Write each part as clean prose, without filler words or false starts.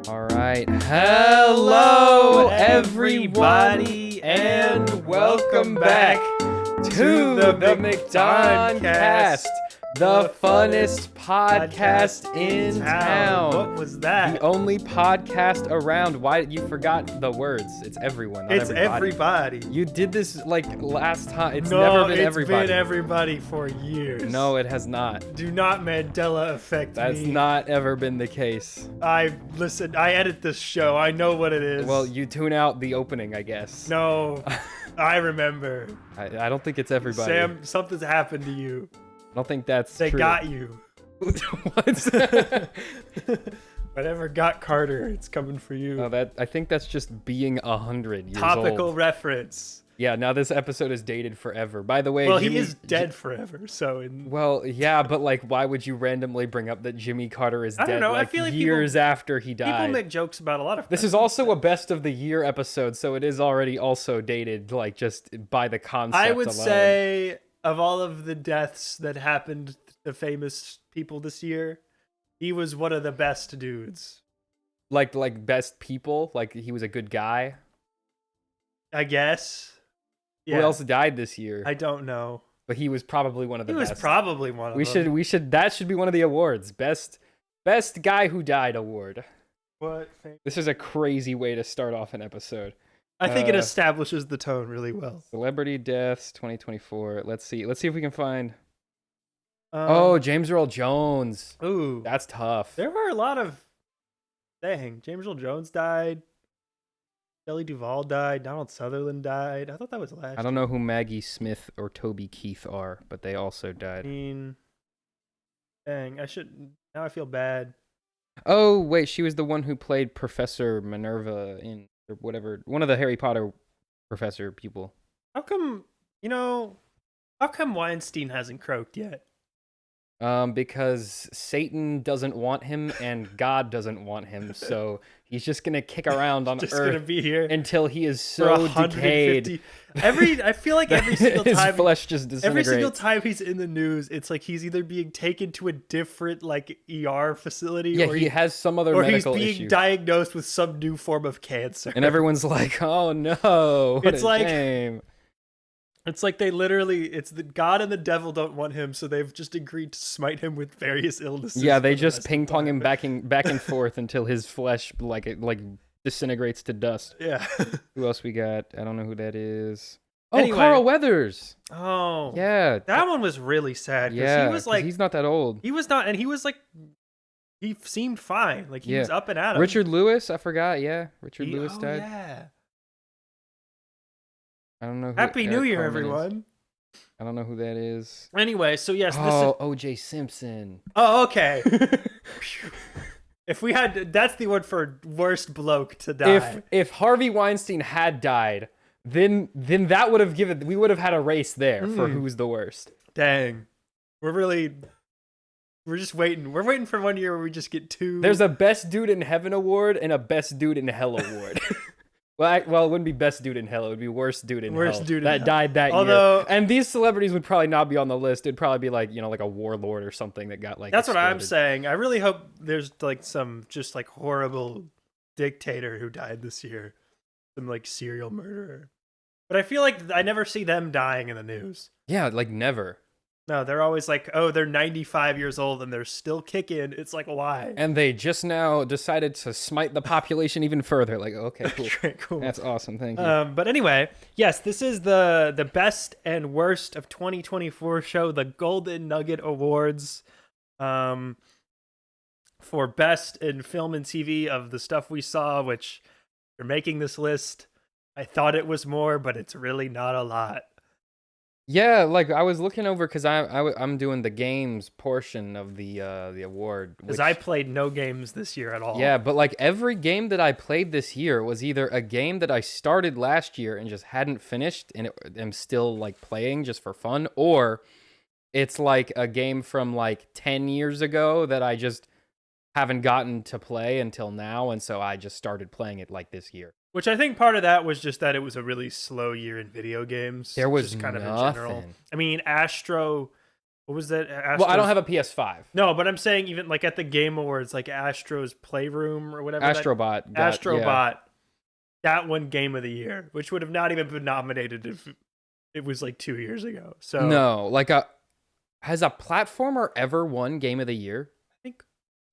All right. Hello, everybody, and welcome back to the McDonCast, the funnest podcast in town. What was that? The only podcast around. Why you forgot the words? It's everyone, not It's everybody. everybody. You did this like last time. It's No, never been it's everybody. been everybody for years. No, it has not. Do not Mandela affect That's me. not ever been the case. I edit this show. I know what it is. Well, you tune out the opening, I guess. No, I remember. I don't think it's everybody. Sam, something's happened to you. I don't think that's They true. got you. What? Whatever got Carter, it's coming for you. No, I think that's just being 100 years Topical old. reference. Yeah, now this episode is dated forever. By the way, Well, Jimmy, he is dead forever, so Well, yeah, but like, why would you randomly bring up that Jimmy Carter is I dead? don't know, I Like, feel like years after he died. people make jokes about a lot of This is also a best of the year episode, so it is already also dated, like just by the concept. I would alone. say of all of the deaths that happened to famous people this year, he was one of the best dudes. like best people. Like he was a good guy. I guess. Who else died this year? I don't know. But he was probably one of the He best. was probably one of We them. should that should be one of the awards. Best guy who died award. What? This is a crazy way to start off an episode. I think it establishes the tone really well. Celebrity deaths 2024. Let's see if we can find James Earl Jones. Ooh. That's tough. There were a lot of James Earl Jones died. Shelley Duvall died. Donald Sutherland died. I thought that was last I don't know who Maggie Smith or Toby Keith are, but they also died. Dang, now I feel bad. Oh, wait, she was the one who played Professor Minerva in or whatever, one of the Harry Potter professor people. How come Weinstein hasn't croaked yet? Because Satan doesn't want him and God doesn't want him, so he's just gonna kick around on Just Earth gonna be here until he is for so 150. decayed. I feel like every single his time flesh just disintegrates. every single time he's in the news, it's like he's either being taken to a different like ER facility, Yeah, or he has some other or he's medical being issue, diagnosed with some new form of cancer. and everyone's like, "Oh no, what It's a like- shame." It's like it's the God and the devil don't want him, so they've just agreed to smite him with various illnesses. Yeah, they for the just rest of ping pong time. him back and forth until his flesh like disintegrates to dust. Yeah. Who else we got? I don't know who that is. Oh, Anyway. Carl Weathers. Oh. Yeah. That one was really sad. 'Cause Yeah. He was 'cause like he's not that old. he was not, and he was like he seemed fine. Like he Yeah. was up and at him. Richard Lewis, I forgot. Yeah, Richard Lewis Oh, died. yeah. I don't know. Who Happy New Eric Year, Carmen is. everyone. I don't know who that is. Anyway, so yes, Oh, O.J. Simpson. Oh, okay. If we had, that's the one for worst bloke to die. If Harvey Weinstein had died, then that would have we would have had a race there for who's the worst. Dang, we're just waiting. We're waiting for 1 year where we just get two. There's a Best Dude in Heaven award and a Best Dude in Hell award. Well, it wouldn't be Best Dude in Hell. It would be Worst Dude in Hell. Worst Dude in that Hell. died that Although- year. And these celebrities would probably not be on the list. It'd probably be like, like a warlord or something that got like. That's what I'm exploded. saying. I really hope there's like some just like horrible dictator who died this year, some like serial murderer. But I feel like I never see them dying in the news. Yeah, like never. No, they're always like, oh, they're 95 years old and they're still kicking. It's like, why? And they just now decided to smite the population even further. Like, okay, cool. Okay, cool. That's awesome. Thank you. But anyway, yes, this is the best and worst of 2024 show, the Golden Nugget Awards, for best in film and TV of the stuff we saw. Which, for making this list, I thought it was more, but it's really not a lot. Yeah, like I was looking over because I'm doing the games portion of the award. Because I played no games this year at all. Yeah, but like every game that I played this year was either a game that I started last year and just hadn't finished and am still like playing just for fun, or it's like a game from like 10 years ago that I just haven't gotten to play until now, and so I just started playing it like this year. Which I think part of that was just that it was a really slow year in video games. There was just kind of in nothing. general. I mean, Astro What was that? Well, I don't have a PS5. No, but I'm saying even like at the Game Awards, like Astro's Playroom or whatever. Astrobot. Astrobot. That won Game of the Year, which would have not even been nominated if it was like 2 years ago. So No, like has a platformer ever won Game of the Year? I think.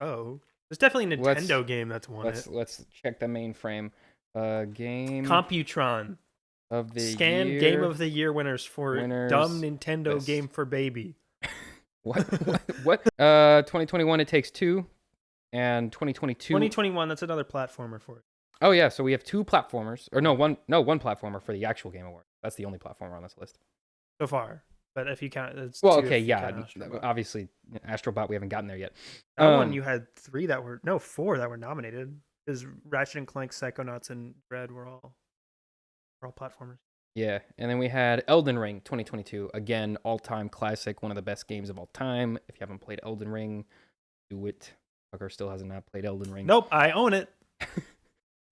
Oh, there's definitely a Nintendo game that's won it. Let's check the mainframe. Game Computron of the Scan year. Game of the Year winners for dumb Nintendo list. game for baby. What? 2021 It Takes Two, and 2022. 2021, that's another platformer for it. Oh yeah, so we have two platformers, or one platformer for the actual Game Award. That's the only platformer on this list so far. But if you count, it's well, two okay, if you yeah, count Astrobot. obviously Astrobot we haven't gotten there yet. That one you had four that were nominated. Because Ratchet and Clank, Psychonauts, and Dread were all platformers. Yeah, and then we had Elden Ring 2022. Again, all-time classic, one of the best games of all time. If you haven't played Elden Ring, do it. Tucker still has not played Elden Ring. Nope, I own it.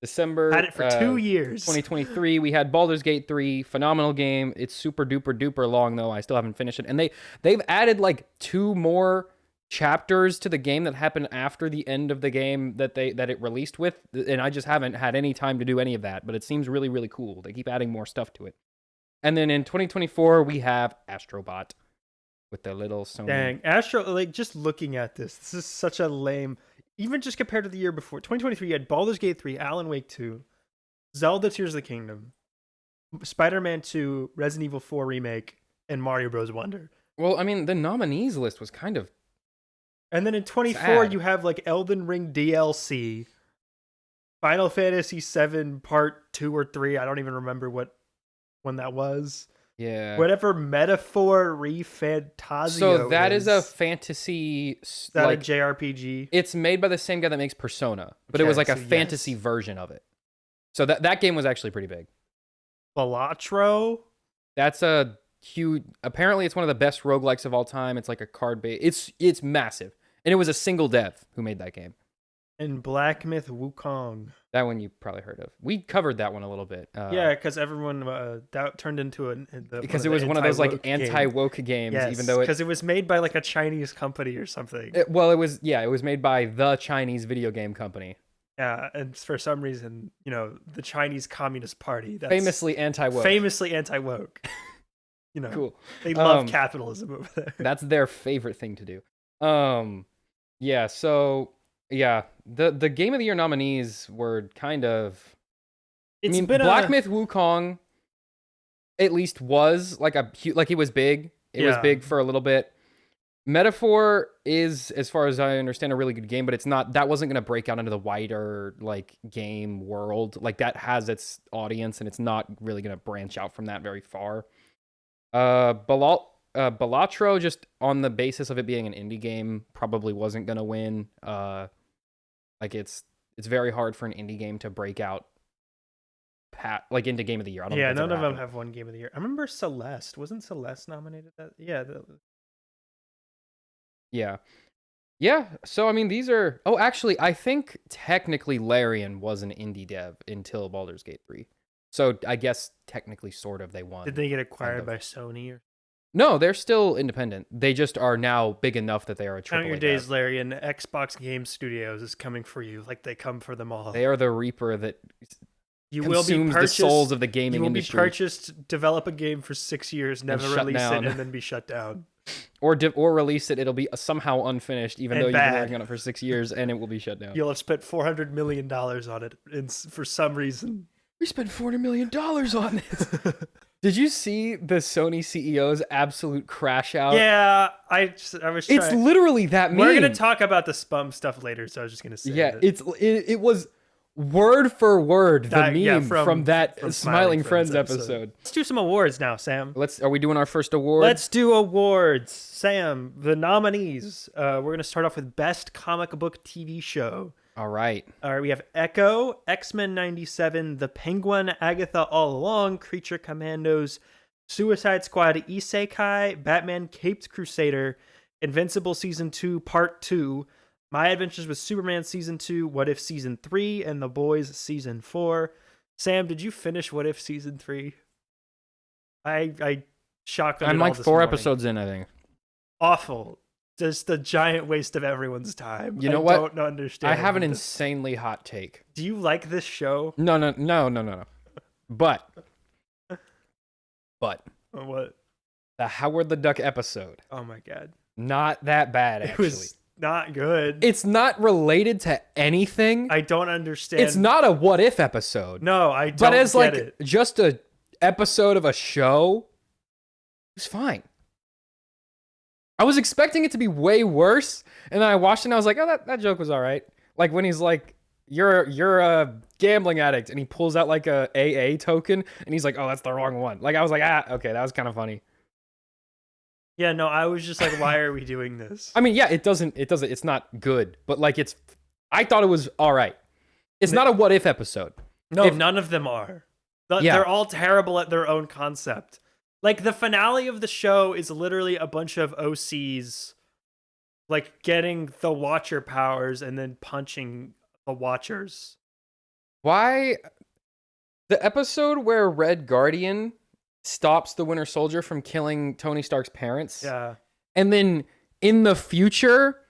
December. Had it for 2 years. 2023, we had Baldur's Gate 3. Phenomenal game. It's super duper duper long, though. I still haven't finished it. And they've added like 2 more chapters to the game that happened after the end of the game that it released with, and I just haven't had any time to do any of that, but it seems really, really cool. They keep adding more stuff to it. And then in 2024, we have Astrobot with the little Sony. Dang, like just looking at this is such a lame, even just compared to the year before. 2023, you had Baldur's Gate 3, Alan Wake 2, Zelda Tears of the Kingdom, Spider-Man 2, Resident Evil 4 Remake, and Mario Bros. Wonder. Well, I mean, the nominees list was kind of. And then in 24, sad. You have like Elden Ring DLC, Final Fantasy 7 Part 2 or 3. I don't even remember when that was. Yeah. Whatever Metaphor ReFantazio. So that is a fantasy. Is that like a JRPG? It's made by the same guy that makes Persona, but it was like a fantasy version of it. So that game was actually pretty big. Balatro? That's a huge. Apparently, it's one of the best roguelikes of all time. It's like a card based. It's massive. And it was a single dev who made that game. And Black Myth Wukong. That one you probably heard of. We covered that one a little bit. Yeah, because everyone that turned into because it was one of those like anti-woke games, yes, even though because it was made by like a Chinese company or something. It was made by the Chinese video game company. Yeah, and for some reason, the Chinese Communist Party, that's famously anti-woke. Cool. They Um, love capitalism over there. That's their favorite thing to do. Yeah, so yeah, the Game of the Year nominees were kind of. Black Myth Wukong, at least was like it was big. It was big for a little bit. Metaphor is, as far as I understand, a really good game, but it's not. That wasn't going to break out into the wider like game world. Like that has its audience, and it's not really going to branch out from that very far. Balatro, just on the basis of it being an indie game, probably wasn't going to win. Like it's very hard for an indie game to break out like into Game of the Year. I don't know none of them have won Game of the Year. I remember Celeste. Wasn't Celeste nominated? Yeah. So I mean, these are. Oh, actually, I think technically Larian was an indie dev until Baldur's Gate 3. So I guess technically, sort of, they won. Did they get acquired by Sony? Or? No, they're still independent. They just are now big enough that they are a AAA. Count your days, Larry, and Xbox Game Studios is coming for you like they come for them all. They are the reaper that consumes the souls of the gaming industry. You will be purchased, develop a game for 6 years, never release it, and then be shut down. Or release it, it'll be somehow unfinished, even though you've been working on it for 6 years, and it will be shut down. You'll have spent $400 million on it for some reason. We spent $400 million on this. Did you see the Sony CEO's absolute crash out? Yeah, I was trying. It's literally that meme. We're going to talk about the spum stuff later, so I was just going to say. Yeah, it was word for word the meme from that Smiling Friends episode. Let's do some awards now, Sam. Are we doing our first award? Let's do awards. Sam, the nominees. We're going to start off with Best Comic Book TV Show. All right, we have Echo, X-Men 97, The Penguin, Agatha All Along, Creature Commandos, Suicide Squad, Isekai, Batman Caped Crusader, Invincible Season 2, Part 2, My Adventures with Superman Season 2, What If Season 3, and The Boys Season 4. Sam, did you finish What If Season 3? I shotgunned I'm it like all this 4 morning. episodes in, I think. awful. Just a giant waste of everyone's time. You know what? I don't understand. I have an insanely hot take. Do you like this show? No. But What? the Howard the Duck episode, Oh my god. not that bad, actually. It was not good. It's not related to anything. I don't understand. It's not a what if episode. No, I don't But as like it. just a episode of a show, it was fine. I was expecting it to be way worse, and then I watched it and I was like, oh, that joke was all right. Like when he's like, you're a gambling addict, and he pulls out like a AA token, and he's like, oh, that's the wrong one. Like I was like, okay, that was kind of funny. Yeah, no, I was just like, why are we doing this? I mean, yeah, it's not good, but like I thought it was all right. It's not a what if episode. No, none of them are. They're all terrible at their own concept. Like the finale of the show is literally a bunch of OCs like getting the Watcher powers and then punching the Watchers. Why the episode where Red Guardian stops the Winter Soldier from killing Tony Stark's parents? Yeah. And then in the future,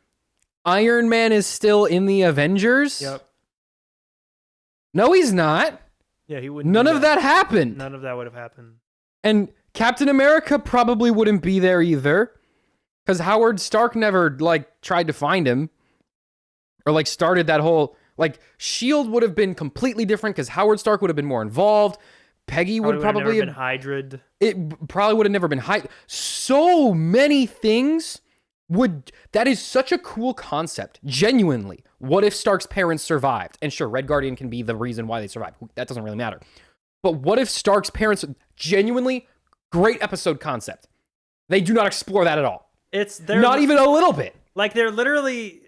Iron Man is still in the Avengers? Yep. No, he's not. Yeah, he wouldn't. None of that happened. None of that would have happened. And Captain America probably wouldn't be there either. Because Howard Stark never, like, tried to find him. Or, like, started that whole... Like, S.H.I.E.L.D. would have been completely different because Howard Stark would have been more involved. Peggy would probably have never been Hydra'd. It probably would have never been Hydra. So many things would... That is such a cool concept. Genuinely. What if Stark's parents survived? And sure, Red Guardian can be the reason why they survived. That doesn't really matter. But what if Stark's parents... Genuinely, great episode concept. They do not explore that at all. They're not even a little bit. Like, they're literally...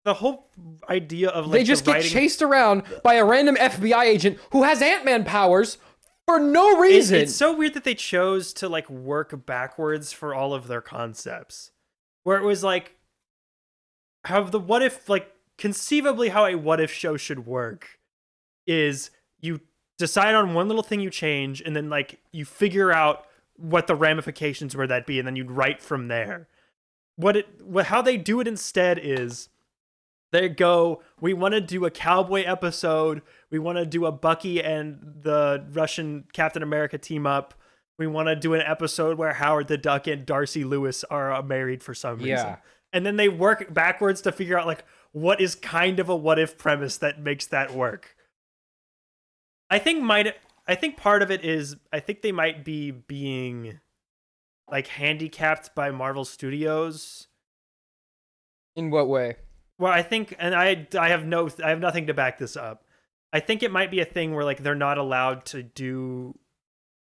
The whole idea of, like, they just get chased around by a random FBI agent who has Ant-Man powers for no reason. It's so weird that they chose to, like, work backwards for all of their concepts. Where it was like, conceivably how a what if show should work is you decide on one little thing you change, and then, like, you figure out what the ramifications were that be, and then you'd write from there. How they do it instead is they go, we want to do a cowboy episode, we want to do a Bucky and the Russian Captain America team up, we want to do an episode where Howard the Duck and Darcy Lewis are married for some reason. And then they work backwards to figure out, like, what is kind of a what if premise that makes that work. I think part of it is, I think they might be being, like, handicapped by Marvel Studios. In what way? Well, I think, and I have nothing to back this up. I think it might be a thing where, like, they're not allowed to do,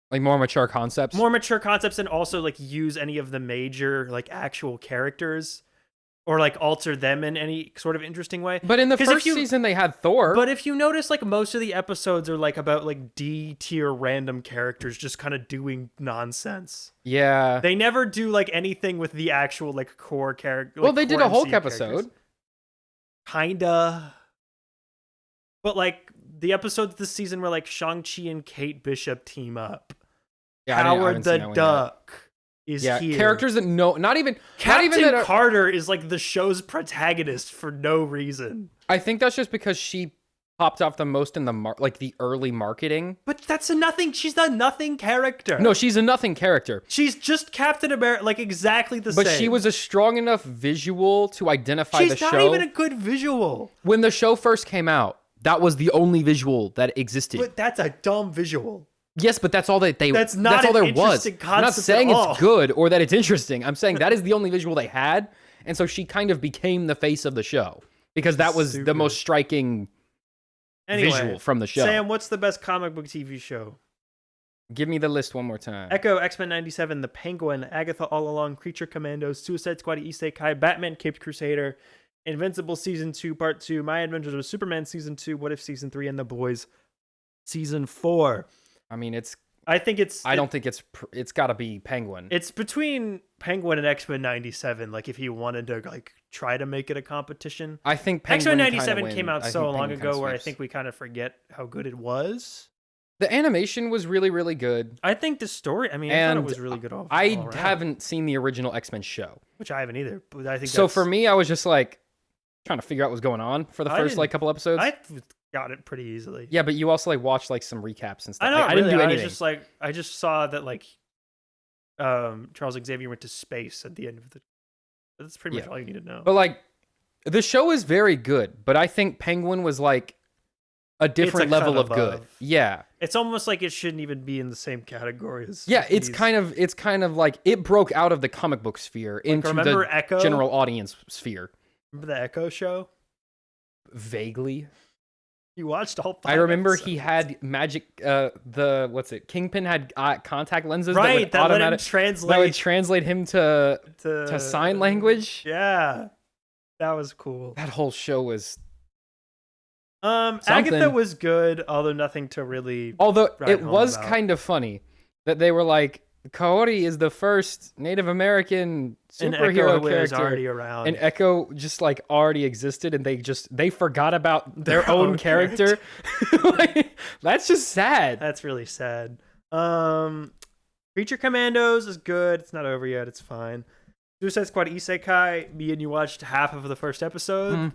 like, more mature concepts, and also, like, use any of the major, like, actual characters, or, like, alter them in any sort of interesting way. But in the first season, they had Thor. But if you notice, like, most of the episodes are, like, about, like, D tier random characters just kind of doing nonsense. Yeah, they never do, like, anything with the actual, like, core character. Well, they did a Hulk episode. Kinda. But, like, the episodes this season where, like, Shang-Chi and Kate Bishop team up. Yeah, Howard the Duck is here. Characters that not even Captain Carter is, like, the show's protagonist for no reason. I think that's just because she popped off the most in the early marketing. But that's she's a nothing character. No, she's a nothing character. She's just Captain America, like, exactly the same. But she was a strong enough visual to identify the show. She's not even a good visual. When the show first came out, that was the only visual that existed. But that's a dumb visual. Yes, but that's all that they. That's all there was. I'm not saying it's good or that it's interesting. I'm saying that is the only visual they had, and so she kind of became the face of the show because that was the most striking visual from the show. Sam, what's the best comic book TV show? Give me the list one more time. Echo, X-Men 97, The Penguin, Agatha All Along, Creature Commandos, Suicide Squad Isekai, Batman Caped Crusader, Invincible Season 2 Part 2, My Adventures of Superman Season 2, What If Season 3, and The Boys Season 4. I mean, I don't think it's got to be Penguin. It's between Penguin and X-Men 97, like, if you wanted to, like, try to make it a competition. I think Penguin X-Men 97 came out so long ago where I think we kind of forget how good it was. The animation was really, really good. I think the story. I mean, I thought it was really good. All around. Haven't seen the original X-Men show, which I haven't either. But I think so. For me, I was just like trying to figure out what's going on for the first like couple episodes. I got it pretty easily. Yeah, but you also like watched like some recaps and stuff. I know. I didn't do anything. I just saw that like Charles Xavier went to space at the end of the. That's pretty much all you need to know. But like, the show is very good, but I think Penguin was like a different level of good. Yeah, it's almost like it shouldn't even be in the same category as. Yeah, it's kind of like it broke out of the comic book sphere into the Echo? General audience sphere. Remember the Echo show? Vaguely. You watched all 5 I remember episodes. he had magic. Kingpin had contact lenses that let him translate. That would translate him to sign language. Yeah, that was cool. That whole show was. Agatha was good, although nothing to really. Although it was kind of funny that they were like, Kaori is the first Native American superhero character already around, and Echo just like already existed, and they forgot about their own character. Like, that's just sad. That's really sad. Creature Commandos is good. It's not over yet. It's fine. Suicide Squad Isekai. Me and you watched half of the first episode. Mm.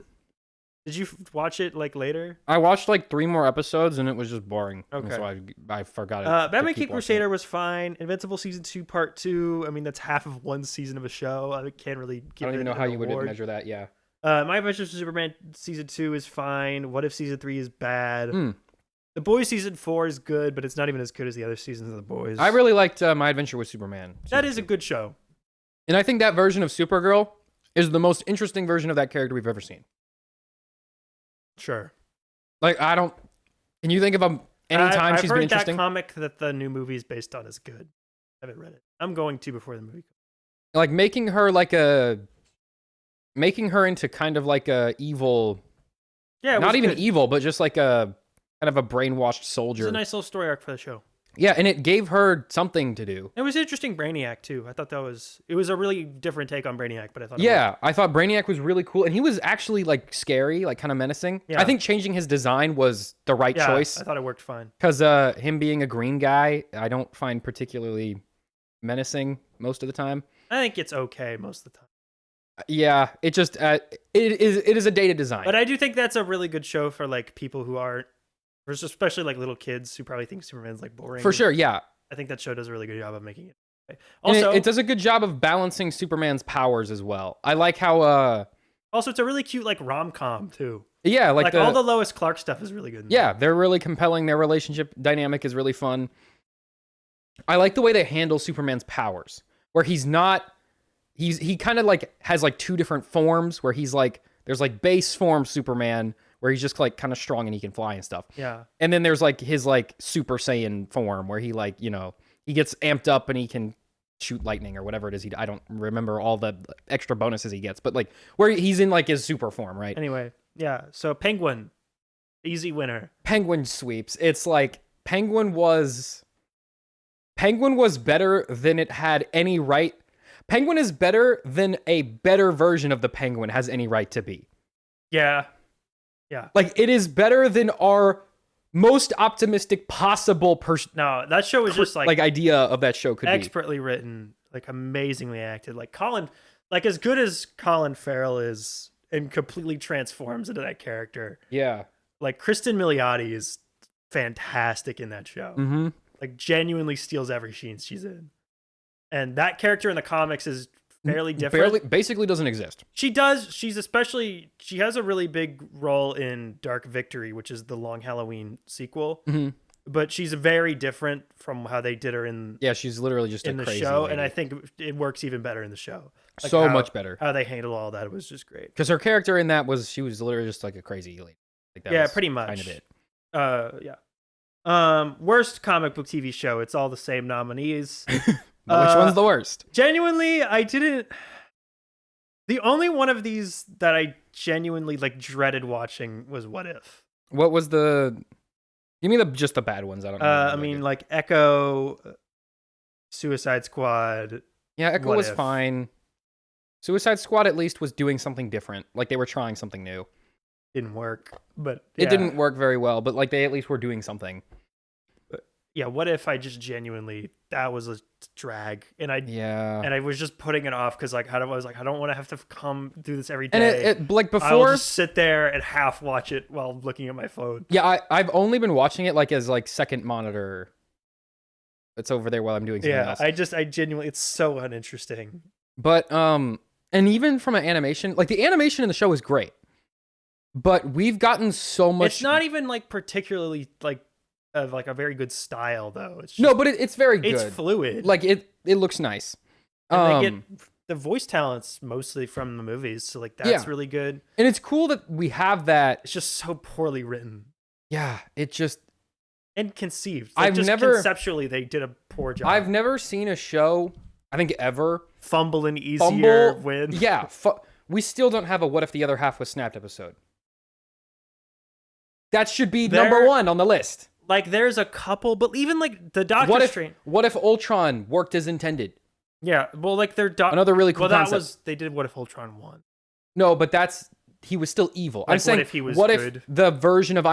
Did you watch it like later? I watched like 3 more episodes and it was just boring. Okay. So I forgot it. Batman King Crusader was fine. Invincible Season 2 Part 2. I mean, that's half of one season of a show. I can't really give it. I don't even know how you would measure that. Yeah. My Adventures with Superman Season 2 is fine. What If Season 3 is bad. The Boys Season 4 is good, but it's not even as good as the other seasons of The Boys. I really liked My Adventure with Superman. That is a good show. And I think that version of Supergirl is the most interesting version of that character we've ever seen. Sure. Like, can you think of any time she's been interesting? I've heard that comic that the new movie is based on is good. I haven't read it. I'm going to before the movie comes. Like, making her into kind of like a evil. Yeah, not even evil, but just like a kind of a brainwashed soldier. It's a nice little story arc for the show. Yeah, and it gave her something to do. It was interesting. Brainiac too. I thought it was a really different take on Brainiac, but I thought. I thought Brainiac was really cool, and he was actually like scary, like kind of menacing. Yeah. I think changing his design was the right choice. I thought it worked fine. Because him being a green guy, I don't find particularly menacing most of the time. I think it's okay most of the time. Yeah, it just it is a dated design. But I do think that's a really good show for like people who aren't. Especially like little kids who probably think Superman's like boring. For sure, yeah. I think that show does a really good job of making it. Okay. Also, it does a good job of balancing Superman's powers as well. I like how. Also, it's a really cute like rom-com too. Yeah, like all the Lois Clark stuff is really good. Yeah, they're really compelling. Their relationship dynamic is really fun. I like the way they handle Superman's powers, where he kind of like has like 2 different forms. Where he's like there's like base form Superman, where he's just like kind of strong and he can fly and stuff. Yeah. And then there's like his like Super Saiyan form where he like, he gets amped up and he can shoot lightning or whatever it is. I don't remember all the extra bonuses he gets, but like where he's in like his super form, right? Anyway, yeah. So Penguin, easy winner. Penguin sweeps. It's like Penguin was better than it had any right. Penguin is better than a better version of the Penguin has any right to be. Yeah. Yeah. Like, it is better than our most optimistic possible No, that show was just like idea of that show could be. Expertly written, like amazingly acted. Like Colin, like as good as Colin Farrell is and completely transforms into that character. Yeah. Like Kristen Milioti is fantastic in that show. Mm-hmm. Like genuinely steals every scene she's in. And that character in the comics is fairly different. Basically doesn't exist. She does. She has a really big role in Dark Victory, which is the Long Halloween sequel. Mm-hmm. But she's very different from how they did her in. Yeah, she's literally just in a the crazy show, lady. And I think it works even better in the show. Like so much better. How they handle all that was just great. Because her character in that was literally just like a crazy lady. Like that yeah, pretty much. Kind of it. Yeah. Worst comic book TV show. It's all the same nominees. Which one's the worst? Genuinely, I didn't. The only one of these that I genuinely like dreaded watching was What If. What was the? Give me just the bad ones. I don't know. I mean, like Echo, Suicide Squad. Yeah, Echo was fine. Suicide Squad at least was doing something different. Like they were trying something new. Didn't work, but it didn't work very well. But like they at least were doing something. Yeah, what if I just genuinely that was a drag, and I was just putting it off because like I was like I don't want to have to come do this every And day. it like I'll before, just sit there and half watch it while looking at my phone. yeah, I've only been watching it like as like second monitor. It's over there while I'm doing something else. I genuinely, it's so uninteresting. But and even from an animation, like the animation in the show is great, but we've gotten so much. It's not even like particularly like of like a very good style though. It's just, no, but it's very good. It's fluid. Like it looks nice. And they get the voice talents mostly from the movies, so like that's really good. And it's cool that we have that. It's just so poorly written. Yeah, it just and conceived. Like conceptually they did a poor job. I've never seen a show, I think ever, fumble an easier win. Yeah, we still don't have a "What if the other half was snapped" episode. That should be number 1 on the list. Like there's a couple, but even like the Doctor Strange. What if Ultron worked as intended? Yeah, well, like another really cool concept. They did What If Ultron won. No, but he was still evil. Like, I'm saying, what if he was good? If the version of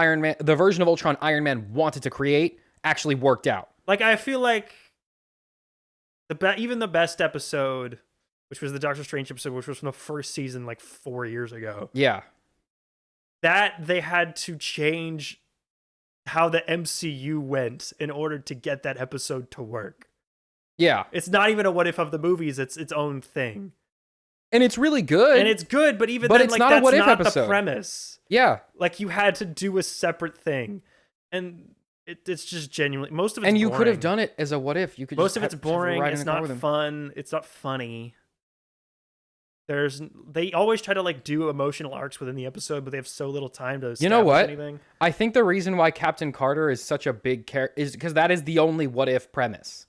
Ultron Iron Man wanted to create actually worked out? Like I feel like even the best episode, which was the Doctor Strange episode, which was from the first season, like 4 years ago. Yeah, that they had to change how the MCU went in order to get that episode to work. Yeah. It's not even a what if of the movies, it's its own thing. And it's really good. And it's good, but even then, it's like, not that's a what if not episode. The premise. Yeah. Like you had to do a separate thing. And it's just genuinely most of it's and you boring. could have done it as a what if. You could most of it's boring, it's not fun, it's not funny. They always try to like do emotional arcs within the episode, but they have so little time to establish anything. I think the reason why Captain Carter is such a big character is because that is the only what if premise.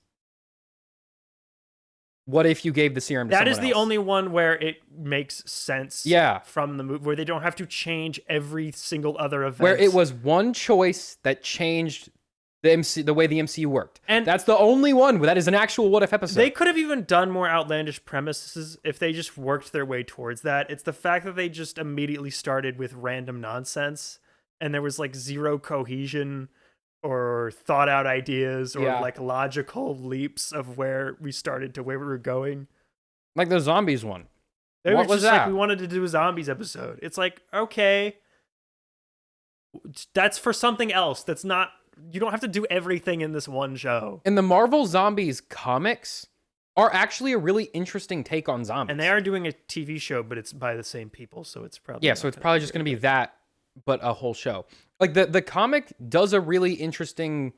What if you gave the serum to someone else? That is the only one where it makes sense from the movie, where they don't have to change every single other event. Where it was one choice that changed the way the MCU worked. And that's the only one that is an actual what if episode. They could have even done more outlandish premises if they just worked their way towards that. It's the fact that they just immediately started with random nonsense and there was like zero cohesion or thought out ideas or like logical leaps of where we started to where we were going. Like the zombies one. What was that? Like, we wanted to do a zombies episode. It's like, okay, that's for something else. That's not, you don't have to do everything in this one show. And the Marvel Zombies comics are actually a really interesting take on zombies. And they are doing a TV show, but it's by the same people, so it's probably so it's probably just going to be that, but a whole show. Like the comic does a really interesting.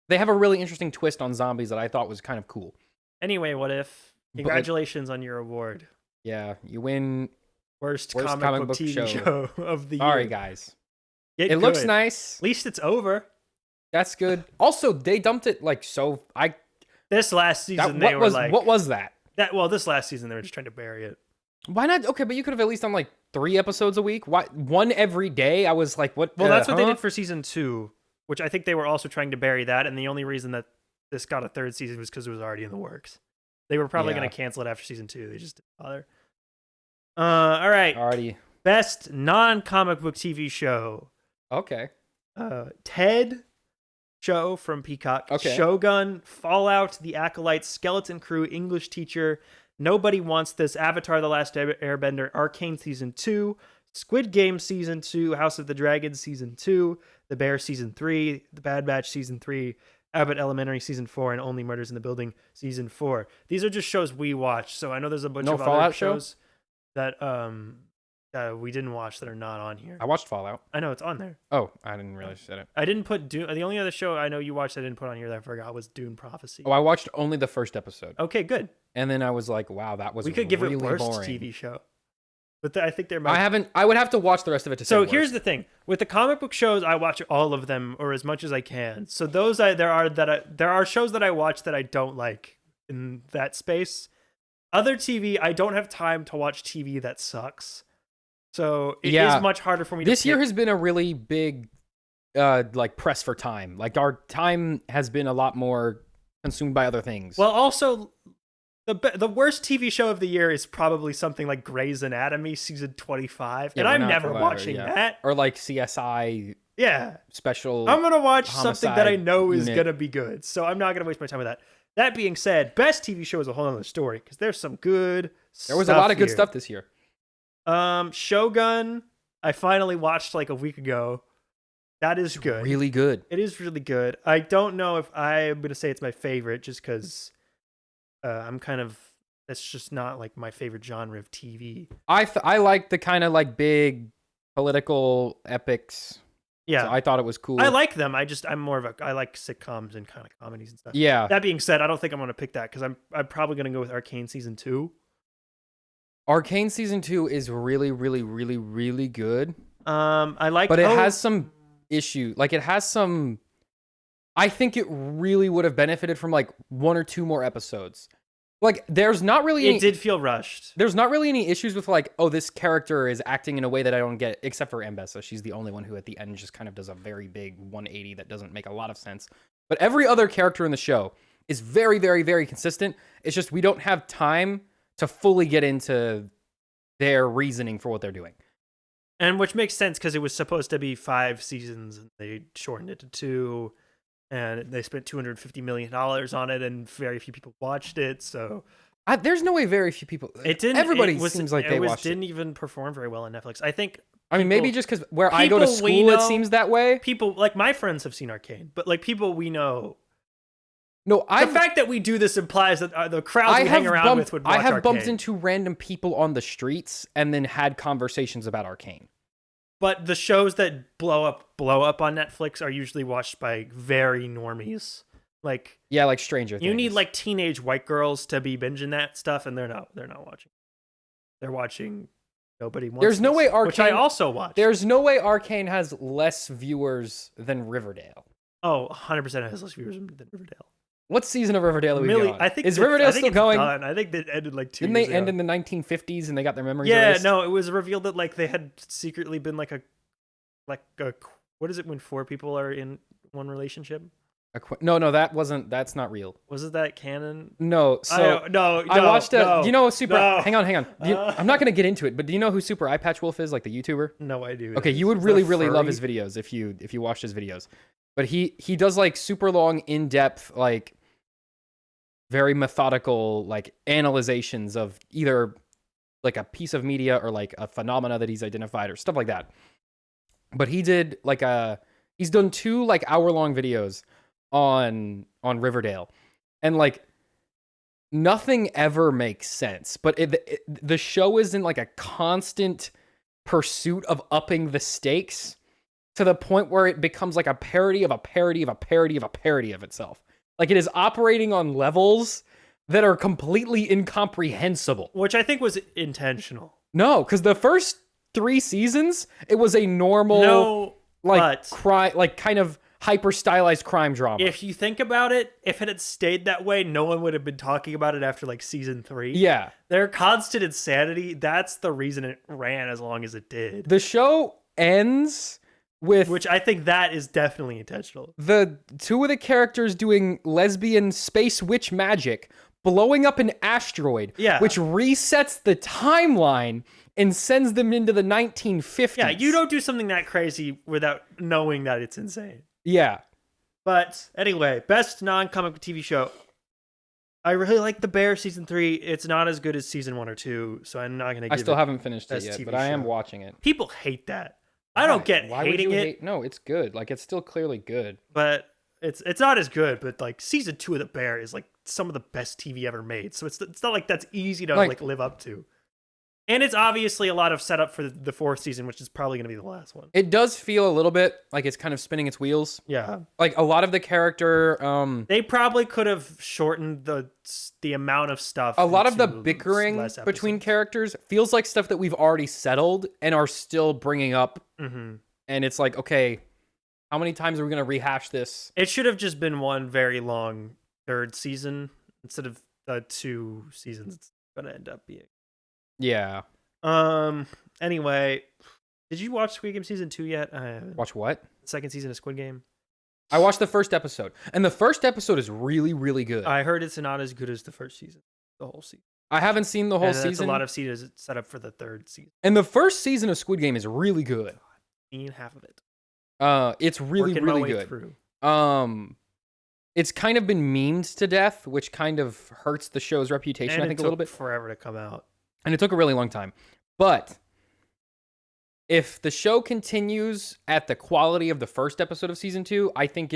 They have a really interesting twist on zombies that I thought was kind of cool. Anyway, what if? Congratulations on your award. Yeah, you win worst comic book TV show of the year. Sorry, guys. It looks nice. At least it's over. That's good. Also, they dumped it like so. This last season what was that? This last season they were just trying to bury it. Why not? Okay, but you could have at least done like 3 episodes a week. Why one every day? I was like, what? Well, that's what they did for season 2, which I think they were also trying to bury that. And the only reason that this got a 3rd season was because it was already in the works. They were probably going to cancel it after season 2. They just didn't bother. All right. Alrighty. Best non-comic book TV show. Okay. Ted show from Peacock. Okay. Shogun, Fallout, The Acolyte, Skeleton Crew, English Teacher, Nobody Wants This, Avatar: The Last Airbender, Arcane Season 2, Squid Game Season 2, House of the Dragon Season 2, The Bear Season 3, The Bad Batch Season 3, Abbott Elementary Season 4, and Only Murders in the Building Season 4. These are just shows we watch, so I know there's a bunch of other shows that we didn't watch that are not on here. I watched Fallout. I know, it's on there. Oh, I didn't realize you said it. I didn't put Dune. The only other show I know you watched I didn't put on here that I forgot was Dune Prophecy. Oh, I watched only the first episode. Okay, good. And then I was like, wow, that was we could give really it worst boring. TV show. But I think there might. I would have to watch the rest of it to say So worst. here's the thing with the comic book shows, I watch all of them or as much as I can. So those there are shows that I watch that I don't like in that space. Other TV, I don't have time to watch TV that sucks. So it is much harder for me. This year has been a really big, like press for time. Like our time has been a lot more consumed by other things. Well, also. The worst TV show of the year is probably something like Grey's Anatomy season 25, and I'm never watching that. Or like CSI Yeah. special. I'm going to watch something that I homicide know is unit. going to be good. So I'm not going to waste my time with that. That being said, best TV show is a whole other story because there's some good There was a lot of good here. stuff this year. Shogun, I finally watched like a week ago. That is good. Really good. It is really good. I don't know if I'm going to say it's my favorite just because that's just not like my favorite genre of TV. I like the kind of like big political epics. Yeah. So I thought it was cool. I like them. I like sitcoms and kind of comedies and stuff. Yeah. That being said, I don't think I'm going to pick that because I'm probably going to go with Arcane season 2. Arcane season 2 is really, really, really, really good. I like, but it has some issue. Like it has some. I think it really would have benefited from like 1 or 2 more episodes. Like there's not really. It did feel rushed. There's not really any issues with like, oh, this character is acting in a way that I don't get, except for Ambessa. She's the only one who at the end just kind of does a very big 180 that doesn't make a lot of sense. But every other character in the show is very, very, very consistent. It's just we don't have time to fully get into their reasoning for what they're doing. And which makes sense because it was supposed to be 5 seasons and they shortened it to 2. And they spent $250 million on it, and very few people watched it. So there's no way very few people. It didn't. Everybody seems like they watched it. Didn't even perform very well on Netflix. I think. I mean, maybe just because where I go to school, it seems that way. People like my friends have seen Arcane, but like people we know. No, the fact that we do this implies that the crowds we hang around with would watch Arcane. I have bumped into random people on the streets and then had conversations about Arcane. But the shows that blow up on Netflix are usually watched by very normies. Like like Stranger Things. You need like teenage white girls to be binging that stuff, and they're not watching. They're watching Nobody Wants There's no This, way Arcane, which I also watch. There's no way Arcane has less viewers than Riverdale. Oh, 100% has less viewers than Riverdale. What season of Riverdale are we on? I think is Riverdale still going? Done. I think they ended like 2 Didn't years they end ago. in the 1950s and they got their memories Yeah, erased? no, it was revealed that like they had secretly been like a what is it when 4 people are in one relationship? No, that's not real. Wasn't that canon? No, so I watched do you know Super? No. Hang on. I'm not gonna get into it, but do you know who Super Eye Patch Wolf is, like the YouTuber? No idea. Okay, you would really love his videos if you watched his videos. But he does like super long, in depth, like very methodical, like analyzations of either like a piece of media or like a phenomena that he's identified or stuff like that. But he did like he's done 2 like hour-long videos on Riverdale, and like nothing ever makes sense. But the show is in like a constant pursuit of upping the stakes to the point where it becomes like a parody of a parody of a parody of a parody of itself. Like it is operating on levels that are completely incomprehensible. Which I think was intentional. No, because the first 3 seasons, it was a normal, kind of hyper stylized crime drama. If you think about it, if it had stayed that way, no one would have been talking about it after like season 3. Yeah. Their constant insanity, that's the reason it ran as long as it did. The show ends with... Which I think that is definitely intentional. The 2 of the characters doing lesbian space witch magic, blowing up an asteroid, which resets the timeline and sends them into the 1950s. Yeah, you don't do something that crazy without knowing that it's insane. Yeah. But anyway, best non-comic TV show. I really like The Bear season 3. It's not as good as season 1 or 2, so I'm not going to give it. I still haven't finished it yet, TV but I am show. watching it. People hate that. I don't get Why hating would you it. hate? No, it's good. Like it's still clearly good. But it's not as good, but like season 2 of The Bear is like some of the best TV ever made. So it's not like that's easy to like live up to. And it's obviously a lot of setup for the 4th season, which is probably going to be the last one. It does feel a little bit like it's kind of spinning its wheels. Yeah. Like a lot of the character... they probably could have shortened the amount of stuff. A lot of the bickering between characters feels like stuff that we've already settled and are still bringing up. Mm-hmm. And it's like, okay, how many times are we going to rehash this? It should have just been one very long 3rd season instead of 2 seasons. It's going to end up being. Yeah. Anyway, did you watch Squid Game season 2 yet? Watch what? The 2nd season of Squid Game. I watched the first episode, and the first episode is really, really good. I heard it's not as good as the first season, the whole season. I haven't seen the whole season. That's a lot of seasons set up for the 3rd season. And the first season of Squid Game is really good. Seen half of it. It's really, Working my really way good. through. It's kind of been memed to death, which kind of hurts the show's reputation, And I think, it a little took bit. forever to come out. And it took a really long time. But if the show continues at the quality of the first episode of season 2, I think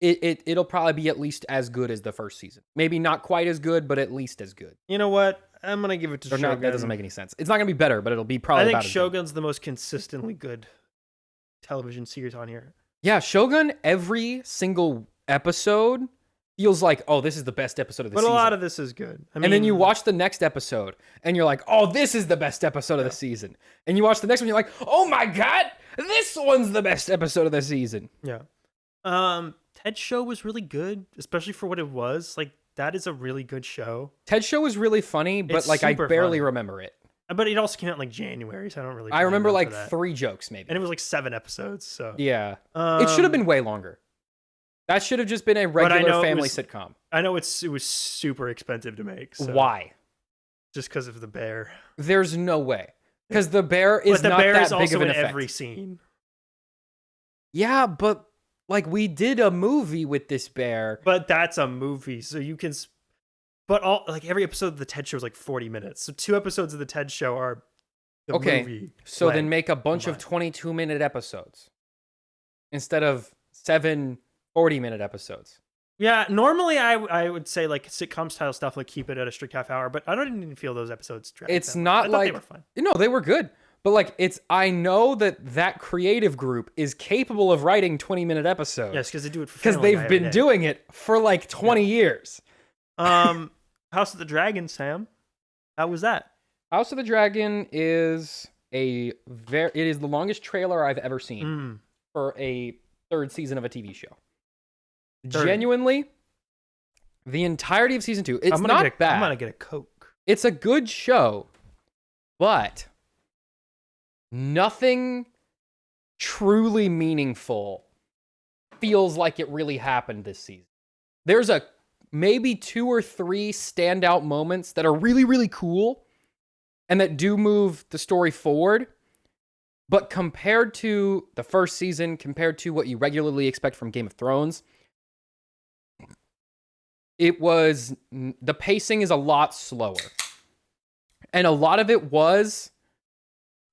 it'll probably be at least as good as the first season. Maybe not quite as good, but at least as good. You know what? I'm gonna give it to Or Shogun. not, that doesn't make any sense. It's not gonna be better, but it'll be probably I think about as good. Shogun's the most consistently good television series on here. Yeah, Shogun, every single episode feels like, oh, this is the best episode of the season. But a lot of this is good. I mean, And then you watch the next episode, and you're like, oh, this is the best episode of the season. And you watch the next one, you're like, oh my god, this one's the best episode of the season. Yeah. Ted's show was really good, especially for what it was. Like, that is a really good show. Ted's show was really funny, but It's like I super barely funny. remember it. But it also came out in like January, so I don't really. I remember blame like them for that. 3 jokes, maybe. And it was like 7 episodes. So Yeah. It should have been way longer. That should have just been a regular family sitcom. I know it was super expensive to make. So. Why? Just because of the bear. There's no way. Because the bear is But the not bear that is big also of an in effect. every scene. Yeah, but like we did a movie with this bear. But that's a movie, so you can. But all like every episode of the Ted Show is like 40 minutes. So 2 episodes of the Ted Show are the movie. So then length make a bunch of combined. 22-minute episodes instead of 7 40-minute episodes. Yeah, normally I would say like sitcom style stuff, like keep it at a strict half hour. But I don't even feel those episodes dragged. It's that much. not I thought like they were fun. No, they were good. But like I know that creative group is capable of writing 20-minute episodes. Yes, because they do it for because Family Guy they've every been day. doing it for like 20 years. House of the Dragon, Sam. How was that? House of the Dragon is it is the longest trailer I've ever seen for a 3rd season of a TV show. Genuinely, the entirety of season 2, it's not bad. I'm gonna get a Coke. It's a good show, but nothing truly meaningful feels like it really happened this season. There's maybe 2 or 3 standout moments that are really, really cool and that do move the story forward. But compared to the first season, compared to what you regularly expect from Game of Thrones, the pacing is a lot slower. And a lot of it was,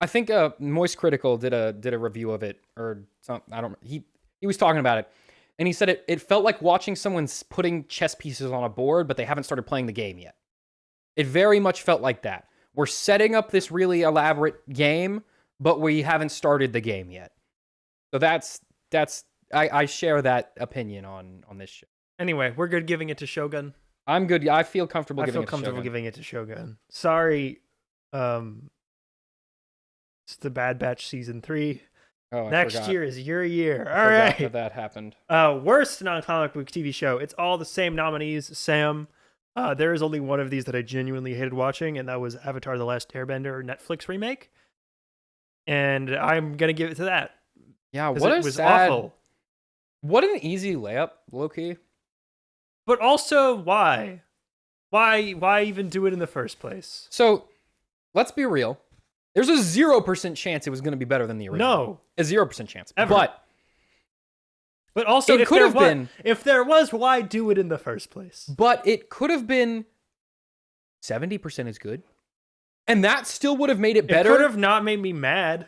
I think Moist Critical did a review of it, or something. I don't. He was talking about it, and he said it felt like watching someone putting chess pieces on a board, but they haven't started playing the game yet. It very much felt like that. We're setting up this really elaborate game, but we haven't started the game yet. So I share that opinion on this show. Anyway, we're good giving it to Shogun. I'm good. I feel comfortable I giving feel it to comfortable Shogun. giving it to Shogun. Sorry, it's the Bad Batch season 3. Oh, I Next forgot. year is your year. I All forgot right. that happened. Worst non-comic book TV show. It's all the same nominees, Sam. There is only one of these that I genuinely hated watching, and that was Avatar: The Last Airbender Netflix remake. And I'm gonna give it to that. Yeah, 'cause what it a was sad, awful. what an easy layup, low-key. But also, why? Why even do it in the first place? So, let's be real. There's a 0% chance it was going to be better than the original. No. A 0% chance. Ever. But also, It could have been. If there was, why do it in the first place? But it could have been 70% as good. And that still would have made it better. It could have not made me mad.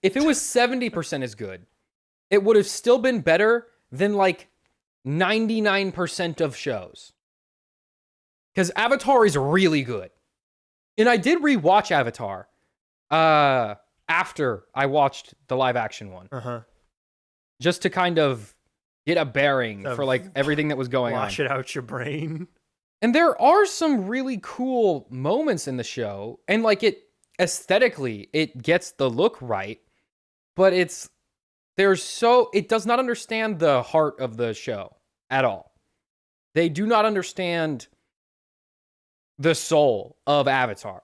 If it was 70% as good, it would have still been better than like 99% of shows. Because Avatar is really good. And I did rewatch Avatar after I watched the live action one. Uh-huh. Just to kind of get a bearing for like everything that was going on. Wash it out your brain. And there are some really cool moments in the show. And like aesthetically, it gets the look right. But it does not understand the heart of the show at all. They do not understand the soul of Avatar.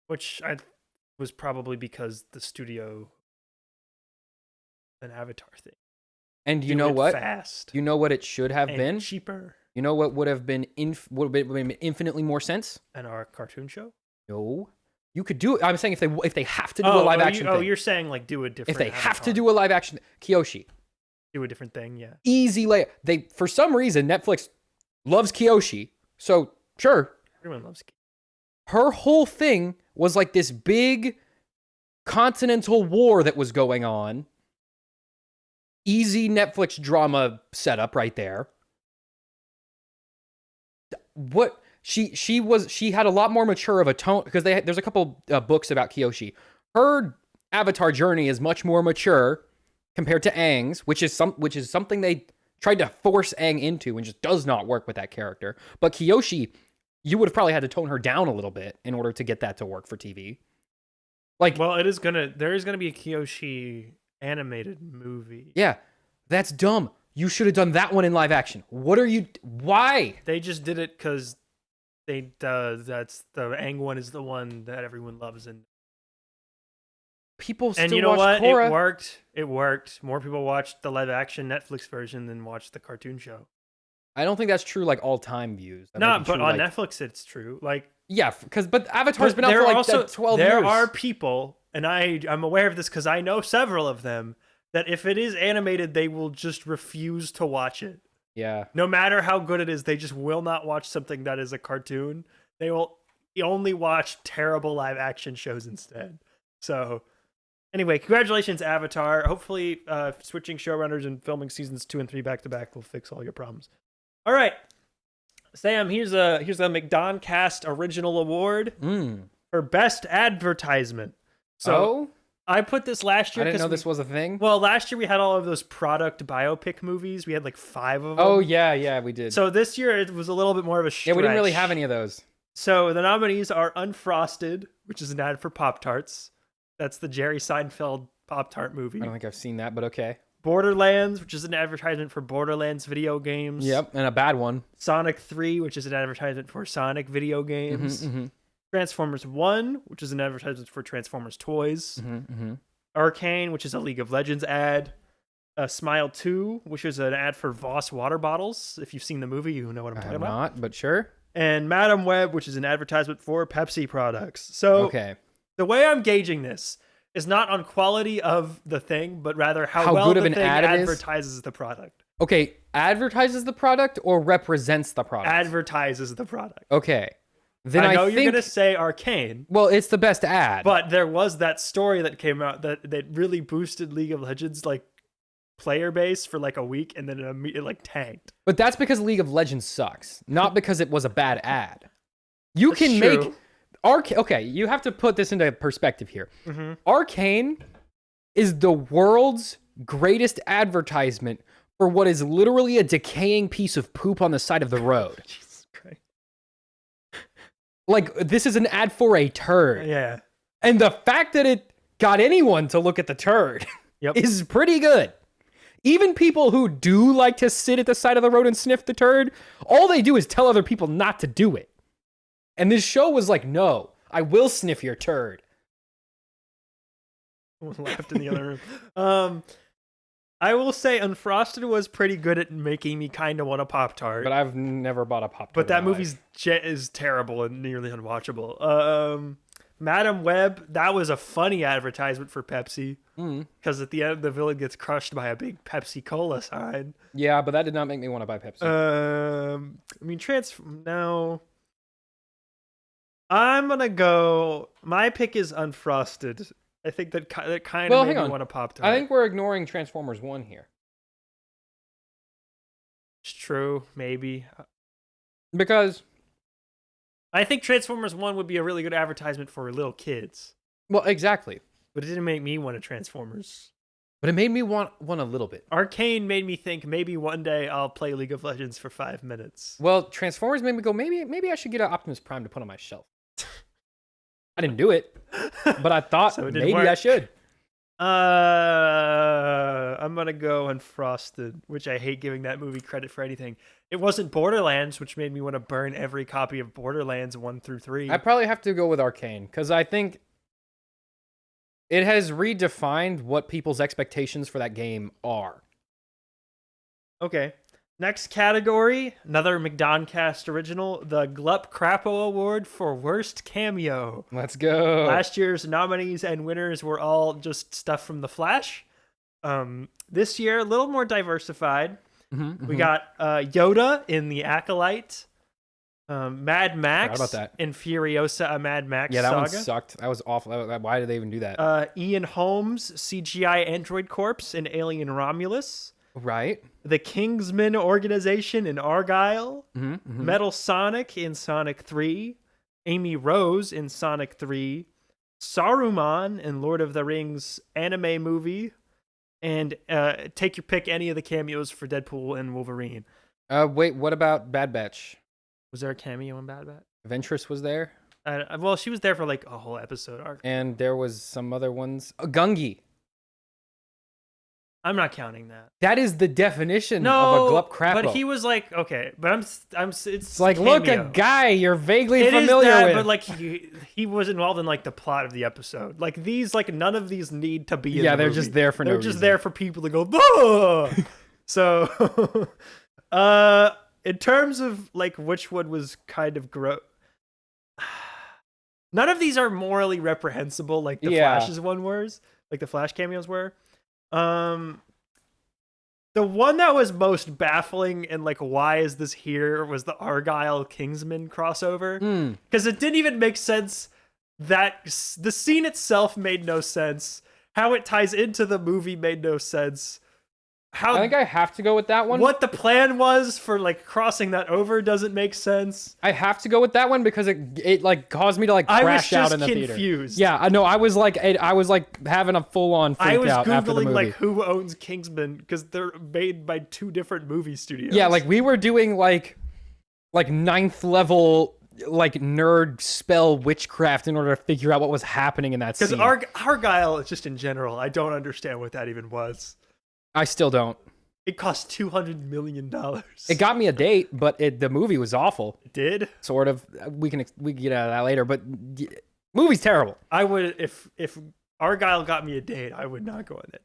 Which was probably because the studio, an Avatar thing. And you know what? Fast. You know what it should have and been? cheaper. You know what would have been infinitely more sense? And our cartoon show? No. You could do it. I'm saying if they have to do a live action thing. You're saying like do a different. If they have to Avatar. do a live action, Kyoshi. Do a different thing, yeah. Easy lay. They for some reason Netflix loves Kyoshi, so sure. Everyone loves. Her whole thing was like this big continental war that was going on. Easy Netflix drama setup right there. What she had a lot more mature of a tone because there's a couple books about Kyoshi. Her Avatar journey is much more mature compared to Aang's, which is something they tried to force Aang into and just does not work with that character. But Kyoshi, you would have probably had to tone her down a little bit in order to get that to work for TV. Like, well, there is gonna be a Kyoshi animated movie. Yeah, that's dumb. You should have done that one in live action. Why? They just did it because that's the Aang one is the one that everyone loves, and people still and you know watch what? Korra. It worked. More people watched the live action Netflix version than watched the cartoon show. I don't think that's true. Like all time views. That might No, be but true, on like, Netflix it's true. Like but Avatar's been out for like 12 years. There are people, and I'm aware of this because I know several of them, that if it is animated, they will just refuse to watch it. Yeah. No matter how good it is, they just will not watch something that is a cartoon. They will only watch terrible live action shows instead. So, anyway, congratulations, Avatar. Hopefully, switching showrunners and filming seasons 2 and 3 back to back will fix all your problems. All right, Sam. Here's a McDonCast original award for best advertisement. So I put this last year. I didn't know this was a thing. Well, last year we had all of those product biopic movies. We had like 5 of them. Oh yeah, we did. So this year it was a little bit more of a stretch. Yeah, we didn't really have any of those. So the nominees are Unfrosted, which is an ad for Pop-Tarts. That's the Jerry Seinfeld Pop-Tart movie. I don't think I've seen that, but okay. Borderlands, which is an advertisement for Borderlands video games. Yep, and a bad one. Sonic 3, which is an advertisement for Sonic video games. Transformers 1, which is an advertisement for Transformers toys. Arcane, which is a League of Legends ad. Smile 2, which is an ad for Voss water bottles. If you've seen the movie, you know what I'm talking about. Not, but sure. And Madam Web, which is an advertisement for Pepsi products. So the way I'm gauging this is not on quality of the thing, but rather how well good of the an thing ad it is? advertises the product. Okay, advertises the product or represents the product? Advertises the product. Okay. Then I know think, you're going to say Arcane. Well, it's the best ad. But there was that story that came out that really boosted League of Legends like player base for like a week, and then it like tanked. But that's because League of Legends sucks, not because it was a bad ad. You That's can true. make Okay, you have to put this into perspective here. Arcane is the world's greatest advertisement for what is literally a decaying piece of poop on the side of the road. Jesus Christ. Like, this is an ad for a turd. Yeah. And the fact that it got anyone to look at the turd is pretty good. Even people who do like to sit at the side of the road and sniff the turd, all they do is tell other people not to do it. And this show was like, no, I will sniff your turd. Someone laughed in the other room. I will say Unfrosted was pretty good at making me kind of want a Pop-Tart. But I've never bought a Pop-Tart. But that movie is terrible and nearly unwatchable. Madam Web, that was a funny advertisement for Pepsi. Because at the end, the villain gets crushed by a big Pepsi Cola sign. Yeah, but that did not make me want to buy Pepsi. I mean, no. I'm going to go... My pick is Unfrosted. I think that kind of made me want a Pop-Tart. I think we're ignoring Transformers 1 here. It's true, maybe. Because... I think Transformers 1 would be a really good advertisement for little kids. Well, exactly. But it didn't make me want a Transformers. But it made me want one a little bit. Arcane made me think maybe one day I'll play League of Legends for 5 minutes. Well, Transformers made me go, maybe I should get an Optimus Prime to put on my shelf. I didn't do it, but I thought maybe I should. I'm going to go Unfrosted, which I hate giving that movie credit for anything. It wasn't Borderlands, which made me want to burn every copy of Borderlands 1 through 3. I probably have to go with Arcane, because I think it has redefined what people's expectations for that game are. Okay. Next category, another McDonCast original, the Glup Crapo Award for Worst Cameo. Let's go. Last year's nominees and winners were all just stuff from The Flash. This year, a little more diversified. We got Yoda in The Acolyte. Mad Max about that. in Furiosa, a Mad Max Yeah, that saga. one sucked. That was awful. Why did they even do that? Ian Holmes, CGI Android Corpse in Alien Romulus. Right. The Kingsman Organization in Argyle. Metal Sonic in Sonic 3. Amy Rose in Sonic 3. Saruman in Lord of the Rings anime movie. And take your pick, any of the cameos for Deadpool and Wolverine. Wait, what about Bad Batch? Was there a cameo in Bad Batch? Ventress was there. Well, she was there for like a whole episode arc. And there was some other ones. Gungi. I'm not counting that. That is the definition of a glup crapo. But he was like, okay, but it's like, cameo. look, a guy you're vaguely It familiar is that, with. but like he was involved in like the plot of the episode. Like these, like none of these need to be in the they're movie. just there for no They're just reason. there for people to go, "Bah!" So, in terms of like which one was kind of gross, none of these are morally reprehensible like the Flash's one was, like the Flash cameos were. The one that was most baffling and like, why is this here, was the Argyle Kingsman crossover. Because it didn't even make sense. That the scene itself made no sense. How it ties into the movie made no sense. I think I have to go with that one. What the plan was for like crossing that over doesn't make sense. I have to go with that one because it like caused me to like crash out in the theater. I was just confused. Yeah, I know. I was like having a full on freak out after the Googling movie. like who owns Kingsman because they're made by two different movie studios. Yeah, like we were doing like ninth level like nerd spell witchcraft in order to figure out what was happening in that scene. Because Argyle, just in general, I don't understand what that even was. I still don't. It cost $200 million. It got me a date, but the movie was awful. It did? Sort of. We can get out of that later, but movie's terrible. I would, if Argyle got me a date, I would not go on it.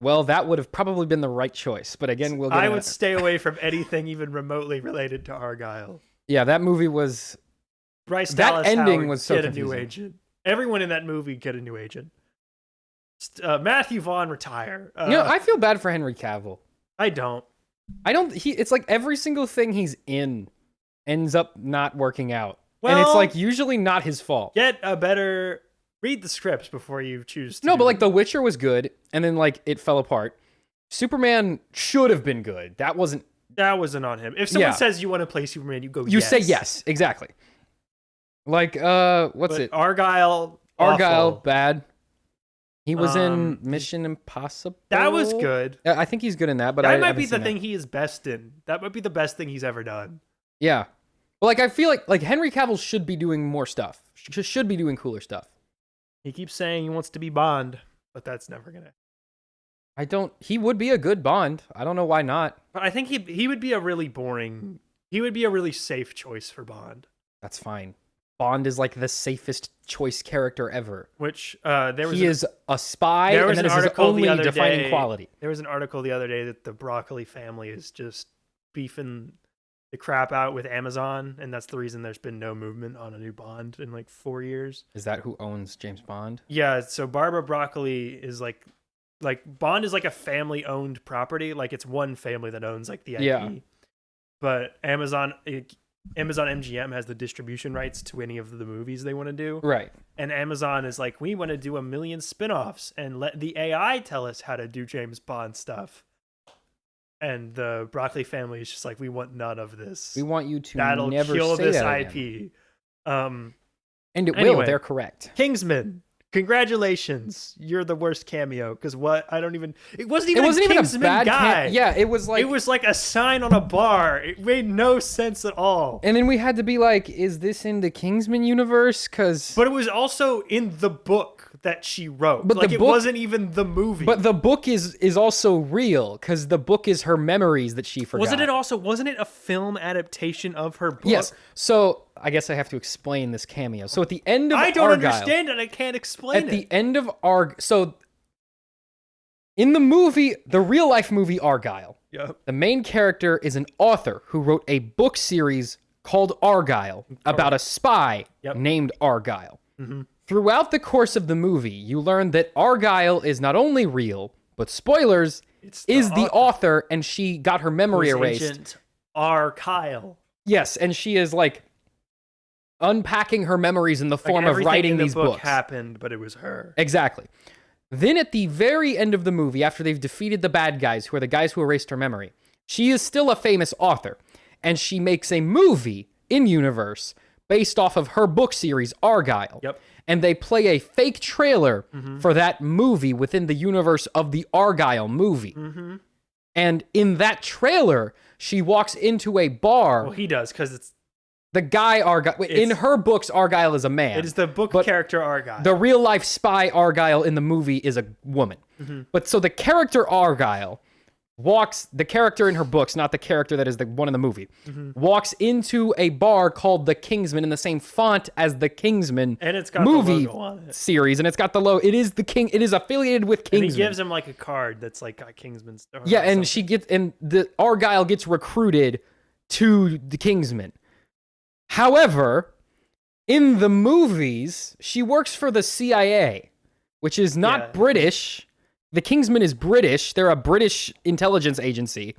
Well, that would have probably been the right choice, but again, we'll get I would stay away from anything even remotely related to Argyle. Yeah, that movie was... Bryce that Dallas ending Howard, was so get confusing. a new agent. Everyone in that movie get a new agent. Matthew Vaughn retire. I feel bad for Henry Cavill. I don't. It's like every single thing he's in ends up not working out. Well, and it's like usually not his fault. Get a better... Read the scripts before you choose to. No, but like The Witcher was good, and then like it fell apart. Superman should have been good. That wasn't on him. If someone says you want to play Superman, you go yes. You say yes, exactly. Like, what's it? Argyle, bad. He was in Mission Impossible. That was good. I think he's good in that, but that I might be the seen thing he is best in. That might be the best thing he's ever done. Yeah. Well, like I feel like Henry Cavill should be doing more stuff. Should be doing cooler stuff. He keeps saying he wants to be Bond, but that's never gonna. He would be a good Bond. I don't know why not. But I think he would be a really boring. He would be a really safe choice for Bond. That's fine. Bond is like the safest choice character ever. Which he is a spy, and that is his only defining quality. There was an article the other day that the Broccoli family is just beefing the crap out with Amazon, and that's the reason there's been no movement on a new Bond in like 4 years. Is that who owns James Bond? Yeah, so Barbara Broccoli is like Bond is like a family-owned property. Like it's one family that owns like the IP. Yeah. But Amazon MGM has the distribution rights to any of the movies they want to do. Right. And Amazon is like, we want to do 1 million spin-offs and let the AI tell us how to do James Bond stuff. And the Broccoli family is just like, we want none of this. We want you to That'll never kill say this that IP. again. And it anyway, will. They're correct. Kingsman. Congratulations. You're the worst cameo. Because what? It wasn't even a Kingsman guy. Yeah, it was like a sign on a bar. It made no sense at all. And then we had to be like, is this in the Kingsman universe? But it was also in the book that she wrote. But like it wasn't even the movie. But the book is also real because the book is her memories that she forgot. Wasn't it a film adaptation of her book? Yes. So I guess I have to explain this cameo. So at the end of I don't Argyle, understand it. I can't explain it. At the end of so in the movie, the real life movie Argyle, Yep. The main character is an author who wrote a book series called Argyle about a spy named Argyle. Mm-hmm. Throughout the course of the movie, you learn that Argyle is not only real, but spoilers, is the author, and she got her memory erased. Agent R. Kyle. Yes, and she is like unpacking her memories in the form of writing these books. Happened, but it was her. Exactly. Then at the very end of the movie, after they've defeated the bad guys, who are the guys who erased her memory, she is still a famous author, and she makes a movie in universe based off of her book series, Argyle. Yep. And they play a fake trailer for that movie within the universe of the Argyle movie. Mm-hmm. And in that trailer, she walks into a bar. Well, he does, because it's the guy Argyle. In her books, Argyle is a man. It is the book character Argyle. The real life spy Argyle in the movie is a woman. Mm-hmm. But so the character Argyle the character in her books, not the character that is the one in the movie, walks into a bar called The Kingsman in the same font as the Kingsman and it's got movie the logo on it. Series, and it's got the logo. It is it is affiliated with Kingsman. And he gives him like a card that's like got Kingsman's. Yeah, and the Argyle gets recruited to the Kingsman. However, in the movies, she works for the CIA, which is not British. The Kingsman is British. They're a British intelligence agency.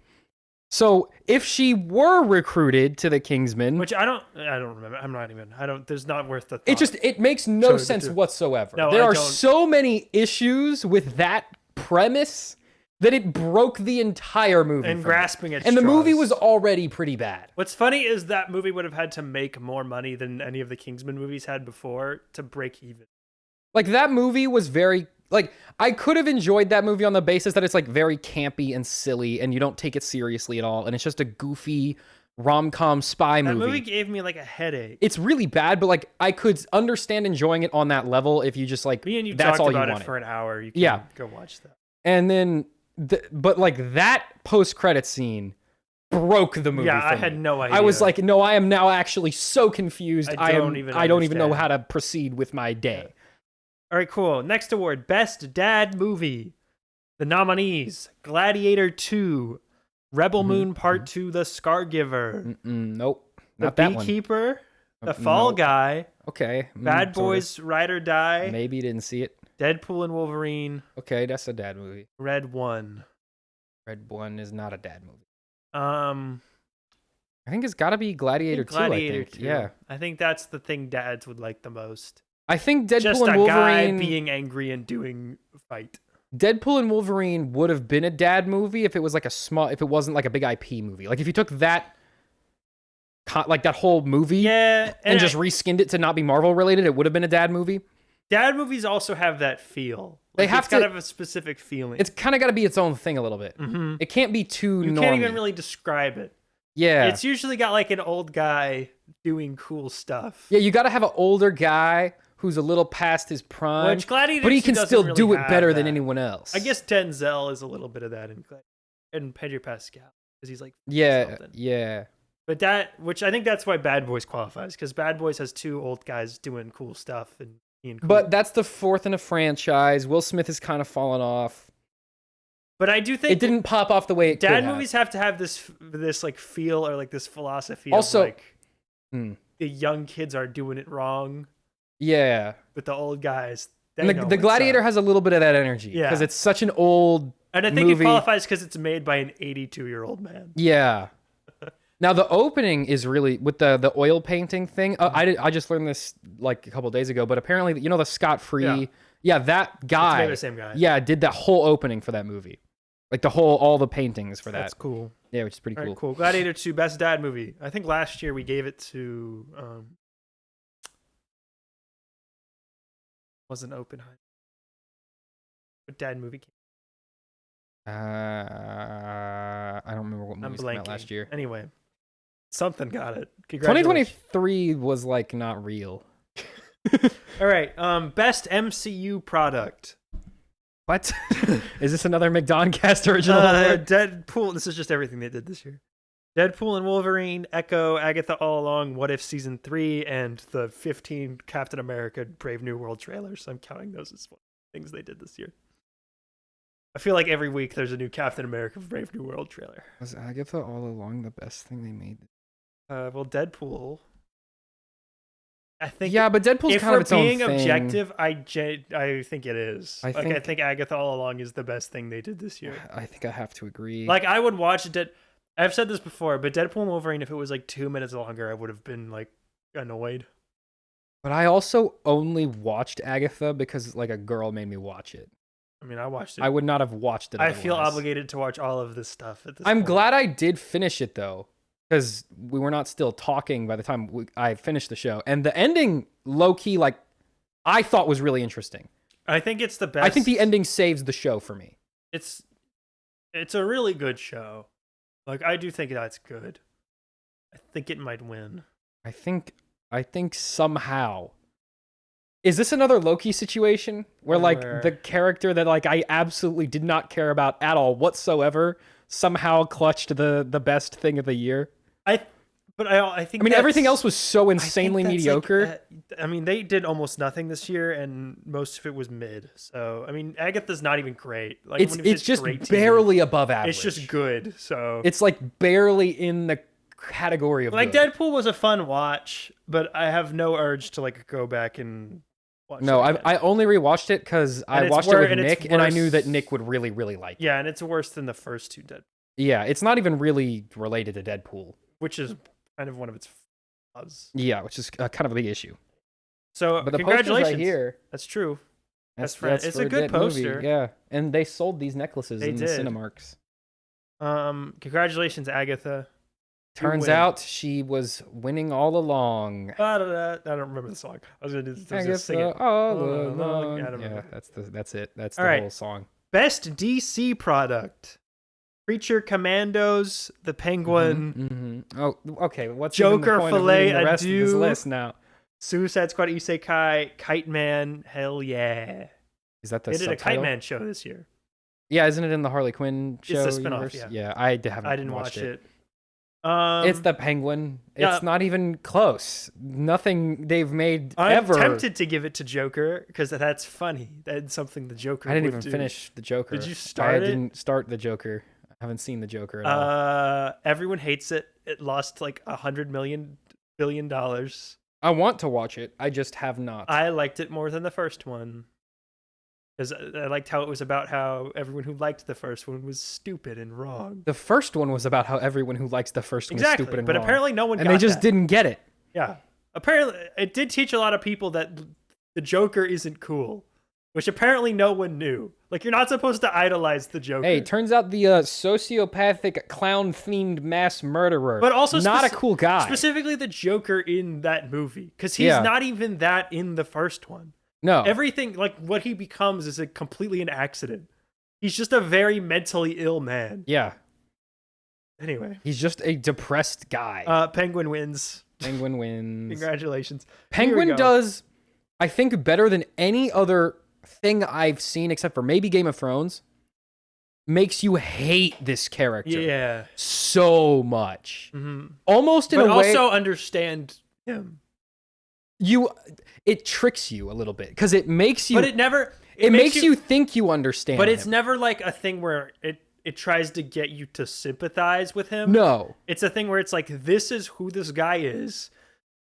So if she were recruited to the Kingsman, which I don't remember. There's not worth the thought. It makes no sense whatsoever. No, there are so many issues with that premise that it broke the entire movie. And grasping at and the straws. movie was already pretty bad. What's funny is that movie would have had to make more money than any of the Kingsman movies had before to break even. Like, that movie was very... Like, I could have enjoyed that movie on the basis that it's, like, very campy and silly, and you don't take it seriously at all, and it's just a goofy rom-com spy movie. That movie gave me, like, a headache. It's really bad, but, like, I could understand enjoying it on that level if you just, like, me and you that's talked all about you it wanted. for an hour. You can go watch that. And then, but, like, that post-credit scene broke the movie. Yeah, for I me. had no idea. I was like, no, I am now actually so confused. I don't even know understand. how to proceed with my day. Yeah. All right, cool. Next award, Best Dad Movie. The nominees, Gladiator 2, Rebel Moon Part 2, The Scargiver. Nope. The Not that one. Beekeeper, The Fall Guy. Okay. Bad Boys, Ride or Die. Maybe you didn't see it. Deadpool and Wolverine. Okay, that's a dad movie. Red 1. Red 1 is not a dad movie. I I think it's got to be Gladiator 2, I think. 2. Yeah. I think that's the thing dads would like the most. I think Deadpool Just and a Wolverine... guy being angry and doing fight. Deadpool and Wolverine would have been a dad movie if it was like if it wasn't like a big IP movie. Like if you took that, like that whole movie, and just reskinned it to not be Marvel related, it would have been a dad movie. Dad movies also have that feel. They have it's kind of a specific feeling. It's kind of got to be its own thing a little bit. Mm-hmm. It can't be too. You can't even really describe it. Yeah, it's usually got like an old guy doing cool stuff. Yeah, you got to have an older guy who's a little past his prime, Gladiator, but he can still really do it better that. than anyone else. I guess Denzel is a little bit of that in Pedro Pascal because he's like yeah. But that, which I think that's why Bad Boys qualifies, because Bad Boys has two old guys doing cool stuff and being cool. But that's the fourth in a franchise. Will Smith has kind of fallen off. But I do think it didn't pop off the way it could have. Dad movies have to have this like feel or like this philosophy also, of like the young kids are doing it wrong. Yeah. But the old guys, and the Gladiator has a little bit of that energy because it's such an old and I think movie. It qualifies because it's made by an 82-year-old man. Yeah. Now the opening is really with the oil painting thing. I just learned this like a couple of days ago, but apparently the Scott Free, that guy, the same guy, did that whole opening for that movie, like all the paintings for that. That's cool. Yeah, which is pretty cool. Right, cool. Gladiator 2, best dad movie. I think last year we gave it to wasn't Oppenheimer, but dad movie came. I don't remember what movie came out last year. Anyway, something got it. 2023 was like not real. All right. Best MCU product. What? Is this another McDonCast original? Deadpool. This is just everything they did this year. Deadpool and Wolverine, Echo, Agatha All Along, What If Season 3, and the 15 Captain America Brave New World trailers. I'm counting those as things they did this year. I feel like every week there's a new Captain America Brave New World trailer. Was Agatha all along the best thing they made? Well, Deadpool. I think. Yeah, but Deadpool's kind of its own thing. If we're being objective, I think it is. I think Agatha All Along is the best thing they did this year. I think I have to agree. Like, I would watch I've said this before, but Deadpool and Wolverine, if it was like 2 minutes longer, I would have been like annoyed. But I also only watched Agatha because like a girl made me watch it. I mean, I watched it. I would not have watched it I otherwise. feel obligated to watch all of this stuff at this I'm point. glad I did finish it though, because we were not still talking by the time I finished the show. And the ending, low key, like I thought was really interesting. I think it's the best. I think the ending saves the show for me. It's a really good show. Like, I do think that's good. I think it might win. I think somehow. Is this another Loki situation where like the character that like I absolutely did not care about at all whatsoever somehow clutched the best thing of the year? I think everything else was so insanely mediocre. I mean, they did almost nothing this year, and most of it was mid. So, I mean, Agatha's not even great. Like, it's just barely above average. It's just good. So it's like barely in the category of like good. Deadpool was a fun watch, but I have no urge to like go back and watch. No, I only rewatched it because I watched it with Nick, and I knew that Nick would really, really like it. Yeah, and it's worse than the first two Deadpool. Yeah, it's not even really related to Deadpool, which is kind of one of its flaws. Yeah, which is kind of a big issue. So, but the congratulations. Right here. That's true. That's it's a good poster. Movie. Yeah, and they sold these necklaces the Cinemarks. Congratulations, Agatha. Turns out she was winning all along. I don't remember the song. I was gonna just sing it. All along. Yeah, that's it. That's the whole song. Best DC product. Creature Commandos, The Penguin. Oh, okay. What's Joker, the point Filet, of the rest of this list now? Suicide Squad, Isekai, Kite Man. Hell yeah! Is that the? They subtitle? did a Kite Man show this year. Yeah, isn't it in the Harley Quinn show? It's a spinoff. Yeah, I didn't watch it. It's the Penguin. It's not even close. Nothing they've made ever. I'm tempted to give it to Joker because that's funny. That's something the Joker. I didn't would even do. finish the Joker. Did you start it? I didn't start the Joker. I haven't seen the Joker at all. Everyone hates it. It lost like $100 billion. I want to watch it. I just have not. I liked it more than the first one. Because I liked how it was about how everyone who liked the first one was stupid and wrong. The first one was about how everyone who likes the first one was stupid and wrong. But apparently no one got that. And they just didn't get it. Yeah. Apparently, it did teach a lot of people that the Joker isn't cool. Which apparently no one knew. Like, you're not supposed to idolize the Joker. Hey, turns out the sociopathic, clown-themed mass murderer, but also not a cool guy. Specifically the Joker in that movie. Because he's not even that in the first one. No. Everything, like, what he becomes is completely an accident. He's just a very mentally ill man. Yeah. Anyway. He's just a depressed guy. Penguin wins. Penguin wins. Congratulations. Penguin does, I think, better than any other thing I've seen, except for maybe Game of Thrones, makes you hate this character so much. Almost in a way, but also understand him. It tricks you a little bit because it makes you, but it makes you think you understand, but it's him. Never like a thing where it tries to get you to sympathize with him. No, it's a thing where it's like, this is who this guy is,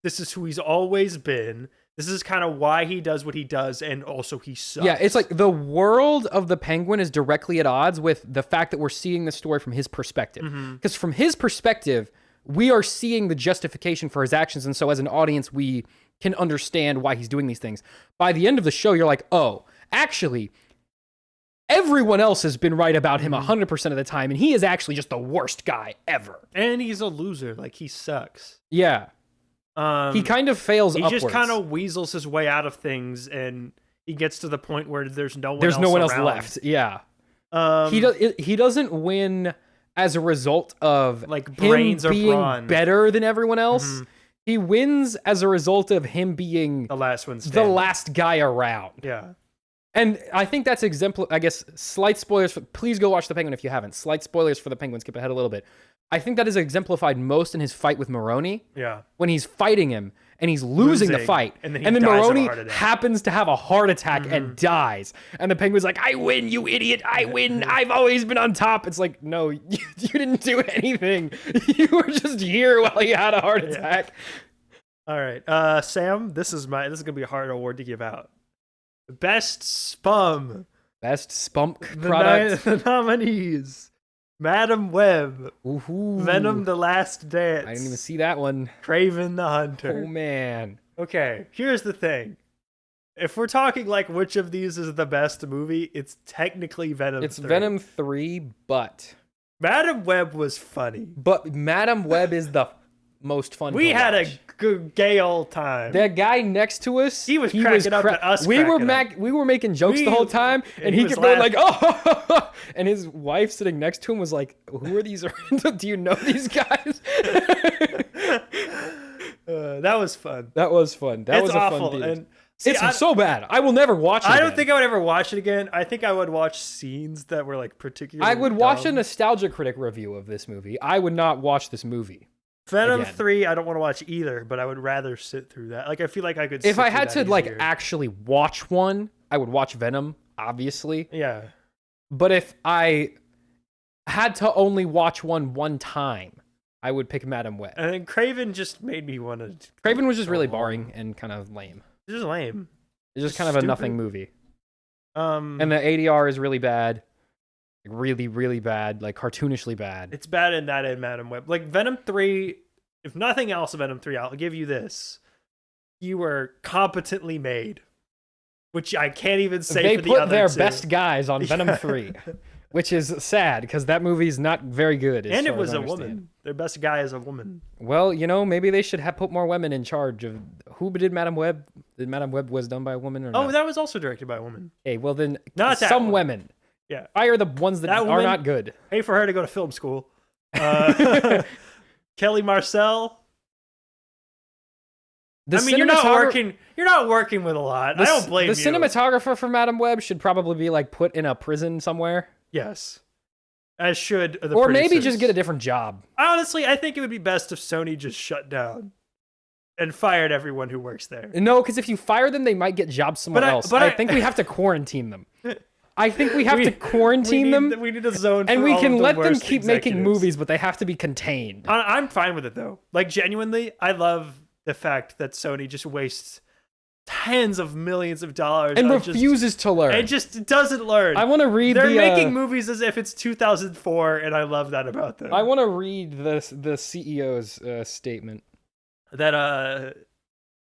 this is who he's always been. This is kind of why he does what he does, and also he sucks. Yeah, it's like the world of the Penguin is directly at odds with the fact that we're seeing the story from his perspective. Because from his perspective, we are seeing the justification for his actions, and so as an audience, we can understand why he's doing these things. By the end of the show, you're like, oh, actually, everyone else has been right about him 100% of the time, and he is actually just the worst guy ever. And he's a loser. Like, he sucks. Yeah. He kind of fails upwards. He just kind of weasels his way out of things, and he gets to the point where there's no one else left. Yeah. He doesn't win as a result of like brains him or being brawn. Better than everyone else. He wins as a result of him being the last one standing. The last guy around. Yeah. And I think that's I guess slight spoilers please go watch The Penguin if you haven't. Slight spoilers for The Penguin, skip ahead a little bit. I think that is exemplified most in his fight with Maroni. Yeah. When he's fighting him and he's losing the fight. And then, then dies of a Maroni heart attack. happens to have a heart attack and dies. And the Penguin's like, I win, you idiot. I win. I've always been on top. It's like, no, you didn't do anything. You were just here while he had a heart attack. All right. Sam, this is going to be a hard award to give out. Best Spum. Best spunk product. The nominees. Madam Web. Ooh. Venom the Last Dance. I didn't even see that one. Kraven the Hunter. Oh, man. Okay, here's the thing. If we're talking like which of these is the best movie, it's technically Venom 3. It's Venom 3, but Madam Web was funny. But Madam Web is the most fun We to had watch. a good gay old time. That guy next to us, He was cracking up at us We were cracking up. we were making jokes the whole time, and he he was kept going like, "Oh!" And his wife sitting next to him was like, "Who are these? Do you know these guys?" That was fun. That was fun. That was It's a awful. fun. And see, It's so bad. I will never watch it. I don't again. think I would ever watch it again. I think I would watch scenes that were like particularly I would watch a dumb. nostalgia critic review of this movie. I would not watch this movie. Venom again. 3, I don't want to watch either, but I would rather sit through that. Like, I feel like I could. If sit I through had that to like easier. actually watch one, I would watch Venom, obviously. Yeah. But if I had to only watch one time, I would pick Madam Web. And then Kraven just made me want to. Craven was just really boring and kind of lame. It's just lame. It's just kind of a nothing movie. And And the ADR is really bad. Really, really bad. Like cartoonishly bad. it's bad in that and Madam Web. Like Venom 3, if nothing else, Venom 3, I'll give you this. You were competently made, which I can't even say They for the put other their two. best guys on Venom 3, which is sad because that movie's not very good. And it far was as I a understand. woman. Their best guy is a woman. Well, maybe they should have put more women in charge of who did Madam Web. Did Madam Web was done by a woman or Oh, not? that was also directed by a woman. Hey, well then, Not that some one. women. Yeah. Fire the ones that That are woman- not good. Pay for her to go to film school. Kelly Marcel. The I mean, you're not cinematogra- working with a lot. The, I don't blame the you. cinematographer for Madam Web should probably be like put in a prison somewhere, Yes. As should the or maybe producers. just get a different job. Honestly, I think it would be best if Sony just shut down and fired everyone who works there. No, because if you fire them, they might get jobs somewhere else. I think we have to quarantine them. I think we have to quarantine them, We need a zone, and for we all can of the let them worst keep making executives. movies, but they have to be contained. I'm fine with it though. Like genuinely, I love the fact that Sony just wastes tens of millions of dollars And on refuses to learn. It just doesn't learn. I want to read They're the. making movies as if it's 2004, and I love that about them. I want to read the CEO's statement. that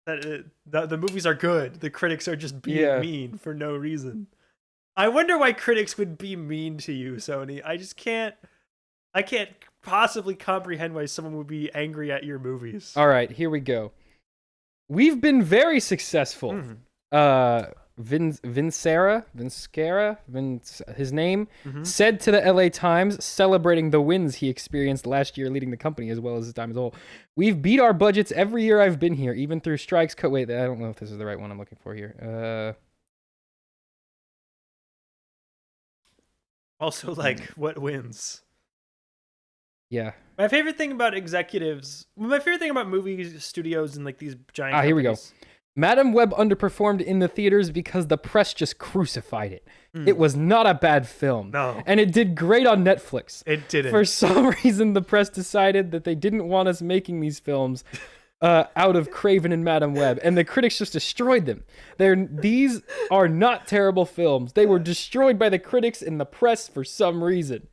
the movies are good. The critics are just being mean for no reason. I wonder why critics would be mean to you, Sony. I can't possibly comprehend why someone would be angry at your movies. All right, here we go. We've been very successful. Vincera, his name, said to the LA Times, celebrating the wins he experienced last year leading the company as well as his time as a whole. We've beat our budgets every year I've been here, even through strikes. Wait, I don't know if this is the right one I'm looking for here. Also, like, what wins? Yeah. My favorite thing about movie studios and like these giant Here we go. companies- Madam Web underperformed in the theaters because the press just crucified it. It was not a bad film. No. And it did great on Netflix. It didn't. For some reason, the press decided that they didn't want us making these films out of Craven and Madam Web, and the critics just destroyed them. These are not terrible films. They were destroyed by the critics and the press for some reason.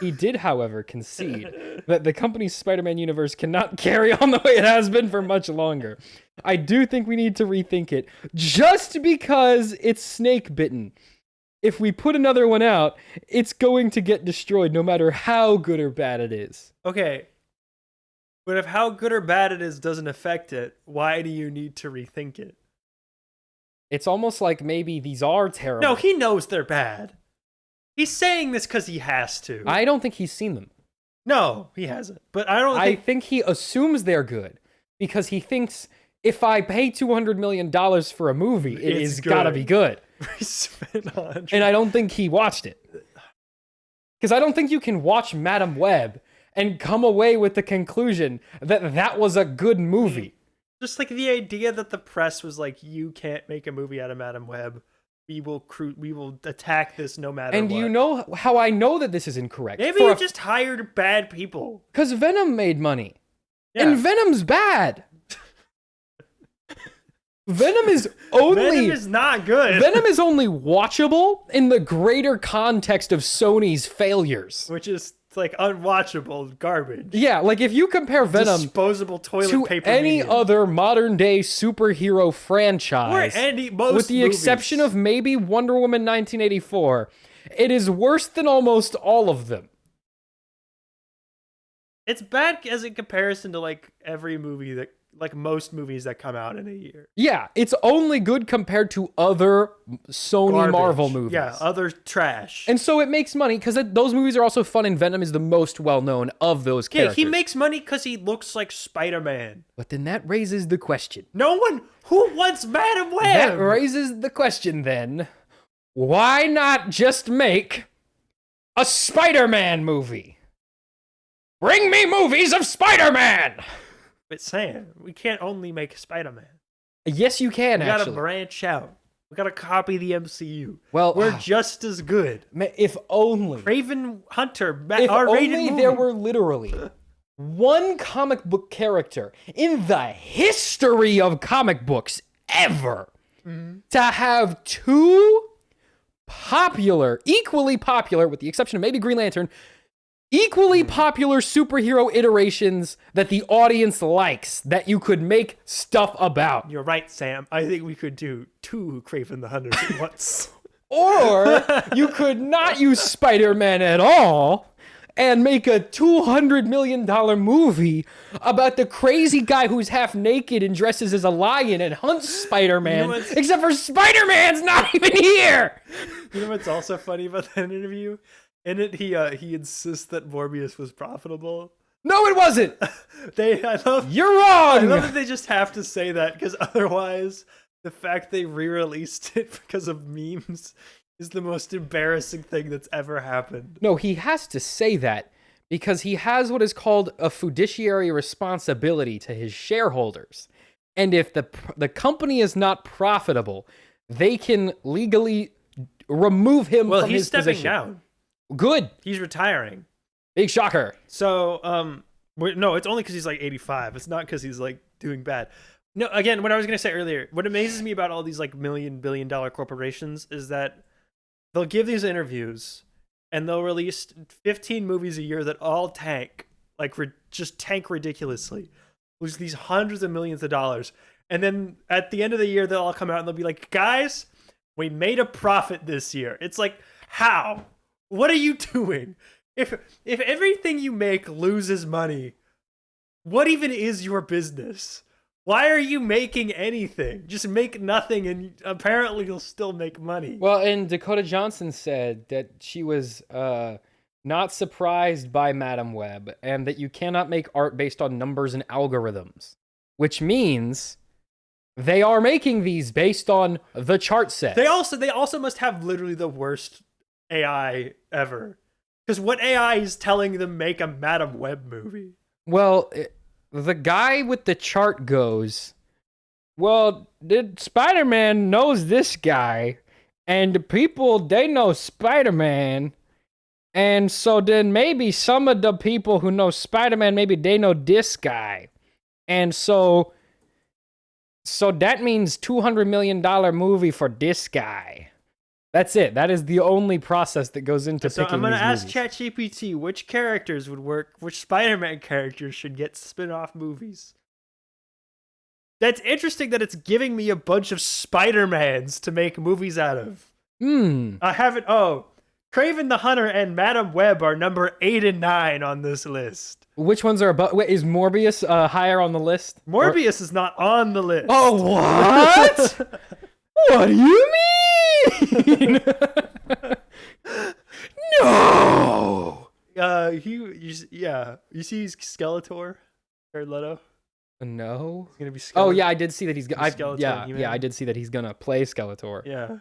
He did, however, concede that the company's Spider-Man universe cannot carry on the way it has been for much longer. I do think we need to rethink it, just because it's snake-bitten. If we put another one out, it's going to get destroyed no matter how good or bad it is. Okay. But if how good or bad it is doesn't affect it, why do you need to rethink it? It's almost like maybe these are terrible. No, he knows they're bad. He's saying this because he has to. I don't think he's seen them. No, he hasn't. But I think he assumes they're good because he thinks if I pay $200 million for a movie, it's gotta be good. And I don't think he watched it. Because I don't think you can watch Madam Web and come away with the conclusion that that was a good movie. Just like the idea that the press was like, you can't make a movie out of Madam Web. We will attack this no matter And what. you know how I know that this is incorrect? Maybe you just hired bad people. Because Venom made money. Yeah. And Venom's bad. Venom is not good. Venom is only watchable in the greater context of Sony's failures. Which is like unwatchable garbage. Yeah, like if you compare Venom disposable toilet to paper any medium. other modern day superhero franchise, with the exception of maybe Wonder Woman 1984, it is worse than almost all of them. It's bad as in comparison to like every movie that, like most movies that come out in a year. Yeah, it's only good compared to other Sony Garbage. Marvel movies. Yeah, other trash. And so it makes money because those movies are also fun, and Venom is the most well-known of those characters. Yeah, he makes money because he looks like Spider-Man. But then that raises the question. No one who wants Madam Web. That raises the question then. Why not just make a Spider-Man movie? Bring me movies of Spider-Man! But Sam, we can't only make Spider-Man. Yes, you can, We gotta actually. branch out. We gotta copy the MCU. Well, we're just as good. If only. Raven Hunter, If R-rated only movie. there were literally one comic book character in the history of comic books ever to have two popular, equally popular, with the exception of maybe Green Lantern, equally popular superhero iterations that the audience likes, that you could make stuff about. You're right, Sam. I think we could do two Craven the Hunter at once. Or you could not use Spider-Man at all and make a $200 million movie about the crazy guy who's half naked and dresses as a lion and hunts Spider-Man, except for Spider-Man's not even here! You know what's also funny about that interview? In it, he insists that Morbius was profitable. No, it wasn't! You're wrong! I love that they just have to say that, because otherwise, the fact they re-released it because of memes is the most embarrassing thing that's ever happened. No, he has to say that because he has what is called a fiduciary responsibility to his shareholders. And if the company is not profitable, they can legally remove him from his position. Well, he's stepping down. Good. He's retiring. Big shocker. So, no, it's only because he's like 85. It's not because he's like doing bad. No, again, what I was going to say earlier, what amazes me about all these like billion-dollar corporations is that they'll give these interviews and they'll release 15 movies a year that all tank, like just tank ridiculously, lose these hundreds of millions of dollars. And then at the end of the year, they'll all come out and they'll be like, guys, we made a profit this year. It's like, how? What are you doing? If everything you make loses money, what even is your business? Why are you making anything? Just make nothing and apparently you'll still make money. Well, and Dakota Johnson said that she was not surprised by Madam Web and that you cannot make art based on numbers and algorithms, which means they are making these based on the chart set. They also must have literally the worst AI ever. Because what AI is telling them make a Madam Web movie? Well, the guy with the chart goes, well, Spider-Man knows this guy, and the people, they know Spider-Man, and so then maybe some of the people who know Spider-Man, maybe they know this guy. And so that means $200 million movie for this guy. That's it. That is the only process that goes into picking these movies. So I'm going to ask ChatGPT which characters would work, which Spider-Man characters should get spin-off movies. That's interesting that it's giving me a bunch of Spider-Mans to make movies out of. I haven't... Oh, Kraven the Hunter and Madam Web are number 8 and 9 on this list. Which ones are above? Wait, is Morbius higher on the list? Morbius is not on the list. Oh, what? What do you mean? No. You see Skeletor, Jared Leto. No. He's gonna be. Oh yeah, I did see that he's. Skeletor. I did see that he's gonna play Skeletor. Yeah.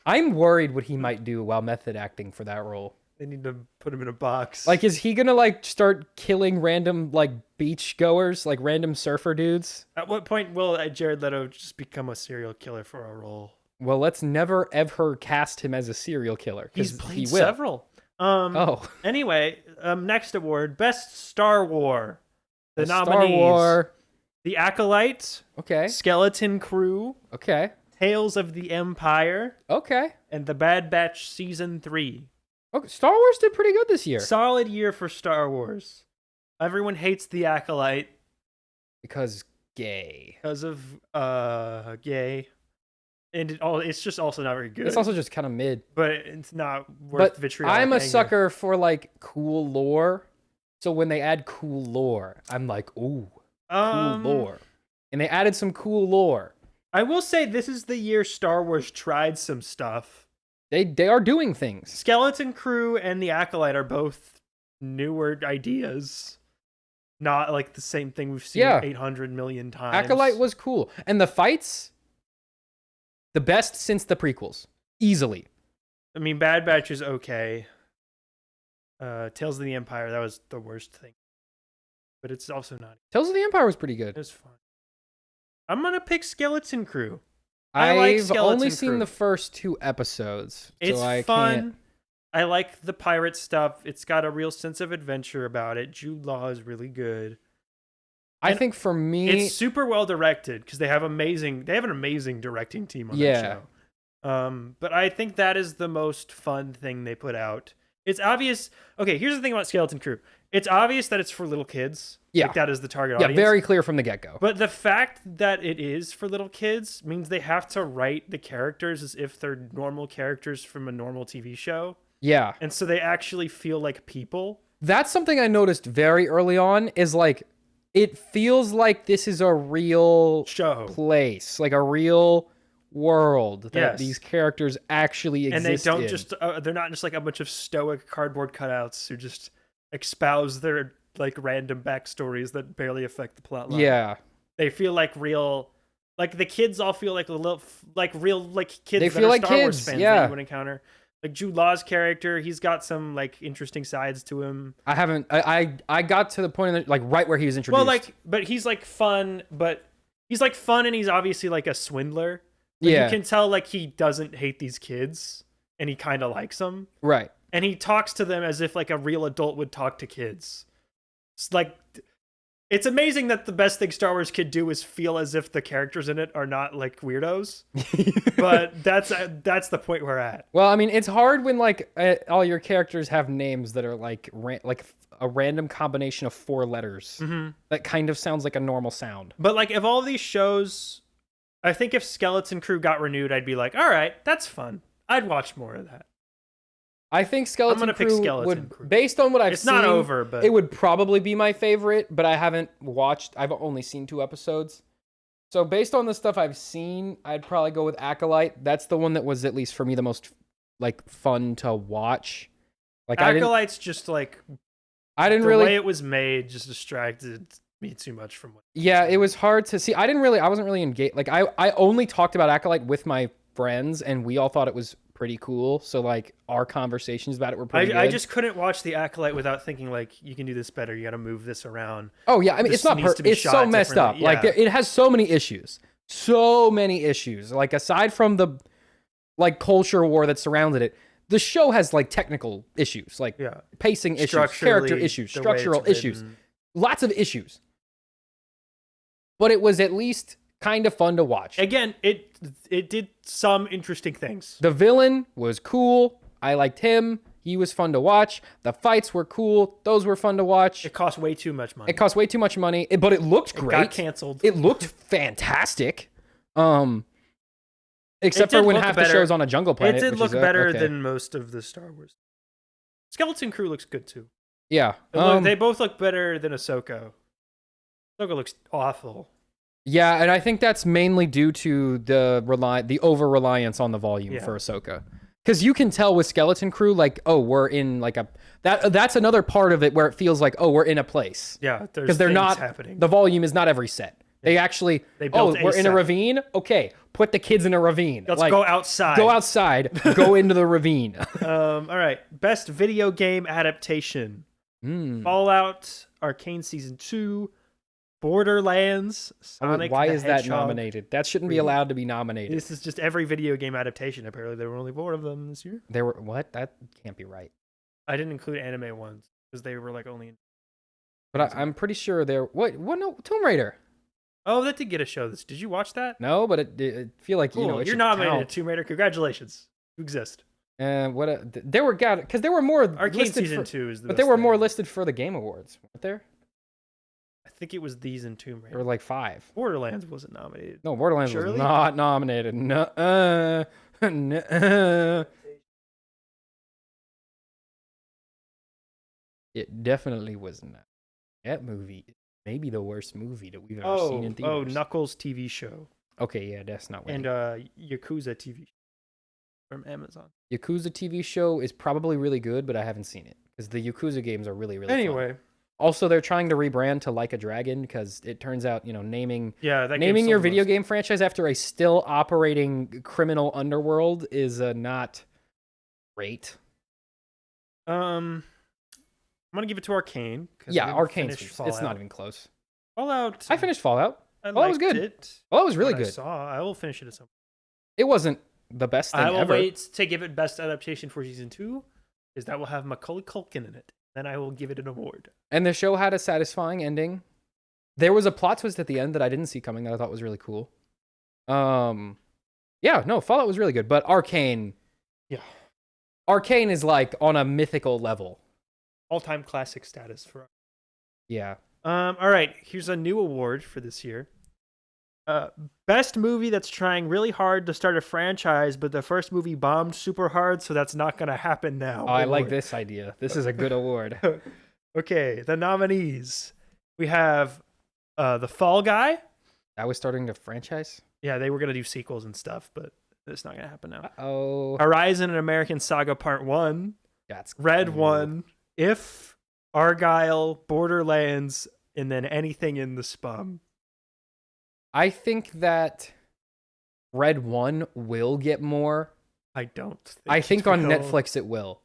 I'm worried what he might do while method acting for that role. They need to put him in a box. Like, is he gonna like start killing random like beach goers, like random surfer dudes? At what point will Jared Leto just become a serial killer for a role? Well, let's never ever cast him as a serial killer. He's 'Cause played he will. several. Oh, Anyway, next award, Best Star War. The Star nominees: War. The Acolyte, Okay. Skeleton Crew, Okay. Tales of the Empire, Okay. and The Bad Batch Season 3. Okay. Star Wars did pretty good this year Solid year for Star Wars. Everyone hates The Acolyte because gay. because of gay. And it's just also not very good. It's also just kind of mid. but it's not worth But vitriolic I'm a anger. sucker for like cool lore. So when they add cool lore, I'm like, ooh, cool lore. And they added some cool lore. I will say this is the year Star Wars tried some stuff. They are doing things. Skeleton Crew and The Acolyte are both newer ideas. Not like the same thing we've seen Yeah. 800 million times. Acolyte was cool. And the fights, the best since the prequels. Easily. I mean, Bad Batch is okay. Tales of the Empire, that was the worst thing. But it's also not. Tales of the Empire was pretty It good. was fun. I'm going to pick Skeleton Crew. I like I've Skeleton only Crew. seen the first 2 episodes. It's so I fun. Can't... I like the pirate stuff. It's got a real sense of adventure about it. Jude Law is really good. I And think for me, It's super well directed because they have an amazing directing team on that show. But I think that is the most fun thing they put out. It's obvious. Okay, here's the thing about Skeleton Crew. It's obvious that it's for little kids. Yeah. Like that is the target yeah, audience. very clear from the get-go. But the fact that it is for little kids means they have to write the characters as if they're normal characters from a normal TV show. Yeah. And so they actually feel like people. That's something I noticed very early on is like, it feels like this is a real Show. place, like a real world that Yes. these characters actually exist And they don't in. just, they're not just like a bunch of stoic cardboard cutouts who just espouse their like random backstories that barely affect the plot line. Yeah. They feel like real, like the kids all feel like real kids They that feel are like Star Wars kids, fans yeah. that you would encounter. Like Jude Law's character, he's got some like interesting sides to him. I got to the point in the, like right where he was introduced. Well, like, but he's like fun, and he's obviously like a swindler. Like, yeah. You can tell like he doesn't hate these kids and he kind of likes them. Right. And he talks to them as if like a real adult would talk to kids. It's like, it's amazing that the best thing Star Wars could do is feel as if the characters in it are not like weirdos. But that's the point we're at. Well, I mean, it's hard when like all your characters have names that are like like a random combination of 4 letters. Mm-hmm. That kind of sounds like a normal sound. But like, if all of these shows, I think if Skeleton Crew got renewed, I'd be like, all right, that's fun. I'd watch more of that. I think Skeleton gonna pick Crew Skeleton would, Crew. based on what I've It's seen, not over, but it would probably be my favorite, but I haven't watched. I've only seen 2 episodes. So based on the stuff I've seen, I'd probably go with Acolyte. That's the one that was, at least for me, the most like fun to watch. Like Acolyte's just like I didn't the really way it was made just distracted me too much from what. Yeah, it was hard to see. I wasn't really engaged. Like I only talked about Acolyte with my friends and we all thought it was pretty cool. So like our conversations about it were pretty good. I just couldn't watch the Acolyte without thinking like, you can do this better. You got to move this around. Oh yeah, I mean This it's not needs to be it's so shot messed up. differently. Like Yeah. it has so many issues. So many issues. Like aside from the like culture war that surrounded it, the show has like technical issues, like Yeah. pacing issues, Structurally, character issues, the way it's structural issues. written. Lots of issues. But it was at least kind of fun to watch. Again, it did some interesting things. The villain was cool. I liked him. He was fun to watch. The fights were cool. Those were fun to watch. It cost way too much money. It cost way too much money, but it looked It great. got canceled. It looked fantastic. Except It did for when look half the better. show's on a jungle It planet. did which look is, better okay. than most of the Star Wars. Skeleton Crew looks good too. Yeah. They both look better than Ahsoka. Ahsoka looks awful. Yeah, and I think that's mainly due to the over reliance on the volume Yeah. for Ahsoka. Because you can tell with Skeleton Crew, like, oh, we're in like that's another part of it where it feels like, oh, we're in a place. Yeah, there's Because they're things not happening. the volume is not every set. They actually, built we're in a set. ravine? Okay, put the kids in a ravine. Let's like, go outside. Go outside, go into the ravine. All right. Best video game adaptation. Fallout, Arcane Season 2, Borderlands, Sonic Why the is that Hedgehog. nominated? That shouldn't be allowed to be nominated. This is just every video game adaptation. Apparently, there were only 4 of them this year. There were, what? That can't be right. I didn't include anime ones because they were like only. But I'm pretty sure there. What? No, Tomb Raider. Oh, that did get a show. Did you watch that? No, but it feel like Cool. it You're should nominated count. to Tomb Raider. Congratulations. You exist. There were because there were more Arcane listed Season for, 2 is the but best there were thing. more listed for the Game Awards, weren't there? I think it was these and Tomb There Raider. were like 5. Borderlands wasn't nominated. No, Borderlands Surely? was not nominated. No. It definitely was not. That movie is maybe the worst movie that we've ever seen in theaters. Knuckles TV show Okay, yeah, that's not and winning. Yakuza TV show from Amazon. Yakuza TV show is probably really good, but I haven't seen it because the Yakuza games are really, really fun. Anyway, Also, they're trying to rebrand to Like a Dragon because it turns out, naming that naming game your sold video most. game franchise after a still operating criminal underworld is not great. I'm gonna give it to Arcane. Yeah, Arcane. It's not even close. Fallout. I finished Fallout. I Fallout was liked good. It, Fallout was really what I good. saw. I will finish it at some point. It wasn't the best thing I will ever. wait to give it best adaptation for season 2, because that will have Macaulay Culkin in it. Then I will give it an award. And the show had a satisfying ending. There was a plot twist at the end that I didn't see coming that I thought was really cool. Yeah, no, Fallout was really good, but Arcane. Yeah. Arcane is like on a mythical level. All-time classic status for. Yeah. All right, here's a new award for this year. Best movie that's trying really hard to start a franchise, but the first movie bombed super hard, so that's not going to happen now. Oh, I like this idea. This is a good award. Okay, the nominees. We have The Fall Guy. That was starting the franchise? Yeah, they were going to do sequels and stuff, but it's not going to happen now. Uh-oh. Horizon and American Saga Part 1. That's Red cool. 1. If, Argyle, Borderlands, and then anything in the spum. I think that Red 1 will get more. I don't think I think it on will. Netflix it will.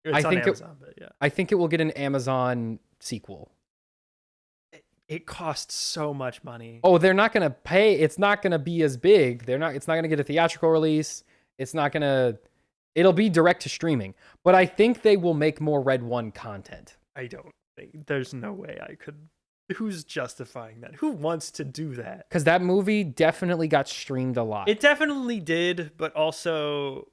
It's I on think Amazon, but yeah. I think it will get an Amazon sequel. It costs so much money. Oh, they're not going to pay. It's not going to be as big. It's not going to get a theatrical release. It'll be direct to streaming. But I think they will make more Red 1 content. I don't think. There's no way I could. Who's justifying that? Who wants to do that? Because that movie definitely got streamed a lot. It definitely did, but also,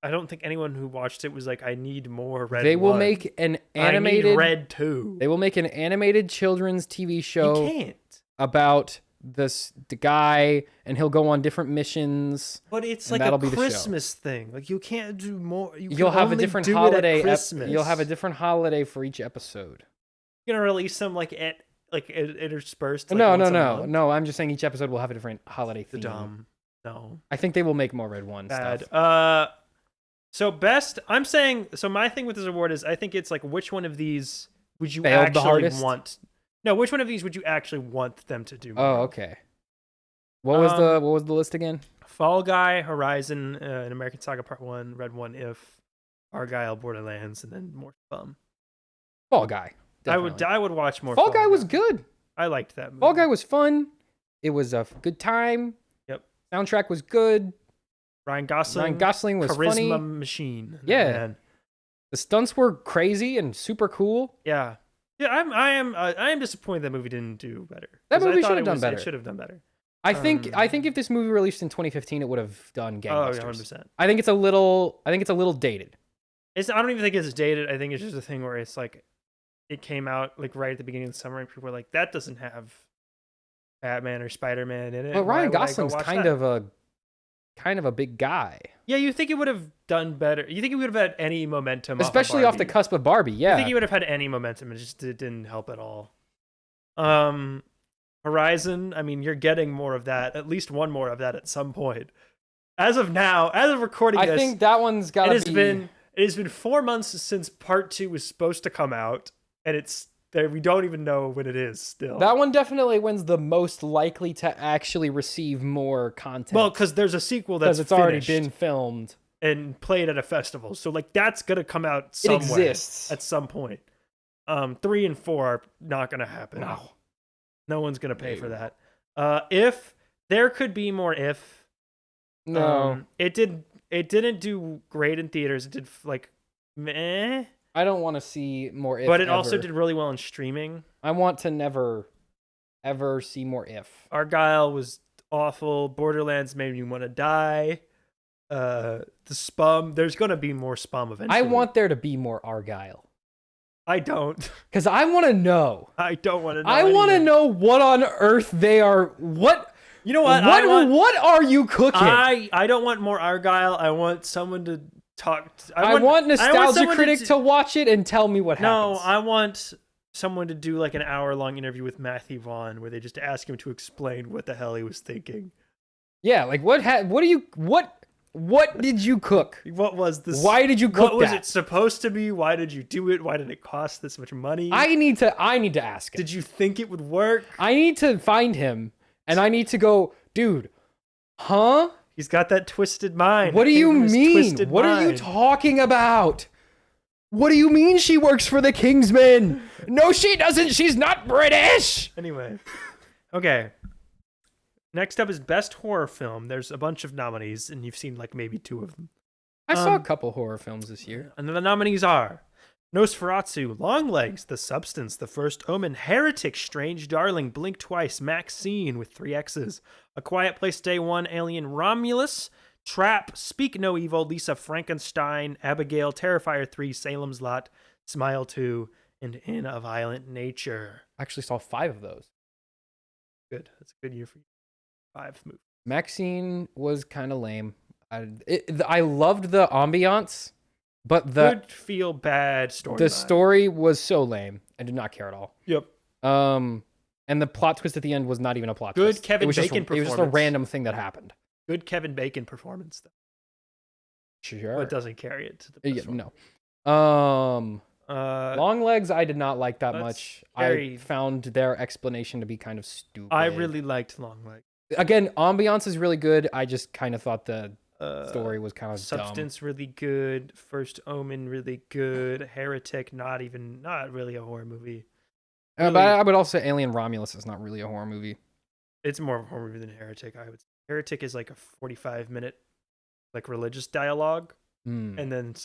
I don't think anyone who watched it was like, I need more Red They will 1. make an I animated need Red 2. They will make an animated children's TV show You can't. about the guy, and he'll go on different missions. But it's and like that'll a be the show. Christmas thing. Like, you can't do more. You'll have a different holiday. You'll have a You're different holiday for each episode. gonna release them interspersed. Like, No. once a month? I'm just saying each episode will have a different holiday The theme. dumb. No. I think they will make more Red 1 Bad. stuff. So best. I'm saying. So my thing with this award is, I think it's like, which one of these would you Failed the actually hardest? want? No, which one of these would you actually want them to do? Oh, more? okay. What was the list again? Fall Guy, Horizon, and American Saga Part 1, Red 1, If, Argyle, Borderlands, and then more Bum. Fall Guy. Definitely. I would watch more. Fall Guy was good. I liked that movie. Fall Guy was fun. It was a good time. Yep. Soundtrack was good. Ryan Gosling. Ryan Gosling was charisma funny. machine. Yeah. Man. The stunts were crazy and super cool. Yeah. Yeah. I am disappointed that movie didn't do better. That 'Cause I movie thought should have it done was- better. It should have done better. I think if this movie released in 2015, it would have done Oh, gangbusters. yeah, 100%. I think it's a little dated. I don't even think it's dated. I think it's just a thing where it's like, it came out like right at the beginning of the summer, and people were like, that doesn't have Batman or Spider-Man in it. But Why Ryan would I go Gosling's watch kind that? of a big guy, Yeah, you think it would have done better? You think it would have had any momentum? especially off the Barbie? cusp of Barbie. I think Yeah, he would have had any momentum. It didn't help at all. Horizon. I mean, you're getting more of that. At least one more of that at some point. As of now, as of recording I this, think that one's got it to has be. been 4 months since Part 2 was supposed to come out, and it's we don't even know when it is still. That one definitely wins the most likely to actually receive more content. Well, because there's a sequel that's it's already been filmed and played at a festival, so like that's gonna come out somewhere. It exists at some point. 3 and 4 are not gonna happen. No one's gonna pay for that. If there could be more, if it didn't do great in theaters. It did like meh. I don't want to see more if, but it also did really well in streaming. I want to never ever see more if. Argyle was awful. Borderlands made me want to die. The Spum, there's gonna be more Spum eventually. I want there to be more Argyle. I don't. Because I want to know. I don't want to know. I want to know what on earth they are. What? You know what? What are you cooking? I don't want more Argyle. I want someone to talk. I want Nostalgia Critic to watch it and tell me what happens. No, I want someone to do like an hour-long interview with Matthew Vaughn where they just ask him to explain what the hell he was thinking. Yeah, like what did you cook? What was this? Why did you cook that? What was it supposed to be? Why did you do it? Why did it cost this much money? I need to ask him. Did you think it would work? I need to find him and I need to go, dude, huh? He's got that twisted mind. What do you mean? What are you talking about? What do you mean she works for the Kingsmen? No, she doesn't. She's not British. Anyway. Okay. Next up is Best Horror Film. There's a bunch of nominees, and you've seen like maybe 2 of them. I saw a couple horror films this year. And the nominees are Nosferatu, Longlegs, The Substance, The First Omen, Heretic, Strange Darling, Blink Twice, Maxine with 3 X's, A Quiet Place Day 1, Alien Romulus, Trap, Speak No Evil, Lisa Frankenstein, Abigail, Terrifier 3, Salem's Lot, Smile 2, and In a Violent Nature. I actually saw 5 of those. Good. That's a good year for you. 5 movies. Maxine was kind of lame. I loved the ambiance, but good feel bad story. The story was so lame. I did not care at all. Yep. And the plot twist at the end was not even a plot twist. Good Kevin Bacon performance. It was just a random thing that happened. Good Kevin Bacon performance, though. Sure. But it doesn't carry it to the best one. No. Longlegs, I did not like that much. I found their explanation to be kind of stupid. I really liked Longlegs. Again, ambiance is really good. I just kind of thought the story was kind of Substance dumb. Really good. First Omen really good. Heretic not really a horror movie. But I would also say Alien Romulus is not really a horror movie. It's more of a horror movie than Heretic. I would say Heretic is like a 45-minute like religious dialogue, and then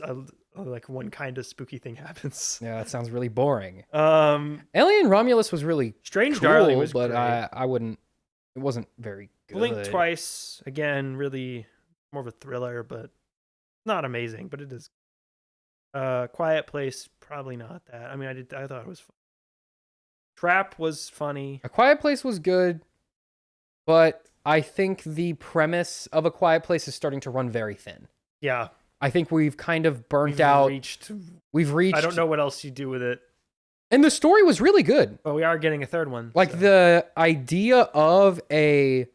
like one kind of spooky thing happens. Yeah, that sounds really boring. Alien Romulus was really Strange cool, Darling was but great. I wouldn't. It wasn't very good. Blink Twice, again, really more of a thriller, but not amazing, but it is. Quiet Place, probably not that. I mean, I thought it was fun. Trap was funny. A Quiet Place was good, but I think the premise of A Quiet Place is starting to run very thin. Yeah. I think we've kind of burnt out. We've reached. I don't know what else you do with it. And the story was really good. But we are getting a third one. Like the idea of a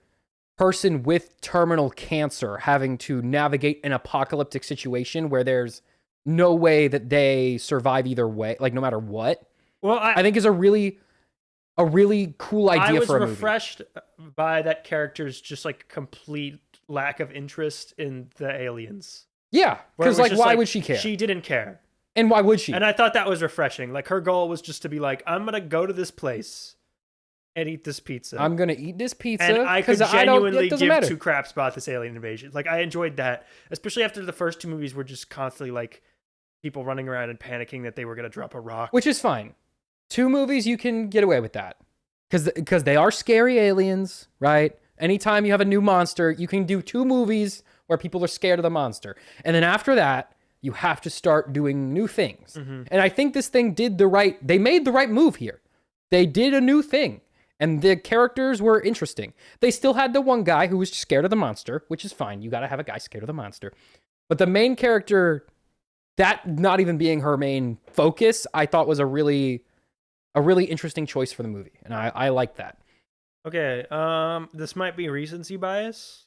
person with terminal cancer having to navigate an apocalyptic situation where there's no way that they survive either way, like no matter what. Well, I think is a really cool idea for a movie. I was refreshed by that character's just like complete lack of interest in the aliens. Yeah, because like why would she care? She didn't care. And why would she? And I thought that was refreshing. Like her goal was just to be like, I'm gonna go to this place and eat this pizza. I'm gonna eat this pizza, and I could genuinely give matter. 2 craps about this alien invasion. Like I enjoyed that, especially after the first 2 movies were just constantly like people running around and panicking that they were gonna drop a rock, which is fine. 2 movies you can get away with that because they are scary aliens, right? Anytime you have a new monster, you can do 2 movies where people are scared of the monster, and then after that. You have to start doing new things. Mm-hmm. And I think this thing they made the right move here. They did a new thing. And the characters were interesting. They still had the one guy who was scared of the monster, which is fine. You got to have a guy scared of the monster. But the main character, that not even being her main focus, I thought was a really interesting choice for the movie. And I like that. Okay, this might be recency bias.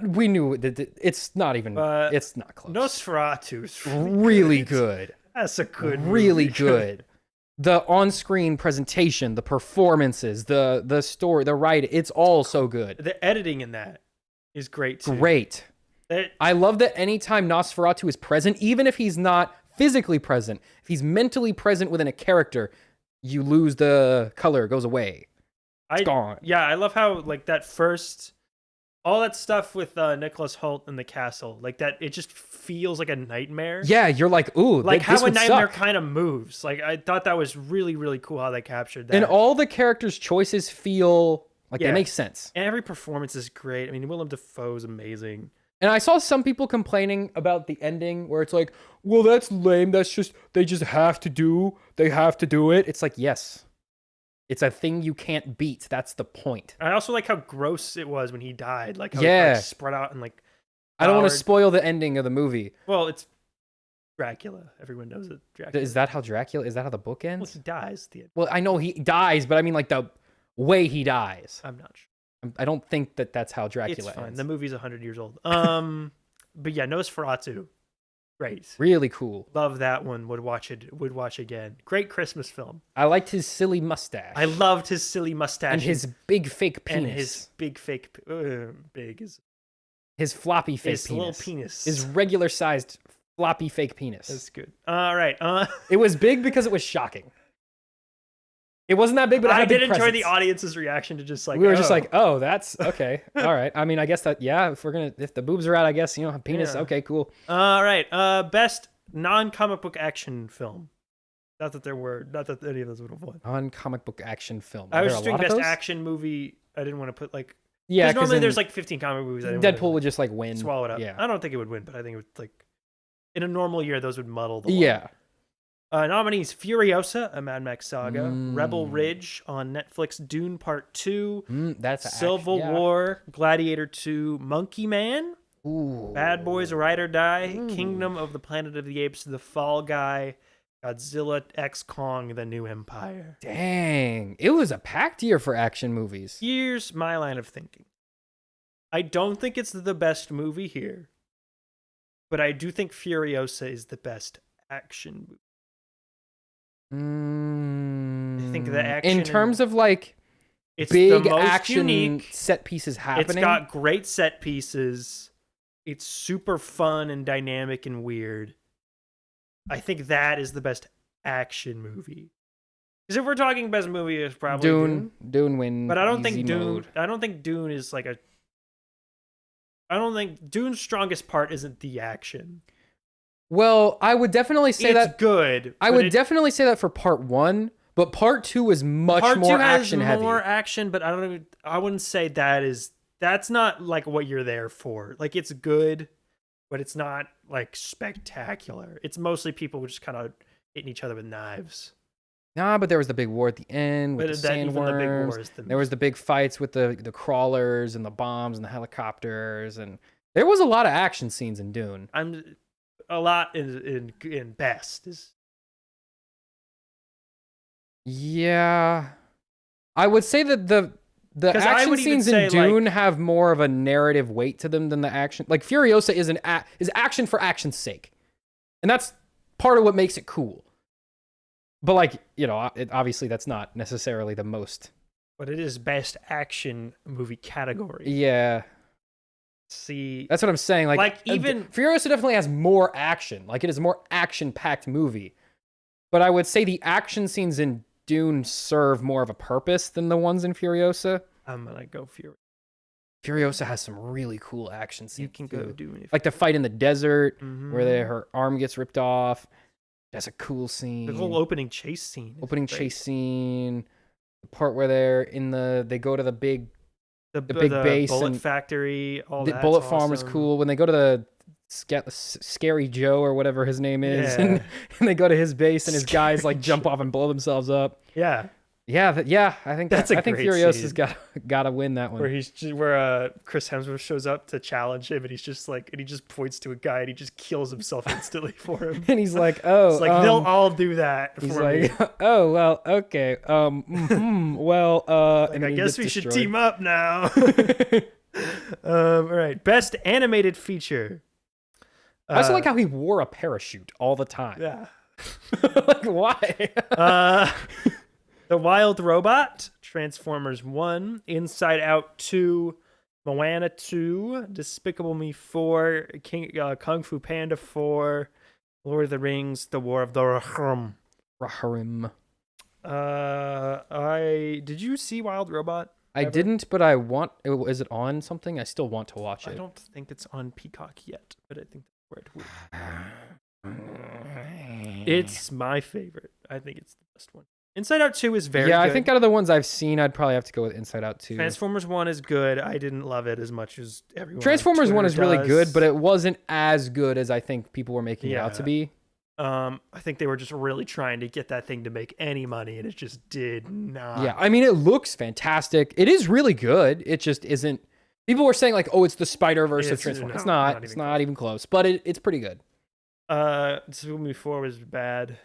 We knew that it's not even. It's not close. Nosferatu is really good. That's a good, really movie. good. The on-screen presentation, the performances, the story, the writing, it's all so good. The editing in that is great too. Great. I love that anytime Nosferatu is present, even if he's not physically present, if he's mentally present within a character, you lose the color, it goes away. It's gone. Yeah, I love how like that first, all that stuff with Nicholas Hoult and the castle, like that, it just feels like a nightmare. Yeah, you're like, ooh, like how a nightmare suck. kind of moves. Like I thought that was really, really cool how they captured that. And all the characters' choices feel like they make sense. And every performance is great. I mean, Willem Dafoe's amazing. And I saw some people complaining about the ending where it's like, well, that's lame. That's just, they have to do it. It's like, yes, it's a thing you can't beat. That's the point. I also like how gross it was when he died. Like how it like, spread out and like. I don't want to spoil the ending of the movie. Well, it's Dracula. Everyone knows it. Dracula. Is that how the book ends? Well, he dies at the end. Well, I know he dies, but I mean like the way he dies. I'm not sure. I don't think that's how Dracula It's fine. ends. The movie's 100 years old. But yeah, Nosferatu. Great. Really cool. Love that one. Would watch again. Great Christmas film. I liked his silly mustache. I loved his silly mustache. And his big fake penis. And his big fake... big is... His floppy fake his penis. Little penis. His regular sized floppy fake penis. That's good. All right. It was big because it was shocking. It wasn't that big, but it had I a big did enjoy presence. the audience's reaction to just like... We were just like, oh, that's... Okay. All right. I mean, I guess that... Yeah, if the boobs are out, I guess, penis. Yeah. Okay, cool. All right. Best non-comic book action film. Not that any of those would have won. Non-comic book action film. I was just doing best action movie. I didn't want to put like... Yeah, because normally there's like 15 comic movies. Deadpool would just like win. Swallow it up. Yeah. I don't think it would win, but I think it would like... In a normal year, those would muddle the Yeah. Nominees: Furiosa, a Mad Max saga; Rebel Ridge on Netflix; Dune Part 2; that's Civil War; Gladiator 2; Monkey Man; Ooh. Bad Boys: Ride or Die; Kingdom of the Planet of the Apes; The Fall Guy; Godzilla X Kong: The New Empire. Dang, it was a packed year for action movies. Here's my line of thinking. I don't think it's the best movie here, but I do think Furiosa is the best action movie. I think the action in terms of like it's big the most action unique. set pieces happening. It's got great set pieces. It's super fun and dynamic and weird. I think that is the best action movie. Because if we're talking best movie, it's probably Dune. Dune win. But I don't think Dune. Mode. I don't think Dune is like a. I don't think Dune's strongest part isn't the action. Well, I would definitely say it's good. I would definitely say that for part 1, but part 2 is much more action heavy. More action, but I wouldn't say that's not like what you're there for. Like it's good, but it's not like spectacular. It's mostly people just kind of hitting each other with knives. Nah, but there was the big war at the end with the sandworms. There was the big fights with the crawlers and the bombs and the helicopters, and there was a lot of action scenes in Dune. A lot in best is. Yeah, I would say that the action scenes in Dune have more of a narrative weight to them than the action. Like Furiosa is action for action's sake, and that's part of what makes it cool. But like obviously that's not necessarily the most. But it is best action movie category. Yeah. See, that's what I'm saying. Like even Furiosa definitely has more action. Like it is a more action-packed movie. But I would say the action scenes in Dune serve more of a purpose than the ones in Furiosa. I'm gonna go Furiosa. Furiosa has some really cool action scenes. You can go Dune. Like the fight in the desert where her arm gets ripped off. That's a cool scene. The whole opening chase scene. The part where they go to the big big base bullet and factory. All the that's bullet awesome. farm is cool. When they go to the Scary Joe or whatever his name is, and they go to his base and his guys like jump off and blow themselves up. Yeah. I think that's I think Furiosa's got to win that one. Where Chris Hemsworth shows up to challenge him, and he just points to a guy and he just kills himself instantly for him. And he's like, "Oh, it's like they'll all do that." He's for like, me. "Oh, well, okay, well, and I guess we should team up now." All right, best animated feature. I also like how he wore a parachute all the time. Yeah. Like, why? The Wild Robot, Transformers 1, Inside Out 2, Moana 2, Despicable Me 4, Kung Fu Panda 4, Lord of the Rings, The War of the Rohirrim. Raharim. Did you see Wild Robot? I didn't, but I want. Is it on something? I still want to watch it. I don't think it's on Peacock yet, but I think that's where it will. It's my favorite. I think it's the best one. Inside Out 2 is very good. I think out of the ones I've seen, I'd probably have to go with Inside Out 2. Transformers 1 is good. I didn't love it as much as everyone. Transformers 1 is really good, but it. it wasn't as good as I think people were making it out to be. I think they were just really trying to get that thing to make any money, and it just did not. Yeah, I mean, it looks fantastic. It is really good. It just isn't. People were saying like, "Oh, it's the Spider-Verse of Transformers." It's not. It's not even close. But it's pretty good. Despicable Me 4 was bad,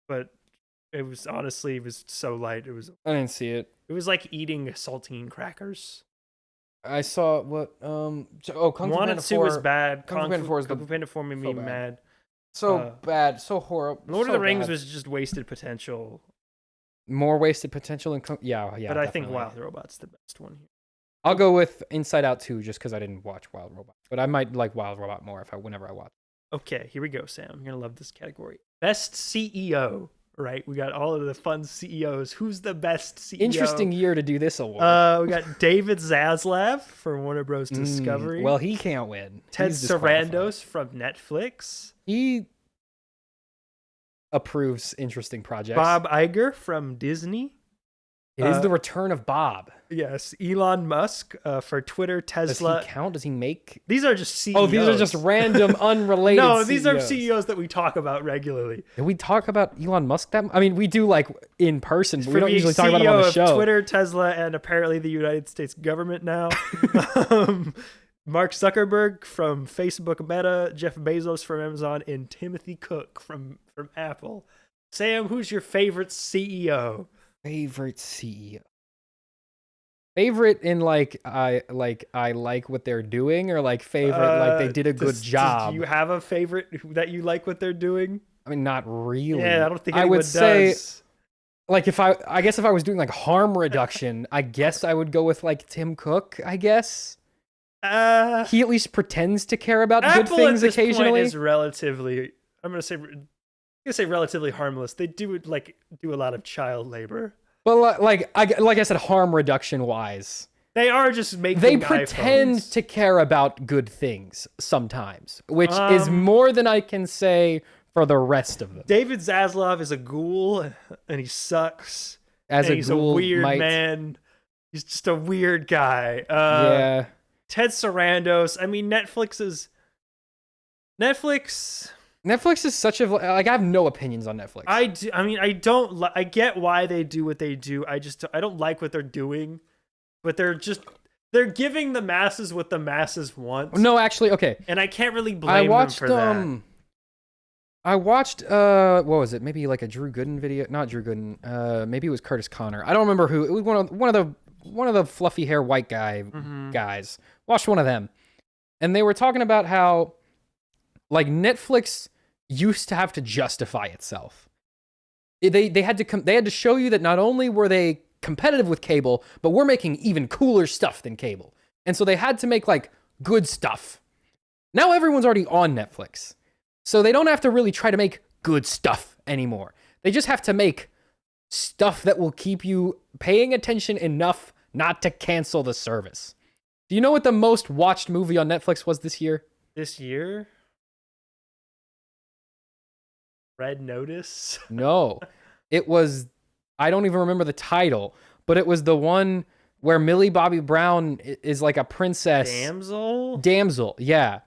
but it was honestly so light. I didn't see it. It was like eating saltine crackers. I saw what Kung Fu Panda 2 was bad. Kung Fu Panda 4 is Kung Fu Panda 4 made me mad. So bad, so horrible. Lord of the Rings was just wasted potential. More wasted potential than yeah. But definitely. I think Wild Robot's the best one here. I'll go with Inside Out 2 just because I didn't watch Wild Robot, but I might like Wild Robot more whenever I watch. Okay, here we go, Sam. You're gonna love this category. Best CEO. Right, we got all of the fun CEOs. Who's the best CEO? Interesting year to do this award. We got David Zaslav for Warner Bros. Discovery. Well, he can't win. Ted Sarandos from Netflix. He approves interesting projects. Bob Iger from Disney. It is the return of Bob. Yes, Elon Musk for Twitter, Tesla. Does he count? Does he make? These are just CEOs. Oh, these are just random, unrelated. No, these are CEOs that we talk about regularly. Did we talk about Elon Musk? I mean, we do like in person, but we don't usually talk CEO about him on the show. Twitter, Tesla, and apparently the United States government now. Mark Zuckerberg from Facebook Meta, Jeff Bezos from Amazon, and Timothy Cook from Apple. Sam, who's your favorite CEO? Favorite CEO. Favorite in like I like what they're doing, or like favorite like they did a good job. Do you have a favorite that you like what they're doing? I mean, not really. Yeah, I don't think I would say does. Like I guess if I was doing like harm reduction, I guess I would go with like Tim Cook. I guess he at least pretends to care about Apple good things at this occasionally. Point is relatively. I'm gonna say relatively harmless. They do a lot of child labor. But like I said, harm reduction wise, they are just making. They pretend iPhones. to care about good things sometimes, which is more than I can say for the rest of them. David Zaslav is a ghoul, and he sucks. He's a weird man. He's just a weird guy. Yeah. Ted Sarandos. I mean, Netflix is such a I have no opinions on Netflix. I get why they do what they do. I don't like what they're doing, but they're giving the masses what the masses want. No, actually, okay. And I can't really blame them for that. I watched what was it? Maybe like a Drew Gooden video. Not Drew Gooden. Maybe it was Curtis Connor. I don't remember who. It was one of the fluffy hair white guys. Watched one of them. And they were talking about how like Netflix used to have to justify itself. They had to show you that not only were they competitive with cable, but we're making even cooler stuff than cable. And so they had to make like good stuff. Now everyone's already on Netflix. So they don't have to really try to make good stuff anymore. They just have to make stuff that will keep you paying attention enough not to cancel the service. Do you know what the most watched movie on Netflix was this year? This year? Red Notice? No. It was, I don't even remember the title, but it was the one where Millie Bobby Brown is like a princess. Damsel, yeah.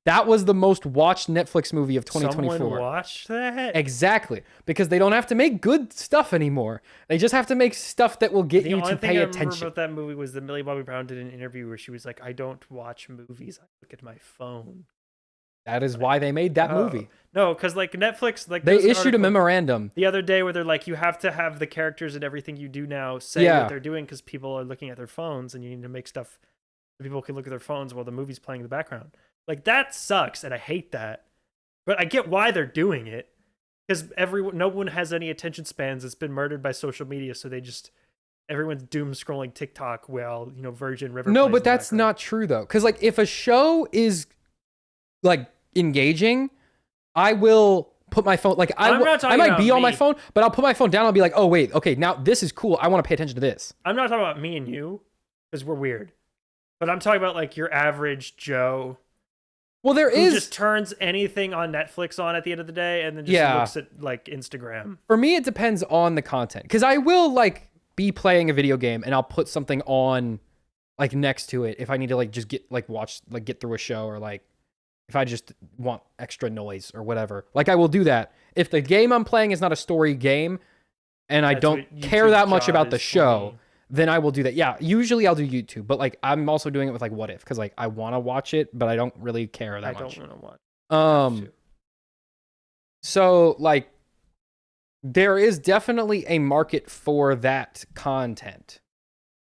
That was the most watched Netflix movie of 2024. Someone watched that? Exactly. Because they don't have to make good stuff anymore. They just have to make stuff that will get you to pay attention. The only thing I remember about that movie was that Millie Bobby Brown did an interview where she was like, I don't watch movies, I look at my phone. That is why they made that movie. No, because like Netflix, like they issued a memorandum the other day where they're like, you have to have the characters and everything you do now say what they're doing because people are looking at their phones, and you need to make stuff that people can look at their phones while the movie's playing in the background. Like that sucks, and I hate that. But I get why they're doing it. because no one has any attention spans. It's been murdered by social media, so everyone's doom scrolling TikTok while Virgin River. No, plays but in the that's background. not true though, because like if a show is like engaging, I will put my phone, like I might be on my phone, but I'll put my phone down. I'll be like, oh wait, okay, now this is cool. I want to pay attention to this. I'm not talking about me and you, because we're weird. But I'm talking about like your average Joe. Well, who just turns anything on Netflix on at the end of the day and then just looks at like Instagram. For me, it depends on the content, because I will like be playing a video game and I'll put something on like next to it if I need to like just get through a show, or like if I just want extra noise or whatever. Like I will do that. If the game I'm playing is not a story game and I don't care that much about the show, then I will do that. Yeah, usually I'll do YouTube, but like I'm also doing it with like What If, because like I want to watch it, but I don't really care that much. I don't want to watch. So like there is definitely a market for that content,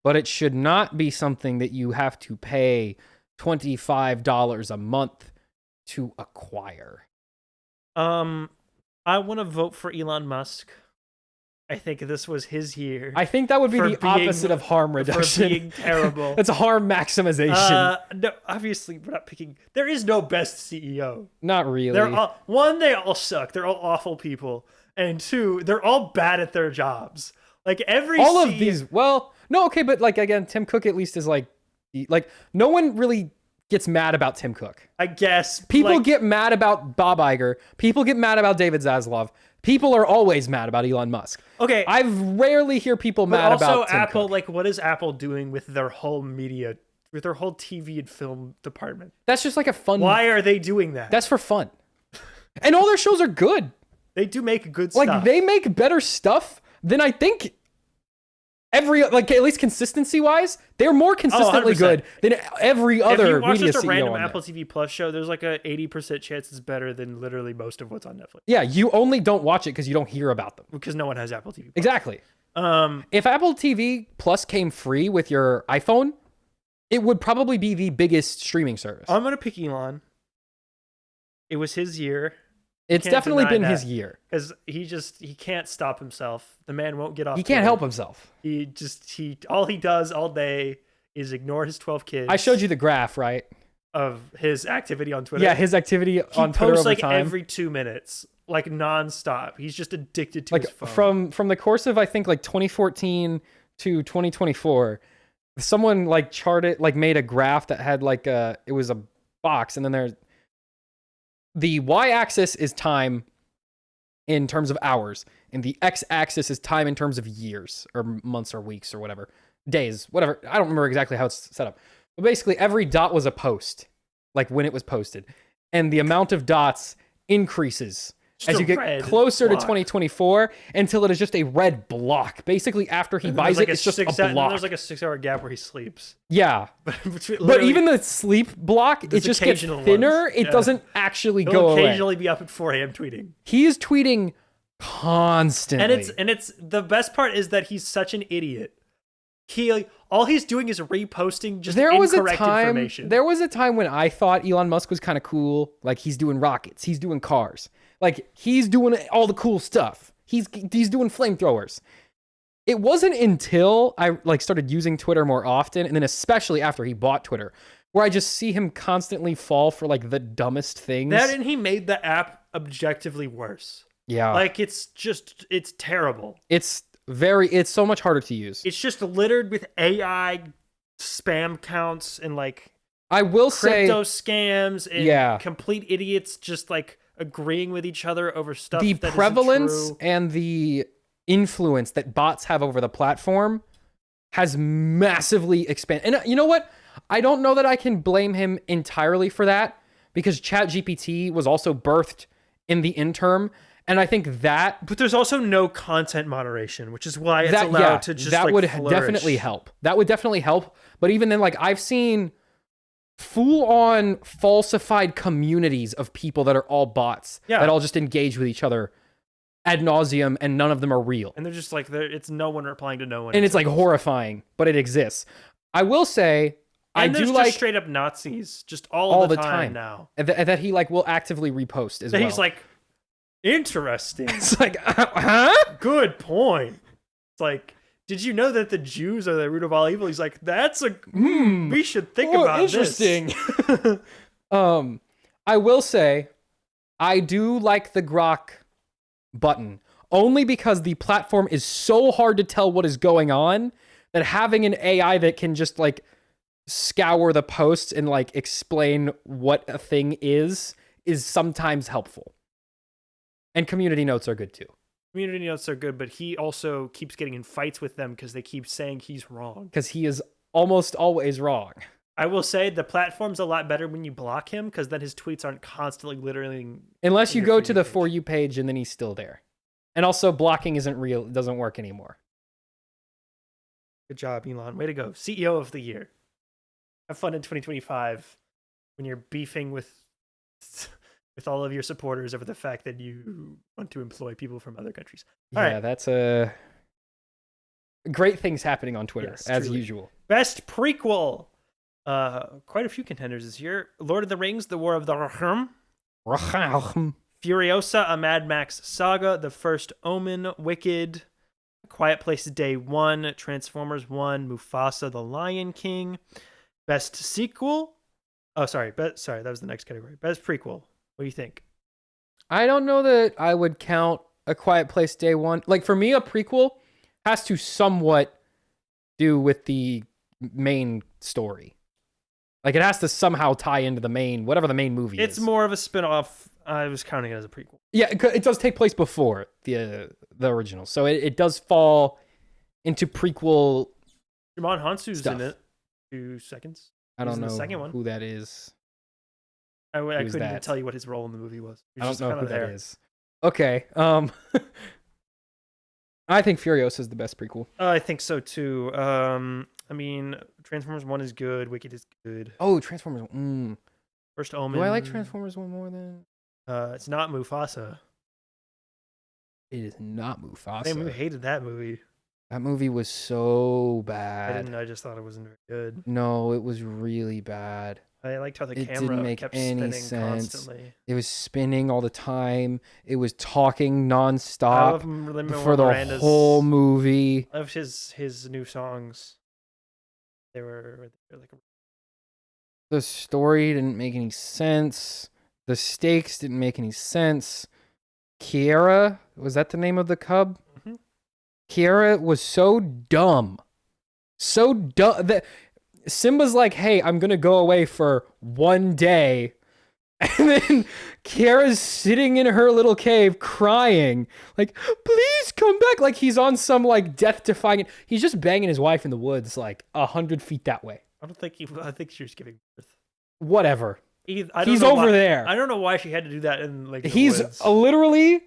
but it should not be something that you have to pay $25 a month to acquire. I want to vote for Elon Musk. I think this was his year. I think that would be the opposite of harm reduction. For being terrible. It's a harm maximization. No, obviously we're not picking. There is no best CEO. Not really. They all suck. They're all awful people. And two, they're all bad at their jobs. Like of these. Well, no, okay, but like again, Tim Cook at least is like no one really gets mad about Tim Cook. I guess people get mad about Bob Iger. People get mad about David Zaslav. People are always mad about Elon Musk. Okay, I rarely hear people mad about Tim Apple. Cook. Like, what is Apple doing with their whole media, with their whole TV and film department? That's just like a fun. Why are they doing that? That's for fun. And all their shows are good. They do make good stuff. Like they make better stuff than I think. At least consistency wise, they're more consistently good than every other media CEO. If you watch just a random Apple TV Plus show, there's like a 80% chance it's better than literally most of what's on Netflix. Yeah, you only don't watch it because you don't hear about them. Because no one has Apple TV Plus. Exactly. If Apple TV Plus came free with your iPhone, it would probably be the biggest streaming service. I'm gonna pick Elon. It was his year. It's definitely been his year. Because he can't stop himself. The man won't get off. He can't help himself. All he does all day is ignore his 12 kids. I showed you the graph, right? Of his activity on Twitter. Yeah, his activity on Twitter over time. He posts every 2 minutes, like nonstop. He's just addicted to his phone. From the course of I think like 2014 to 2024, someone made a graph that had it was a box, and then there's the y-axis is time in terms of hours, and the x-axis is time in terms of years or months or weeks or whatever, days, whatever. I don't remember exactly how it's set up. But basically, every dot was a post, like when it was posted. And the amount of dots increases as you get closer to 2024 until it is just a red block. Basically, after he buys it, it's just a block. There's like a 6-hour gap where he sleeps. Yeah. But even the sleep block, it just gets thinner. It doesn't actually go away. He'll occasionally be up at 4 a.m. tweeting. He is tweeting constantly. And it's the best part is that he's such an idiot. All he's doing is reposting just incorrect information. There was a time when I thought Elon Musk was kind of cool. Like he's doing rockets, he's doing cars, like he's doing all the cool stuff. He's doing flamethrowers. It wasn't until I started using Twitter more often, and then especially after he bought Twitter, where I just see him constantly fall for like the dumbest things. And he made the app objectively worse. Yeah, like it's terrible. It's so much harder to use. It's just littered with AI spam counts and I will crypto say scams and complete idiots just agreeing with each other over stuff. The prevalence and the influence that bots have over the platform has massively expanded. And you know what? I don't know that I can blame him entirely for that, because ChatGPT was also birthed in the interim. And I think that... But there's also no content moderation, which is why it's allowed to just that would flourish. Definitely help. That would definitely help. But even then, I've seen full-on falsified communities of people that are all bots that all just engage with each other ad nauseum, and none of them are real. And they're just it's no one replying to no one. And it's horrifying, but it exists. I will say... And there's just straight up Nazis just all the time now. And that he will actively repost as well. He's Interesting. It's like, huh? Good point. It's like, did you know that the Jews are the root of all evil? He's like, we should think about interesting. this. I will say, I do like the grok button, only because the platform is so hard to tell what is going on that having an AI that can just like scour the posts and like explain what a thing is sometimes helpful. And community notes are good too. Community notes are good, but he also keeps getting in fights with them because they keep saying he's wrong. Because he is almost always wrong. I will say the platform's a lot better when you block him, because then his tweets aren't constantly littering. Unless you go to the For You page and then he's still there. And also blocking isn't real, it doesn't work anymore. Good job, Elon. Way to go. CEO of the year. Have fun in 2025 when you're beefing with all of your supporters over the fact that you want to employ people from other countries. All right. That's a great things happening on Twitter, Yes, as truly. usual. Best prequel. Quite a few contenders this year. Lord of the Rings, The War of the Rohirrim. Furiosa, A Mad Max Saga, The First Omen, Wicked, Quiet Place Day 1, Transformers 1, Mufasa, The Lion King. Best sequel. Oh, sorry. That was the next category. Best prequel. What do you think? I don't know that I would count A Quiet Place Day 1. Like, for me, a prequel has to somewhat do with the main story. Like, it has to somehow tie into the main, whatever the main movie is. It's more of a spin-off. I was counting it as a prequel. Yeah, it does take place before the original. So it does fall into prequel Jimon Hansu's stuff. in it. 2 seconds. I don't in know the second one. who that is. I couldn't even that? tell you what his role in the movie was. He I was don't know just who kinda that is. Okay. I think Furiosa is the best prequel. I think so too. I mean, Transformers 1 is good. Wicked is good. Oh, Transformers. First Omen. Do I like Transformers 1 more than? It's not Mufasa. It is not Mufasa. Damn, we hated that movie. That movie was so bad. I just thought it wasn't very good. No, it was really bad. I liked how the It camera didn't make kept any spinning sense. constantly. It was spinning all the time. It was talking I nonstop love Lin-Manuel for the Miranda's- whole movie. I love his new songs. They were like The story didn't make any sense. The stakes didn't make any sense. Kiara, was that the name of the cub? Mhm. Kiara was so dumb. So dumb that Simba's like, hey, I'm going to go away for 1 day. And then Kiara's sitting in her little cave crying. Like, please come back. Like he's on some like death-defying. He's just banging his wife in the woods like 100 feet that way. I think she was giving birth. Whatever. I don't He's know over why- there. I don't know why she had to do that in like the He's woods. literally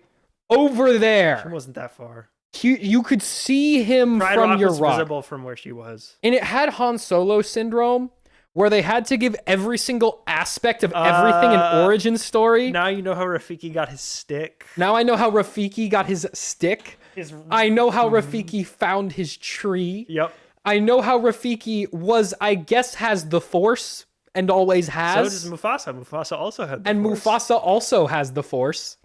over She there. wasn't that far. You could see him Pride from Rock your was rock. visible from where she was. And it had Han Solo syndrome, where they had to give every single aspect of everything an origin story. Now you know how Rafiki got his stick. Now I know how Rafiki got his stick. His I know how Rafiki found his tree. Yep. I know how Rafiki was, I guess, has the Force and always So has. does Mufasa. Mufasa also had the And Force. Mufasa also has the Force.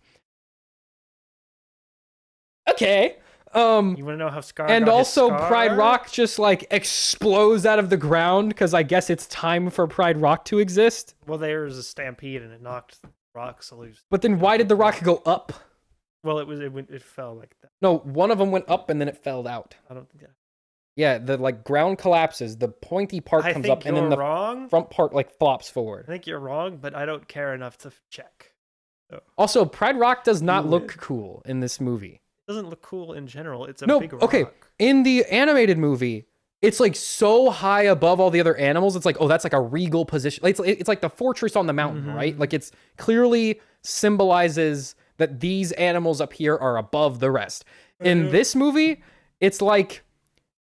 Okay. You want to know how Scar And got also, his scar? Pride Rock just like explodes out of the ground because I guess it's time for Pride Rock to exist. Well, there was a stampede and it knocked the rocks loose. But then why did the rock go up? Well, it fell like that. No, one of them went up and then it fell out. I don't think that. Yeah, the like ground collapses, the pointy part I comes think up, and then you're the wrong. front part like flops I forward. think you're wrong, but I don't care enough to check. Also, Pride Rock does not You look win. cool in this movie. It doesn't look cool in general. It's a No, big okay. rock. In the animated movie, it's like so high above all the other animals. It's like, oh, that's like a regal position. It's like the fortress on the mountain, Mhm. right? Like it's clearly symbolizes that these animals up here are above the rest. In Mhm. this movie, it's like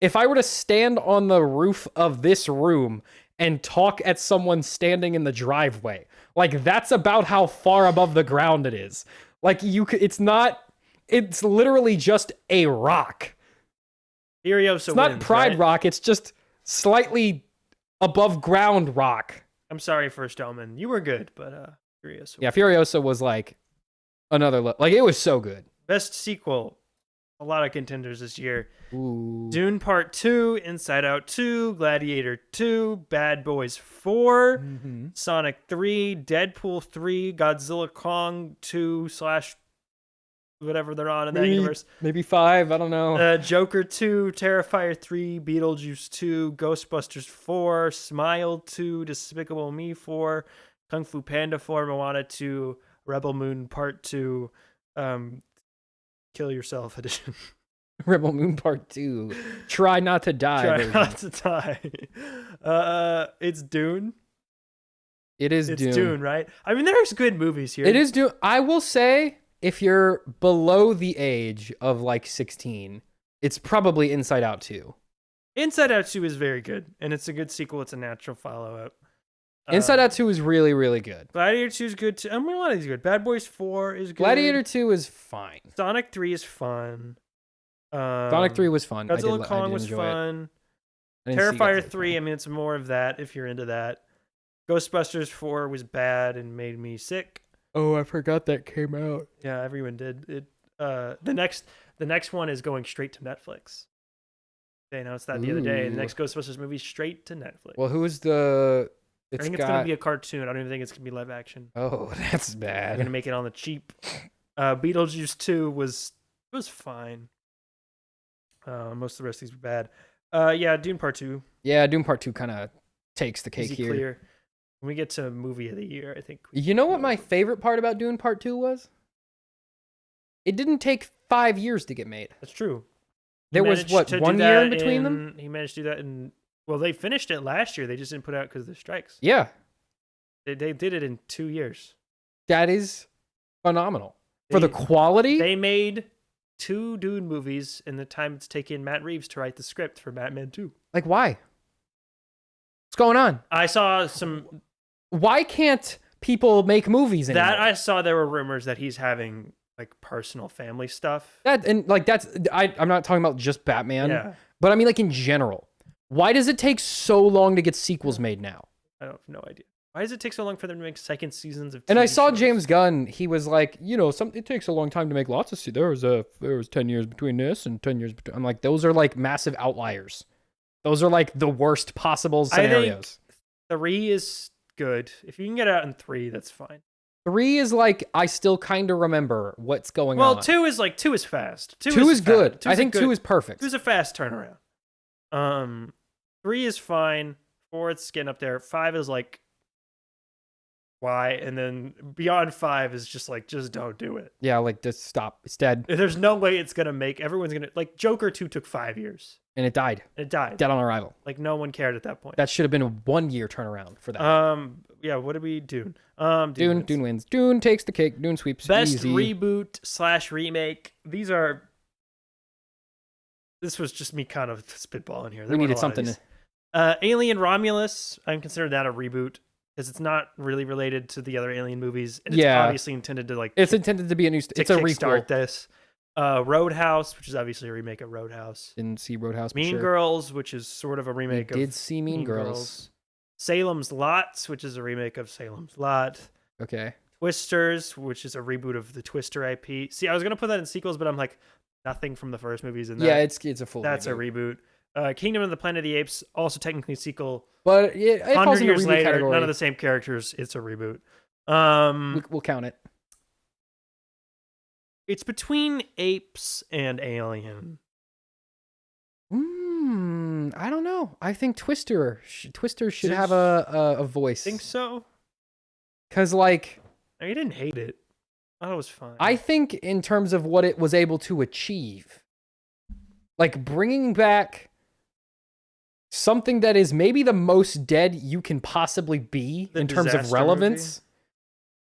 if I were to stand on the roof of this room and talk at someone standing in the driveway, like that's about how far above the ground it is. Like it's literally just a rock. Furiosa It's not wins, Pride right? Rock, it's just slightly above ground rock. I'm sorry, First Omen. You were good, but Furiosa. Yeah, Furiosa was like Like it was so good. Best sequel. A lot of contenders this year. Ooh. Dune Part 2, Inside Out 2, Gladiator 2, Bad Boys 4, Mm-hmm. Sonic 3, Deadpool 3, Godzilla Kong 2 / whatever they're on in that universe. Maybe 5. I don't know. Joker 2, Terrifier 3, Beetlejuice 2, Ghostbusters 4, Smile 2, Despicable Me 4, Kung Fu Panda 4, Moana 2, Rebel Moon Part 2, Kill Yourself edition. Rebel Moon Part 2. Try not to die. Try version. not to die. It's Dune. It's Dune, right? I mean, there's good movies here. It is Dune. I will say, if you're below the age of like 16, it's probably Inside Out 2. Inside Out 2 is very good, and it's a good sequel. It's a natural follow-up. Inside Out 2 is really, really good. Gladiator 2 is good too. I mean, a lot of these are good. Bad Boys 4 is good. Gladiator 2 is fine. Sonic 3 is fun. Sonic 3 was fun. Godzilla Kong was fun. Terrifier 3, I mean, it's more of that if you're into that. Ghostbusters 4 was bad and made me sick. Oh, I forgot that came out. Yeah, everyone did. The next one is going straight to Netflix. They announced that the other day. The next Ghostbusters movie straight to Netflix. Well, who is the... I think it's going to be a cartoon. I don't even think it's going to be live action. Oh, that's They're bad. going to make it on the cheap. Beetlejuice 2 was fine. Most of the rest of these were bad. Yeah, Dune Part 2. Yeah, Doom Part 2 kind of takes the cake Easy here. clear. When we get to movie of the year, I think. You know what my favorite part about Dune Part 2 was? It didn't take 5 years to get made. That's true. There was, what, 1 year in between them? He managed to do that in... Well, they finished it last year. They just didn't put it out because of the strikes. Yeah. They did it in 2 years. That is phenomenal. For the quality? They made 2 Dune movies in the time it's taken Matt Reeves to write the script for Batman 2. Like, why? What's going on? I saw some... Why can't people make movies anymore? I saw there were rumors that he's having like personal family stuff. I'm not talking about just Batman. Yeah. But I mean, like, in general. Why does it take so long to get sequels made now? I have no idea. Why does it take so long for them to make second seasons of TV And I saw shows? James Gunn, he was like, it takes a long time to make lots of there was 10 years between this and 10 years between. I'm like, those are like massive outliers. Those are like the worst possible scenarios. I think 3 is good. If you can get it out in 3, that's fine. 3 is like, I still kind of remember what's going on. Well, 2 is fast. 2 is good. I think 2 is perfect. 2 is a fast turnaround. 3 is fine. 4 it's getting up there. 5 is like, why? And then beyond 5 is just like, just don't do it. Yeah, like, just stop. It's dead. There's no way it's gonna make. Everyone's gonna like Joker 2 took 5 years. And it died. It died. Dead on arrival. Like no one cared at that point. That should have been a 1 year turnaround for that. Yeah. What did we do? Dune wins. Dune takes the cake. Dune sweeps. Best Easy. reboot / remake. This was just me kind of spitballing here. We needed something. Alien Romulus. I'm considering that a reboot because it's not really related to the other Alien movies, and it's obviously intended to like. It's intended to be a new. It's a restart requel. This. Roadhouse, which is obviously a remake of Roadhouse. Didn't see Roadhouse. Mean Girls, which is sort of a remake of. Did see Mean Girls. Salem's Lot, which is a remake of Salem's Lot. Okay. Twisters, which is a reboot of the Twister IP. See, I was gonna put that in sequels, but I'm like, nothing from the first movies in that. Yeah, it's a full. That's reboot. A reboot. Kingdom of the Planet of the Apes, also technically a sequel. But it falls 100 in the years reboot later, category. none of the same characters. It's a reboot. We'll count it. It's between Apes and Alien. I don't know. I think Twister should have a voice. Think so? Because, like... No, you didn't hate it. I thought it was fine. I think in terms of what it was able to achieve, like bringing back something that is maybe the most dead you can possibly be in terms of relevance,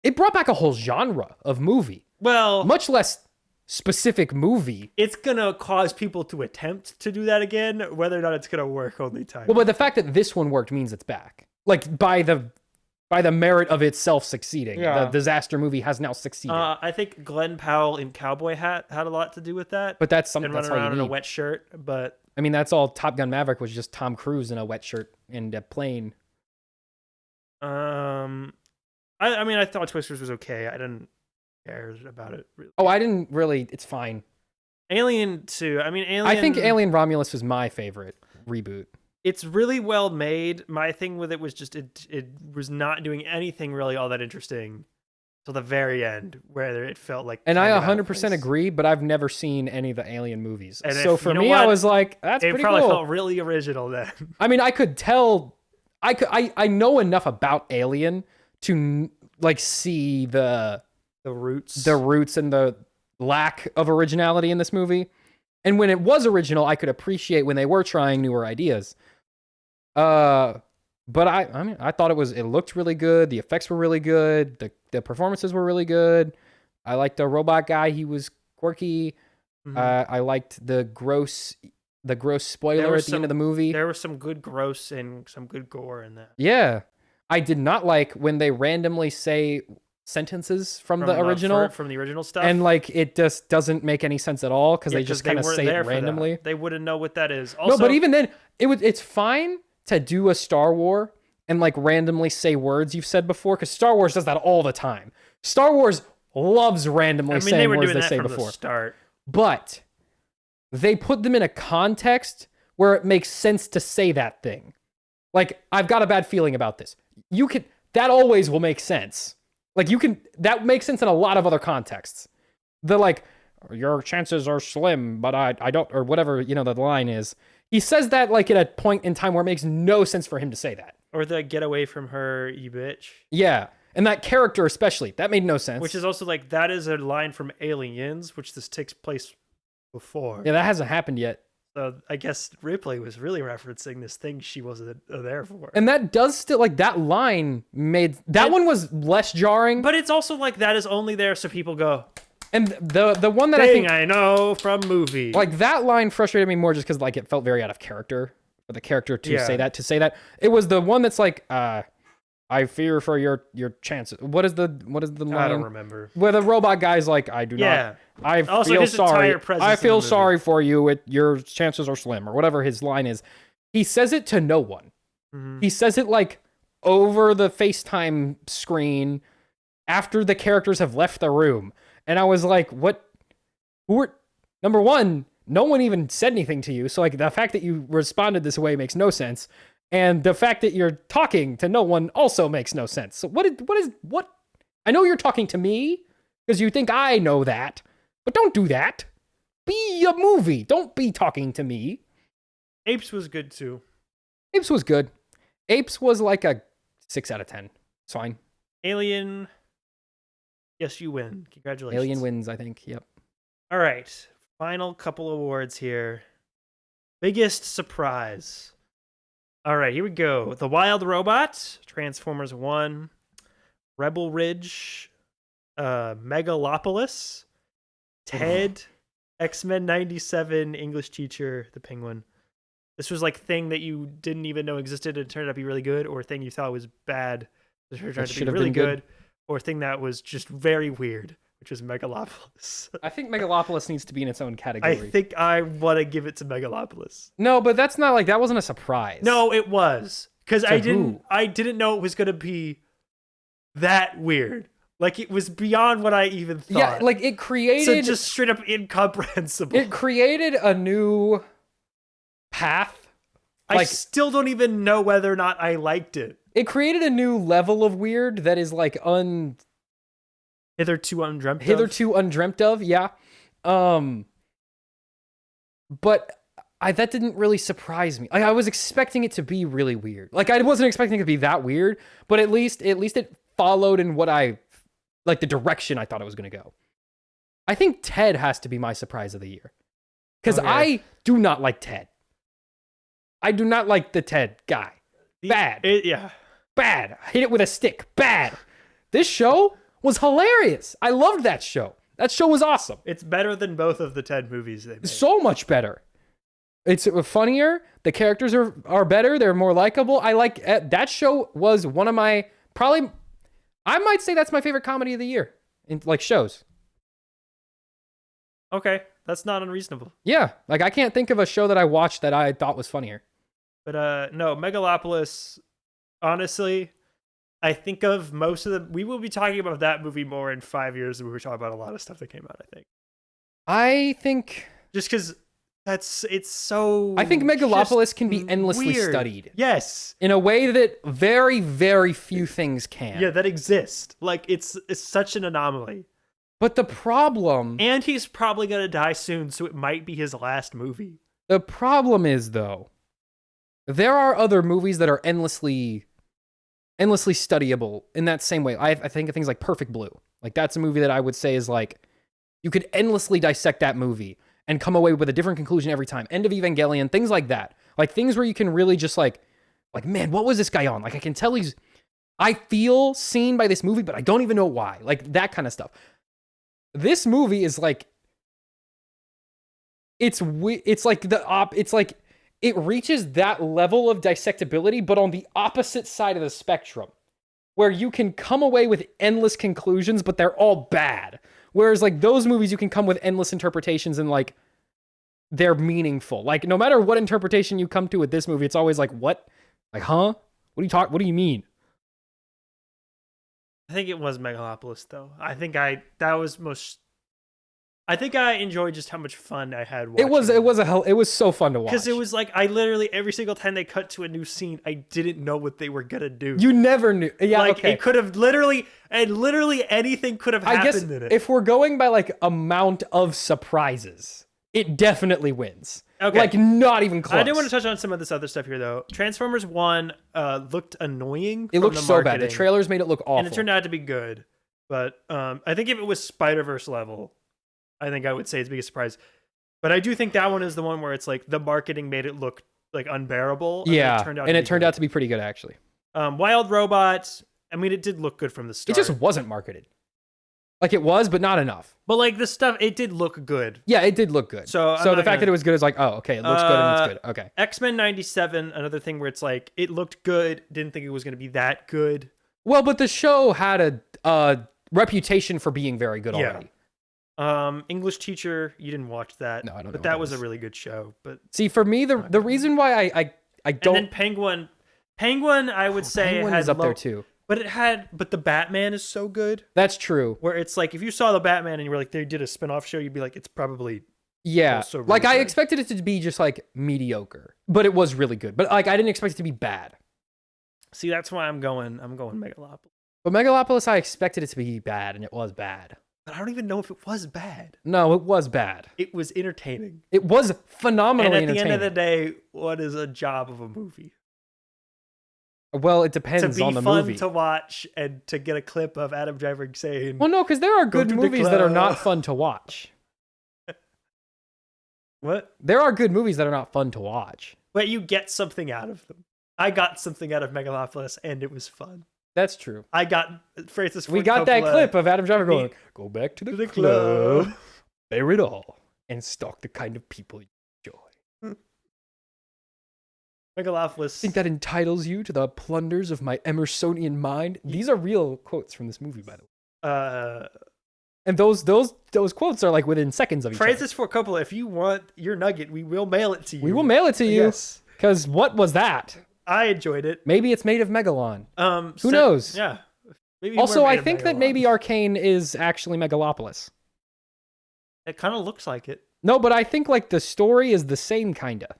it brought back a whole genre of movie. Well... Much less specific movie. It's gonna cause people to attempt to do that again. Whether or not it's gonna work, only time. Well, but the fact that this one worked means it's back. Like by the merit of itself succeeding. Yeah. The disaster movie has now succeeded. I think Glenn Powell in Cowboy Hat had a lot to do with that. But that's something and that's running all around you in need. a wet shirt. But I mean, that's all. Top Gun Maverick was just Tom Cruise in a wet shirt and a plane. I mean, I thought Twisters was okay. I didn't. cares about it. Really. Oh, I didn't really. It's fine. Alien 2. I mean, Alien. I think Alien Romulus was my favorite reboot. It's really well made. My thing with it was just it was not doing anything really all that interesting till the very end, where it felt like. And I 100% agree, but I've never seen any of the Alien movies. And so for me, I was like, that's pretty cool. It probably felt really original then. I mean, I could tell. I know enough about Alien to like see the roots and the lack of originality in this movie. And when it was original, I could appreciate when they were trying newer ideas. But I mean, I thought it looked really good. The effects were really good. The performances were really good. I liked the robot guy. He was quirky. Mm-hmm. I liked the gross spoiler at the end of the movie. There was some good gross and some good gore in that. Yeah. I did not like when they randomly say sentences from the original stuff, and like it just doesn't make any sense at all because they just kind of say it randomly. They wouldn't know what that is. Also, no, but even then, it's fine to do a Star Wars and like randomly say words you've said before, because Star Wars does that all the time. Star Wars loves randomly saying words they say before. Start. But they put them in a context where it makes sense to say that thing. Like, I've got a bad feeling about this. That always will make sense. Like, that makes sense in a lot of other contexts. The like, your chances are slim, but I don't, or whatever, the line is. He says that like at a point in time where it makes no sense for him to say that. Or the get away from her, you bitch. Yeah. And that character especially, that made no sense. Which is also like, that is a line from Aliens, which this takes place before. Yeah, that hasn't happened yet. So I guess Ripley was really referencing this thing she wasn't there for. And that does still, like, that line one was less jarring. But it's also like, that is only there so people go. And the one that I know from movie. Like, that line frustrated me more just because, like, it felt very out of character for the character to say that. It was the one that's like, I fear for your chances. What is the line? I don't remember. Where the robot guy's like, I do not. I feel sorry. I feel sorry for you. Your chances are slim, or whatever his line is. He says it to no one. Mm-hmm. He says it like over the FaceTime screen after the characters have left the room. And I was like, what? Number one, no one even said anything to you. So like the fact that you responded this way makes no sense. And the fact that you're talking to no one also makes no sense. So what? I know you're talking to me because you think I know that, but don't do that. Be a movie. Don't be talking to me. Apes was good too. Apes was good. Apes was like a 6 out of 10. It's fine. Alien. Yes, you win. Congratulations. Alien wins, I think. Yep. All right. Final couple awards here. Biggest surprise. All right, here we go. The Wild Robot, Transformers 1, Rebel Ridge, Megalopolis, Ted, X-Men 97, English Teacher, The Penguin. This was like thing that you didn't even know existed and it turned out to be really good, or thing you thought was bad that turned out to be really good, or thing that was just very weird, which was Megalopolis. I think Megalopolis needs to be in its own category. I think I want to give it to Megalopolis. No, but that's not like, that wasn't a surprise. No, it was. Because I didn't know it was going to be that weird. Like, it was beyond what I even thought. Yeah, like it created... So just straight up incomprehensible. It created a new path. I still don't even know whether or not I liked it. It created a new level of weird that is like Hitherto undreamt of, yeah. But that didn't really surprise me. Like, I was expecting it to be really weird. Like, I wasn't expecting it to be that weird, but at least it followed in what the direction I thought it was going to go. I think Ted has to be my surprise of the year. Because I do not like Ted. I do not like the Ted guy. Bad. Bad. Hit it with a stick. Bad. This show was hilarious. I loved that show. That show was awesome. It's better than both of the Ted movies they made. So much better. It's funnier. The characters are better. They're more likable. I like that show was one of my I might say that's my favorite comedy of the year in like shows. Okay, that's not unreasonable. Yeah, like I can't think of a show that I watched that I thought was funnier. But no, Megalopolis, honestly, I think of most of the. We will be talking about that movie more in 5 years than we were talking about a lot of stuff that came out. I think. I think Just because it's so. I think Megalopolis just can be endlessly weird. studied Yes. in a way that very, very few things can. Yeah, that exist. Like it's such an anomaly. But the problem And he's probably gonna die soon, so it might be his last movie. is though, there are other movies that are endlessly studyable in that same way. I think of things like Perfect Blue. Like that's a movie that I would say is like you could endlessly dissect that movie and come away with a different conclusion every time. End of Evangelion, things like that. Like things where you can really just like man, what was this guy on? Like I can tell I feel seen by this movie, but I don't even know why. Like that kind of stuff. This movie is like it's like it reaches that level of dissectability, but on the opposite side of the spectrum, where you can come away with endless conclusions, but they're all bad. Whereas like those movies, you can come with endless interpretations and like they're meaningful. Like no matter what interpretation you come to with this movie, it's always like, what? Like, huh? What do you mean? I think it was Megalopolis, though. I think I enjoyed just how much fun I had watching It was so fun to watch. Because it was like, I literally, every single time they cut to a new scene, I didn't know what they were gonna do. You never knew. Yeah, like, okay. it could have literally anything could have happened in it. If we're going by like amount of surprises, it definitely wins. Okay. Like not even close. I do want to touch on some of this other stuff here, though. Transformers 1 looked annoying. It looked the so bad. The marketing, trailers made it look awful. and it turned out to be good. But I think if it was Spider-Verse level, I think I would say it's the biggest surprise. But I do think that one is the one where it's like the marketing made it look like unbearable. Yeah, and it turned out to be pretty good, actually. Wild Robots, I mean, it did look good from the start. It just wasn't marketed. Like it was, but not enough. But like the stuff, it did look good. Yeah, it did look good. So the fact that it was good is like, oh, okay, it looks good and it's good. Okay. X-Men 97, another thing where it's like, it looked good, didn't think it was going to be that good. Well, but the show had a reputation for being very good already. English Teacher, you didn't watch that. No, I don't know. But that was a really good show. But see, for me, the reason why I don't. And then Penguin, I would say Penguin had is up there too. But the Batman is so good. That's true. Where it's like, if you saw the Batman and you were like, they did a spin-off show, you'd be like, it's probably also really like I good. expected it to be just like mediocre, but it was really good. But like I didn't expect it to be bad. See, that's why I'm going Megalopolis. But Megalopolis, I expected it to be bad, and it was bad. But I don't even know if it was bad. No, it was bad. It was entertaining. It was phenomenally And at the entertaining. end of the day, what is a job of a movie? Well, it depends on the movie. To be fun to watch and to get a clip of Adam Driver saying, well, no, because there are good to the movies that are club. not fun to watch. What? There are good movies that are not fun to watch. But you get something out of them. I got something out of Megalopolis, and it was fun. That's true. I got Francis Ford We got Coppola, that clip of Adam Driver going, go back to the club, bear it all, and stalk the kind of people you enjoy. Megalopolis. I think that entitles you to the plunders of my Emersonian mind. These are real quotes from this movie, by the way. And those quotes are like within seconds of each Francis Ford Coppola, if you want your nugget, we will mail it to you. We will mail it to you. Yes. Because what was that? I enjoyed it. Maybe it's made of Megalon. Who So- knows? Yeah. Maybe Also, we're I made of think that Megalon. maybe Arcane is actually Megalopolis. It kind of looks like it. No, but I think like the story is the same kinda.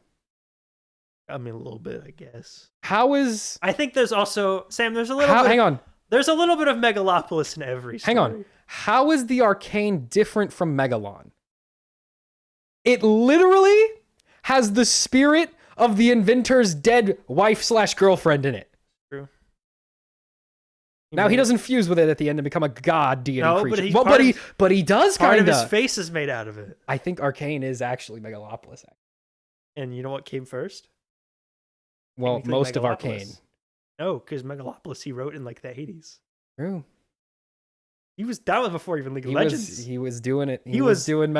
I mean, a little bit, I guess. How is... I think there's also Sam. There's a little. Bit, hang on. There's a little bit of Megalopolis in every story. Hang on. How is the Arcane different from Megalon? It literally has the spirit of the inventor's dead wife/girlfriend in it. True. Now he doesn't fuse with it at the end and become a god deity No, creature. but he's Well, part of but he does Part kind of his of. face is made out of it. I think Arcane is actually Megalopolis. And you know what came first? Well, Technically most of Megalopolis. Arcane. No, because Megalopolis he wrote in like the 80s. True. That was before even League of Legends. He was doing it. He was was doing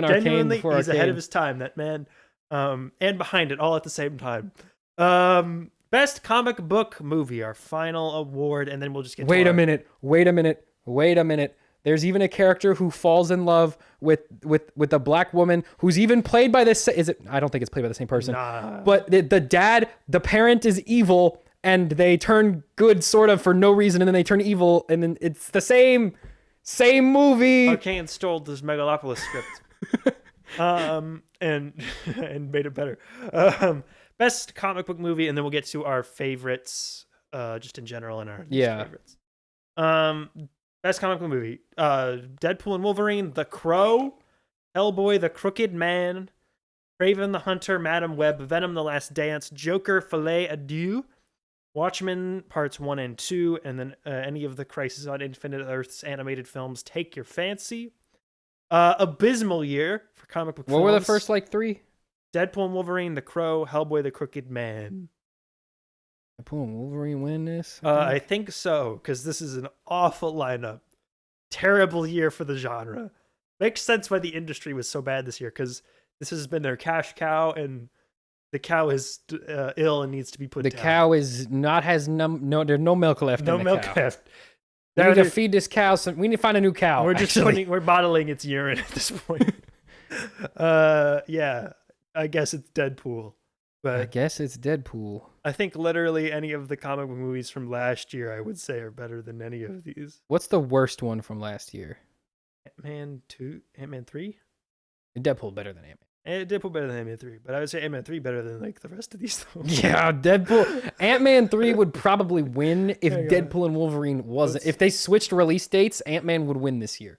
Arcane Genuinely, before he's Arcane. ahead of his time, that man. And behind it all at the same time. Best comic book movie, our final award, and then we'll just get Wait to a minute. There's even a character who falls in love with a black woman who's even played by this. Is it? I don't think it's played by the same person. Nah. But the dad, the parent is evil, and they turn good sort of for no reason, and then they turn evil, and then it's the same movie. Arcane stole this Megalopolis script. And made it better. Best comic book movie, and then we'll get to our favorites, just in general, and our favorites. Best comic book movie: Deadpool and Wolverine, The Crow, Hellboy, The Crooked Man, Kraven the Hunter, Madam Web, Venom: The Last Dance, Joker: Filet Adieu, Watchmen Parts 1 and 2, and then any of the Crisis on Infinite Earths animated films take your fancy. Abysmal year for comic book films. What were the first like 3? Deadpool and Wolverine, The Crow, Hellboy, The Crooked Man. Deadpool and Wolverine win this? I think so, because this is an awful lineup. Terrible year for the genre. Makes sense why the industry was so bad this year, because this has been their cash cow, and the cow is ill and needs to be put down. The cow is not there's no milk left. No in the milk cow. left. We need to feed this cow. We need to find a new cow. We're bottling its urine at this point. Yeah, I guess it's Deadpool. But I guess it's Deadpool. I think literally any of the comic book movies from last year, I would say, are better than any of these. What's the worst one from last year? Ant-Man 2, Ant-Man 3? Deadpool better than Ant-Man. Deadpool better than Ant-Man 3, but I would say Ant-Man 3 better than like the rest of these films. Yeah, Deadpool. Ant-Man 3 would probably win if Deadpool and Wolverine wasn't. If they switched release dates, Ant-Man would win this year.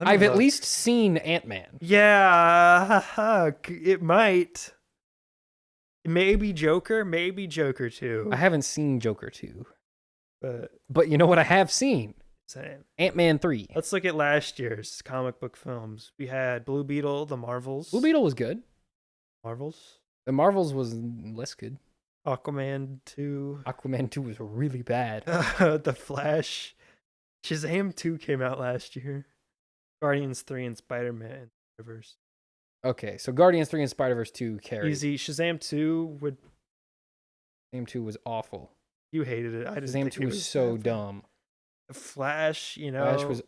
I've at least seen Ant-Man. Yeah, it might. Maybe Joker 2. I haven't seen Joker 2. But you know what I have seen? Same. Ant-Man 3. Let's look at last year's comic book films. We had Blue Beetle, The Marvels. Blue Beetle was good. Marvels? The Marvels was less good. Aquaman 2. Aquaman 2 was really bad. The Flash. Shazam 2 came out last year. Guardians 3 and Spider-Man Universe. Okay, so Guardians 3 and Spider-Verse 2 carried. Easy. Shazam 2 would... Shazam 2 was awful. You hated it. Shazam 2 was so dumb. The Flash, Flash was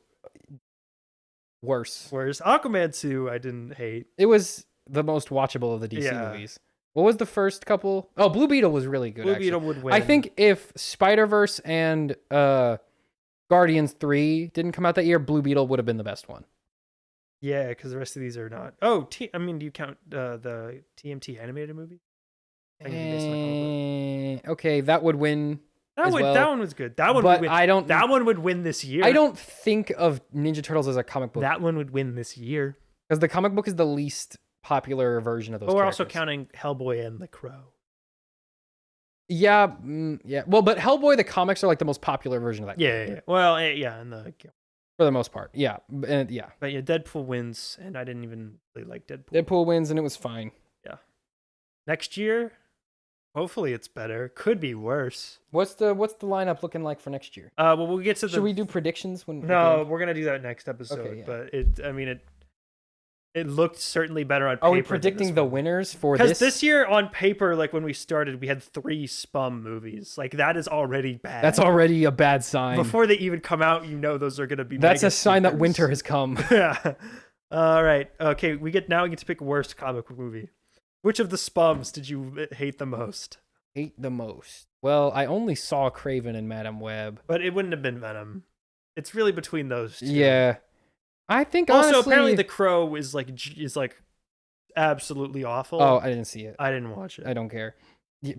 worse. Aquaman 2, I didn't hate. It was the most watchable of the DC movies. What was the first couple? Oh, Blue Beetle was really good. Blue Beetle would win. I think if Spider-Verse and Guardians 3 didn't come out that year, Blue Beetle would have been the best one. Yeah, because the rest of these are not. Oh, do you count the TMT animated movie? Okay, that would win. That one was good. That one would win. That one would win this year. I don't think of Ninja Turtles as a comic book. That one would win this year. Because the comic book is the least popular version of those But we're characters. also counting Hellboy and The Crow. Yeah, yeah. Well, but Hellboy, the comics are like the most popular version of that. Yeah. Well, yeah, and for the most part, yeah, yeah. But yeah, Deadpool wins, and I didn't even really like Deadpool. Deadpool wins, and it was fine. Yeah. Next year, hopefully it's better. Could be worse. What's the lineup looking like for next year? Well, we'll get to the. Should we do predictions when? No, we're gonna do that next episode. Okay, yeah. But it looked certainly better on paper. Are we predicting the winners for this? Because this year on paper, like when we started, we had 3 spum movies. Like that is already bad. That's already a bad sign. Before they even come out, those are gonna be. That's a sign that winter has come. Yeah. All right. Okay. We get to pick worst comic book movie. Which of the spums did you hate the most? Hate the most. Well, I only saw Kraven and Madam Web, but it wouldn't have been Venom. It's really between those two. Yeah. I think also honestly, apparently The Crow is like absolutely awful. Oh, I didn't see it. I didn't watch it. I don't care.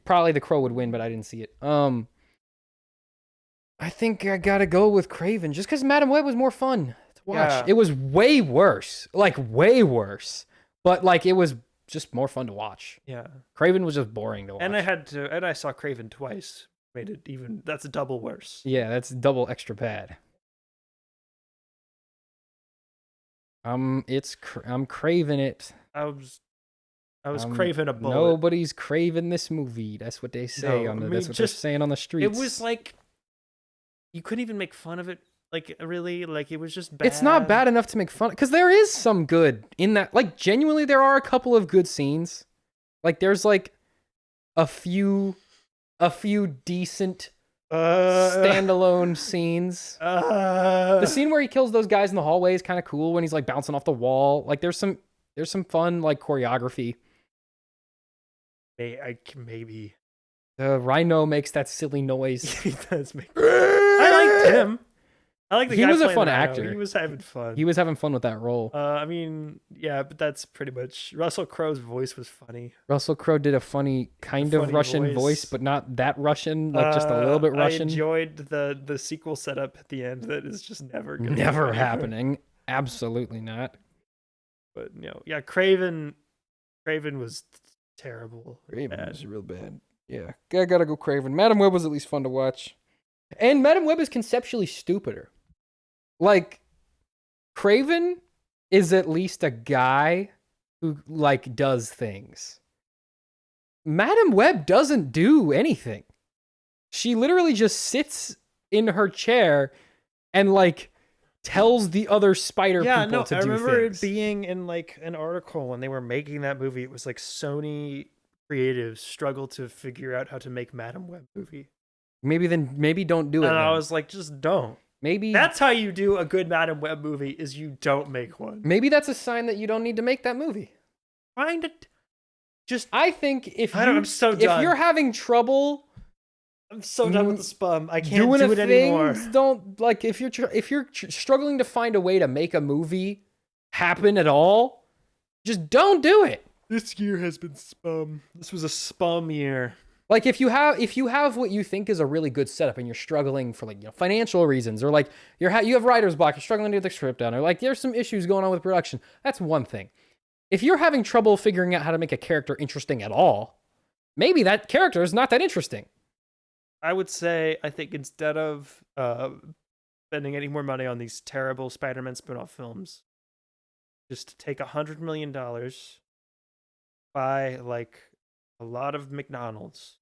Probably The Crow would win, but I didn't see it. I think I gotta go with Kraven just because Madam Web was more fun to watch. Yeah. It was way worse, but like it was just more fun to watch. Yeah, Kraven was just boring to watch. And I saw Kraven twice. Made it even. That's a double worse. Yeah, that's double extra bad. I'm craving it. I was craving a bullet. Nobody's craving this movie. That's what they say that's what they're saying on the streets. It was like you couldn't even make fun of it. Like really, like it was just bad. It's not bad enough to make fun because there is some good in that. Like genuinely, there are a couple of good scenes. Like there's like a few decent standalone scenes. The scene where he kills those guys in the hallway is kind of cool when he's like bouncing off the wall. Like there's some fun like choreography. Maybe The rhino makes that silly noise. He does make. I liked him. I like the He guy was a playing fun the rhino. actor. He was having fun. He was having fun with that role. I mean, yeah, but that's pretty much. Russell Crowe's voice was funny. Russell Crowe did a funny kind of funny Russian voice, but not that Russian, like just a little bit Russian. I enjoyed the sequel setup at the end that is just never gonna Never be happening. Absolutely not. But yeah, Craven was terrible. Craven Bad. was real bad. Yeah, I gotta go Craven. Madam Web was at least fun to watch, and Madam Web is conceptually stupider. Like, Craven is at least a guy who like does things. Madam Web doesn't do anything. She literally just sits in her chair and like tells the other spider people to do things. I remember it being in like an article when they were making that movie. It was like Sony creatives struggle to figure out how to make Madam Web movie. Maybe don't do it. And then. I was like, just don't. Maybe that's how you do a good Madam Web movie is you don't make one. Maybe that's a sign that you don't need to make that movie. Find it. Just I think I'm so done. If you're having trouble, I'm so done with the spum. I can't doing do it anymore. Don't like if you're struggling to find a way to make a movie happen at all, just don't do it. This year has been spum. This was a spum year. Like if you have what you think is a really good setup and you're struggling for like financial reasons or like you have writer's block, you're struggling to get the script down or like there's some issues going on with production. That's one thing. If you're having trouble figuring out how to make a character interesting at all, maybe that character is not that interesting. I would say I think instead of spending any more money on these terrible Spider-Man spin-off films, just take $100 million, buy like a lot of McDonald's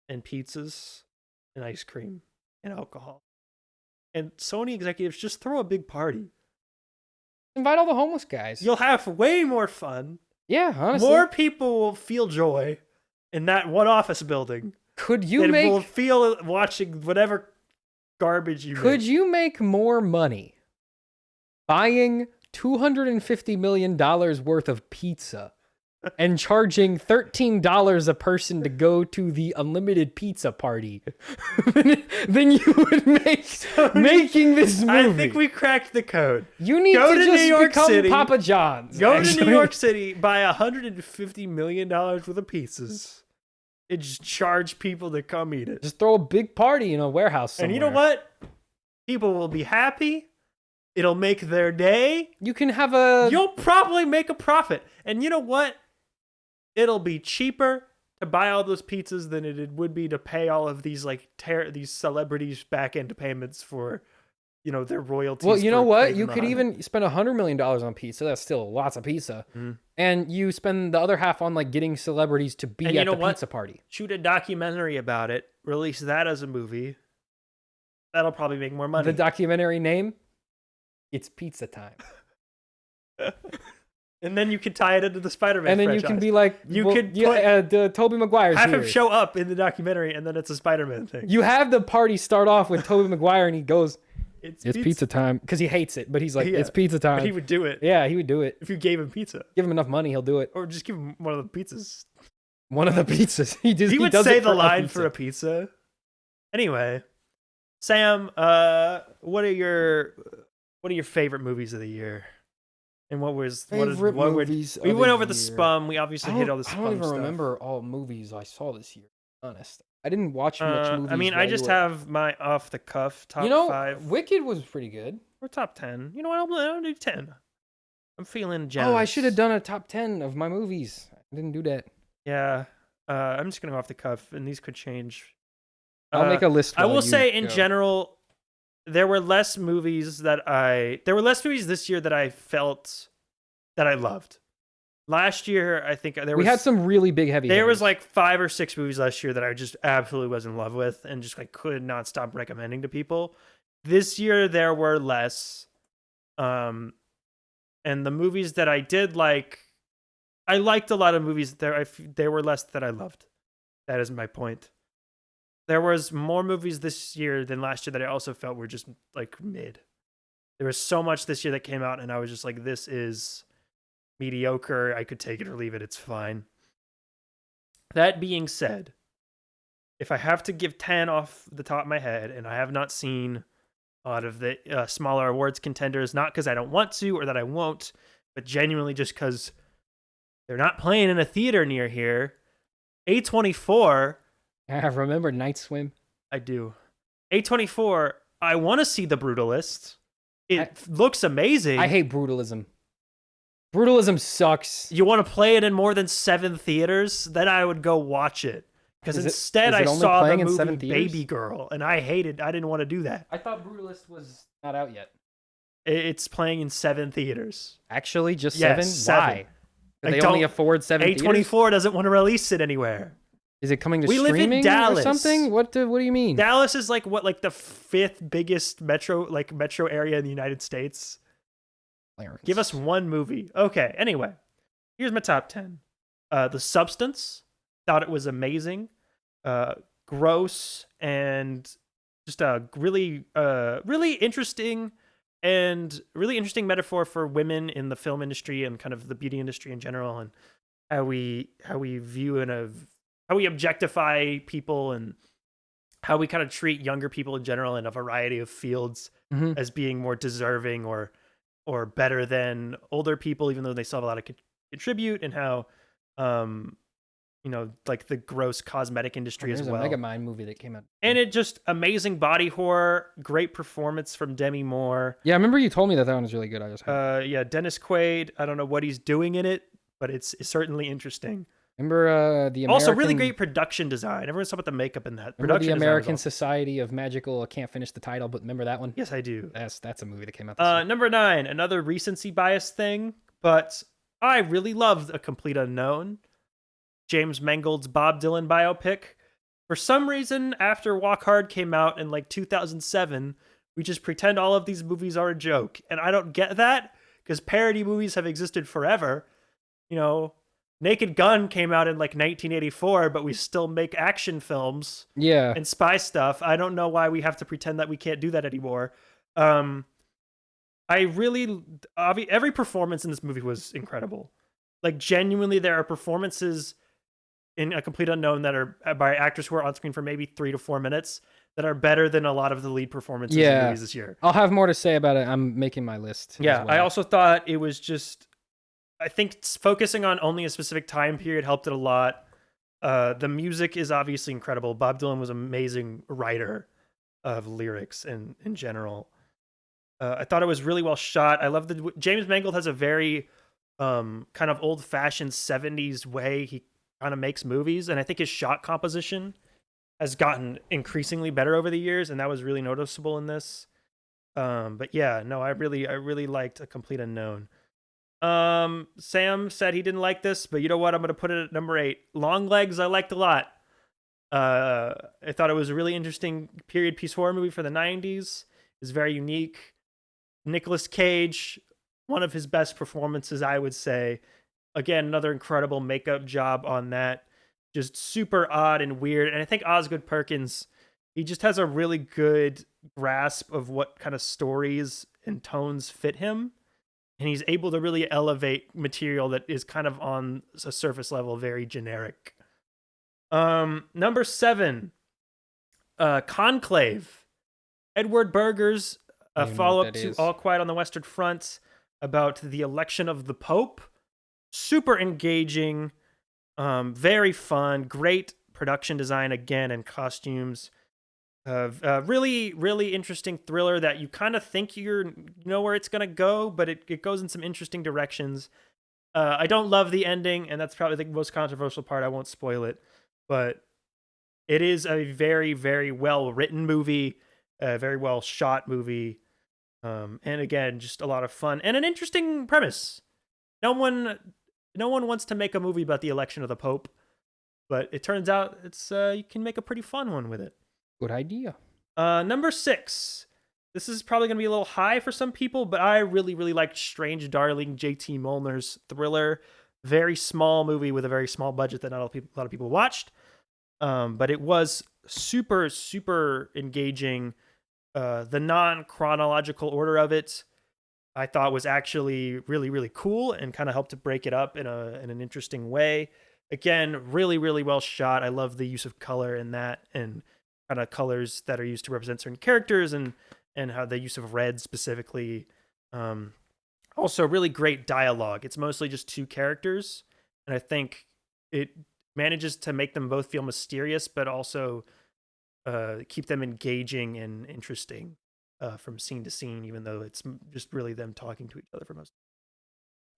and pizzas and ice cream and alcohol. And Sony executives just throw a big party. Invite all the homeless guys. You'll have way more fun. Yeah, honestly. More people will feel joy in that one office building. Will feel watching whatever garbage you Could you make more money buying $250 million worth of pizza and charging $13 a person to go to the unlimited pizza party than you would make making this movie? I think we cracked the code. You need to just New York become City, Papa John's. Go to New York City, buy $150 million worth of pizzas, and just charge people to come eat it. Just throw a big party in a warehouse somewhere. And you know what? People will be happy. It'll make their day. You'll probably make a profit. And you know what? It'll be cheaper to buy all those pizzas than it would be to pay all of these like these celebrities back end payments for, their royalties. Well, you know what? You could even spend $100 million on pizza. That's still lots of pizza. Mm. And you spend the other half on like getting celebrities to be at the pizza party. Shoot a documentary about it. Release that as a movie. That'll probably make more money. The documentary name? It's Pizza Time. And then you could tie it into the Spider-Man and then franchise. You can be like, Tobey Maguire's have here. Him show up in the documentary, and then it's a Spider-Man thing. You have the party start off with Tobey Maguire, and he goes, it's pizza time. Because he hates it, but he's like, it's pizza time. But he would do it. Yeah, he would do it. If you gave him pizza. Give him enough money, he'll do it. Or just give him one of the pizzas. One of the pizzas. He would say the line for a pizza. Anyway, Sam, what are your favorite movies of the movies? And we went over the spum. We obviously hit all the spum stuff. I don't even remember all movies I saw this year. Honest, I didn't watch much movies. I mean, I just have my off the cuff top 5. Wicked was pretty good. Or top 10. You know what? I'll do 10. I'm feeling generous. Oh, I should have done a top 10 of my movies. I didn't do that. Yeah, I'm just gonna go off the cuff, and these could change. I'll make a list. I will say, in general, there were less movies this year that I felt that I loved. Last year, I think we had some really big heavy. There was like 5 or 6 movies last year that I just absolutely was in love with, and just like could not stop recommending to people. This year, there were less, and the movies that I did like, I liked a lot of movies. There were less that I loved. That is my point. There was more movies this year than last year that I also felt were just like mid. There was so much this year that came out, and I was just like, this is mediocre. I could take it or leave it. It's fine. That being said, if I have to give 10 off the top of my head, and I have not seen a lot of the smaller awards contenders, not because I don't want to or that I won't, but genuinely just because they're not playing in a theater near here. A24, I remember Night Swim. I do. A24, I want to see The Brutalist. It looks amazing. I hate brutalism. Brutalism sucks. You want to play it in more than 7 theaters? Then I would go watch it. Because instead I saw the movie Baby Girl, and I didn't want to do that. I thought Brutalist was not out yet. It's playing in 7 theaters. Actually, just 7? Yes, 7. Why? Do they only afford 7 A24 theaters? doesn't want to release it anywhere. Is it coming to We streaming live in Dallas. or something? What do you mean? Dallas is like the 5th biggest metro area in the United States. Clarence. Give us one movie. Okay, anyway. Here's my top 10. The Substance. Thought it was amazing. Gross and just a really interesting metaphor for women in the film industry and kind of the beauty industry in general, and how we view how we objectify people, and how we kind of treat younger people in general in a variety of fields as being more deserving or better than older people, even though they still have a lot to contribute, and how like the gross cosmetic industry as well. There's a Megamind movie that came out. And it just amazing body horror, great performance from Demi Moore. Yeah, I remember you told me that one was really good. I just Dennis Quaid. I don't know what he's doing in it, but it's certainly interesting. Remember the American... Also really great production design. Everyone's talking about the makeup in that. Remember the American Society of Magical... I can't finish the title, but remember that one? Yes, I do. That's a movie that came out this year. Number 9, another recency bias thing, but I really loved A Complete Unknown. James Mangold's Bob Dylan biopic. For some reason, after Walk Hard came out in like 2007, we just pretend all of these movies are a joke. And I don't get that, because parody movies have existed forever. Naked Gun came out in like 1984, but we still make action films and spy stuff. I don't know why we have to pretend that we can't do that anymore. Every performance in this movie was incredible. Like, genuinely, there are performances in A Complete Unknown that are by actors who are on screen for maybe 3 to 4 minutes that are better than a lot of the lead performances in movies this year. I'll have more to say about it. I'm making my list. Yeah, I also thought it was just... I think focusing on only a specific time period helped it a lot. The music is obviously incredible. Bob Dylan was an amazing writer of lyrics in general. I thought it was really well shot. I love that James Mangold has a very kind of old-fashioned 70s way he kind of makes movies, and I think his shot composition has gotten increasingly better over the years, and that was really noticeable in this. But yeah, no, I really liked A Complete Unknown. Sam said he didn't like this, but you know what? I'm going to put it at number 8. Long Legs, I liked a lot. I thought it was a really interesting period piece horror movie for the 90s. It's very unique. Nicolas Cage, one of his best performances, I would say. Again, another incredible makeup job on that. Just super odd and weird. And I think Osgood Perkins, he just has a really good grasp of what kind of stories and tones fit him. And he's able to really elevate material that is kind of on a surface level, very generic. Number 7, Conclave. Edward Berger's follow-up to All Quiet on the Western Front about the election of the Pope. Super engaging, very fun, great production design again, and costumes. Really interesting thriller that you kind of think you know where it's gonna go, but it goes in some interesting directions. I don't love the ending, and that's probably the most controversial part. I won't spoil it, but it is a very, very well written movie, a very well shot movie, and again, just a lot of fun and an interesting premise. No one wants to make a movie about the election of the Pope, but it turns out it's you can make a pretty fun one with it. Good idea. Number 6. This is probably going to be a little high for some people, but I really, really liked Strange Darling, J.T. Molnar's thriller. Very small movie with a very small budget that not a lot of people watched. But it was super, super engaging. The non-chronological order of it, I thought was actually really, really cool and kind of helped to break it up in an interesting way. Again, really, really well shot. I love the use of color in that, and kind of colors that are used to represent certain characters, and how the use of red specifically. Um, Also, really great dialogue. It's mostly just two characters, and I think it manages to make them both feel mysterious, but also keep them engaging and interesting from scene to scene, even though it's just really them talking to each other for most.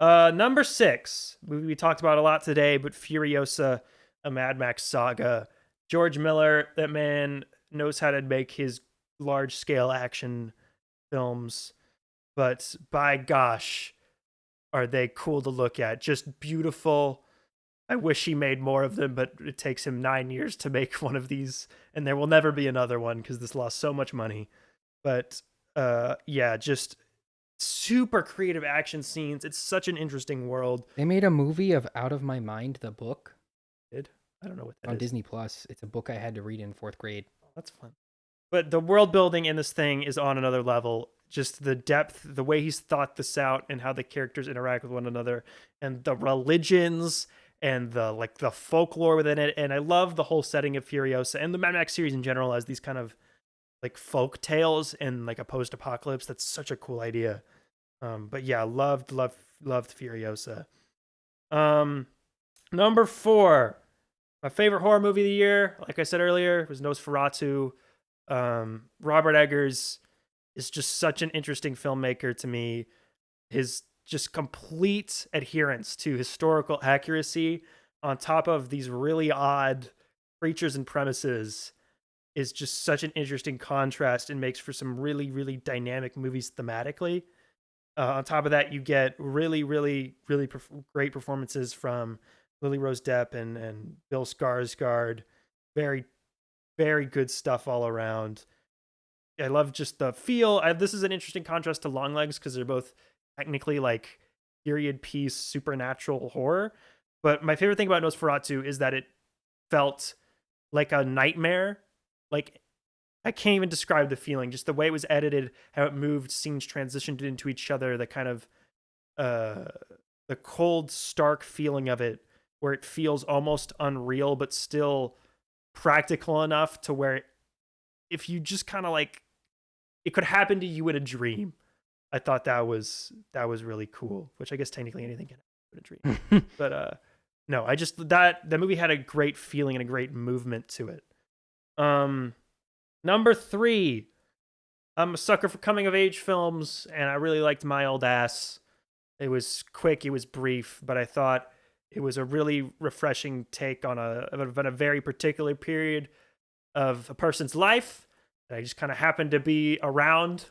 Number 6, movie we talked about a lot today, but Furiosa, a Mad Max saga. George Miller, that man knows how to make his large scale action films, but by gosh, are they cool to look at. Just beautiful. I wish he made more of them, but it takes him 9 years to make one of these, and there will never be another one because this lost so much money. But yeah, just super creative action scenes. It's such an interesting world. They made a movie of Out of My Mind, the book, I don't know what that on is. Disney Plus. It's a book I had to read in 4th grade. That's fun. But the world building in this thing is on another level. Just the depth, the way he's thought this out, and how the characters interact with one another, and the religions and the folklore within it. And I love the whole setting of Furiosa and the Mad Max series in general as these kind of like folk tales and like a post apocalypse. That's such a cool idea. But yeah, loved Furiosa. Number 4, my favorite horror movie of the year, like I said earlier, was Nosferatu. Robert Eggers is just such an interesting filmmaker to me. His just complete adherence to historical accuracy on top of these really odd creatures and premises is just such an interesting contrast and makes for some really, really dynamic movies thematically. On top of that, you get really, really, really great performances from Lily Rose Depp and Bill Skarsgård. Very, very good stuff all around. I love just the feel. This is an interesting contrast to Longlegs because they're both technically like period piece supernatural horror. But my favorite thing about Nosferatu is that it felt like a nightmare. Like, I can't even describe the feeling. Just the way it was edited, how it moved, scenes transitioned into each other, the kind of the cold, stark feeling of it, where it feels almost unreal, but still practical enough to where if you just kind of like, it could happen to you in a dream. I thought that was really cool, which I guess technically anything can happen in a dream. But no, I just that the movie had a great feeling and a great movement to it. Number 3, I'm a sucker for coming of age films, and I really liked My Old Ass. It was quick, it was brief, but I thought it was a really refreshing take on a very particular period of a person's life that I just kind of happened to be around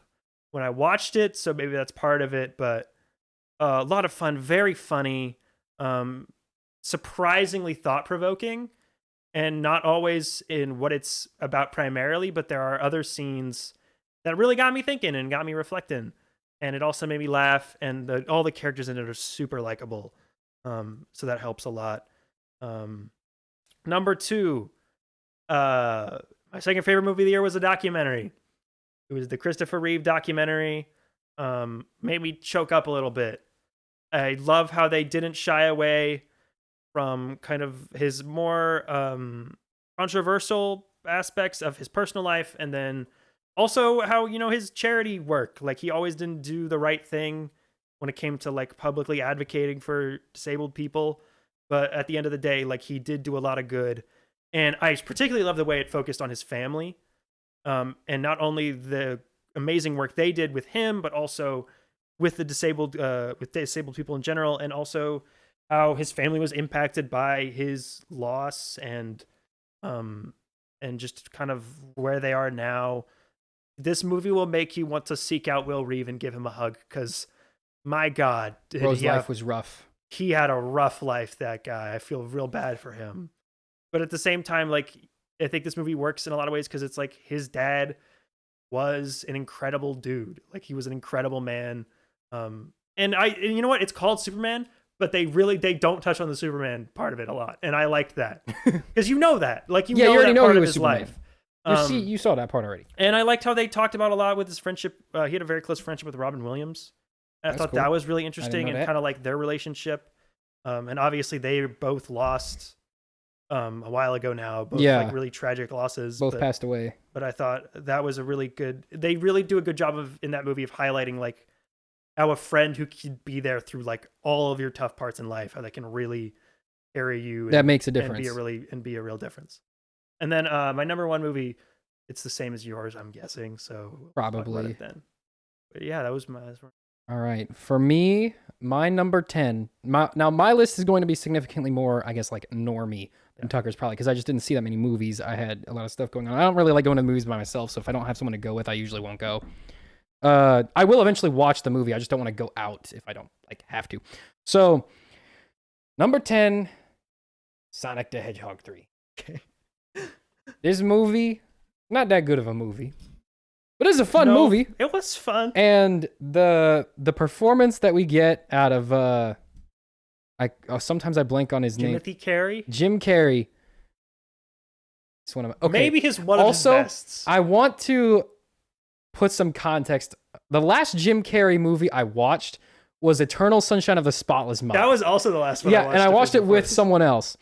when I watched it, so maybe that's part of it. But a lot of fun, very funny, surprisingly thought-provoking, and not always in what it's about primarily, but there are other scenes that really got me thinking and got me reflecting. And it also made me laugh, and all the characters in it are super likable. So that helps a lot. Number 2, my second favorite movie of the year was a documentary. It was the Christopher Reeve documentary. Made me choke up a little bit. I love how they didn't shy away from kind of his more controversial aspects of his personal life, and then also how, his charity work. Like, he always didn't do the right thing when it came to like publicly advocating for disabled people, but at the end of the day, like, he did do a lot of good. And I particularly love the way it focused on his family, and not only the amazing work they did with him, but also with disabled people in general, and also how his family was impacted by his loss, and just kind of where they are now. This movie will make you want to seek out Will Reeve and give him a hug, because my God, Bro's life was rough. He had a rough life, that guy. I feel real bad for him. But at the same time, like, I think this movie works in a lot of ways because it's like his dad was an incredible dude. Like, he was an incredible man. And you know what? It's called Superman, but they don't touch on the Superman part of it a lot. And I liked that. Because that. Like, you already know part of his Superman. Life. You saw that part already. And I liked how they talked about a lot with his friendship. He had a very close friendship with Robin Williams. And I thought cool. That was really interesting, and kind of like their relationship. And obviously they both lost a while ago now, both Yeah. like really tragic losses. Both passed away. But I thought that was a really good. They really do a good job of in that movie of highlighting like how a friend who could be there through like all of your tough parts in life, how they can really carry you. That makes a difference. And be a real difference. And then my number one movie, it's the same as yours, I'm guessing. So we'll talk about Probably. it then. But yeah, that was my. All right. For me, my number 10. Now, my list is going to be significantly more, I guess, like normie than Tucker's probably because I just didn't see that many movies. I had a lot of stuff going on. I don't really like going to the movies by myself, so if I don't have someone to go with, I usually won't go. I will eventually watch the movie. I just don't want to go out if I don't like have to. So, number 10, Sonic the Hedgehog 3. Okay. This movie, not that good of a movie. But it's a fun movie. It was fun. And the performance that we get out of sometimes I blank on his name. Timothy Carey. Jim Carrey. It's one of my, okay. Maybe one of his bests. I want to put some context. The last Jim Carrey movie I watched was Eternal Sunshine of the Spotless Mind. That was also the last one. Yeah, and I watched it with someone else.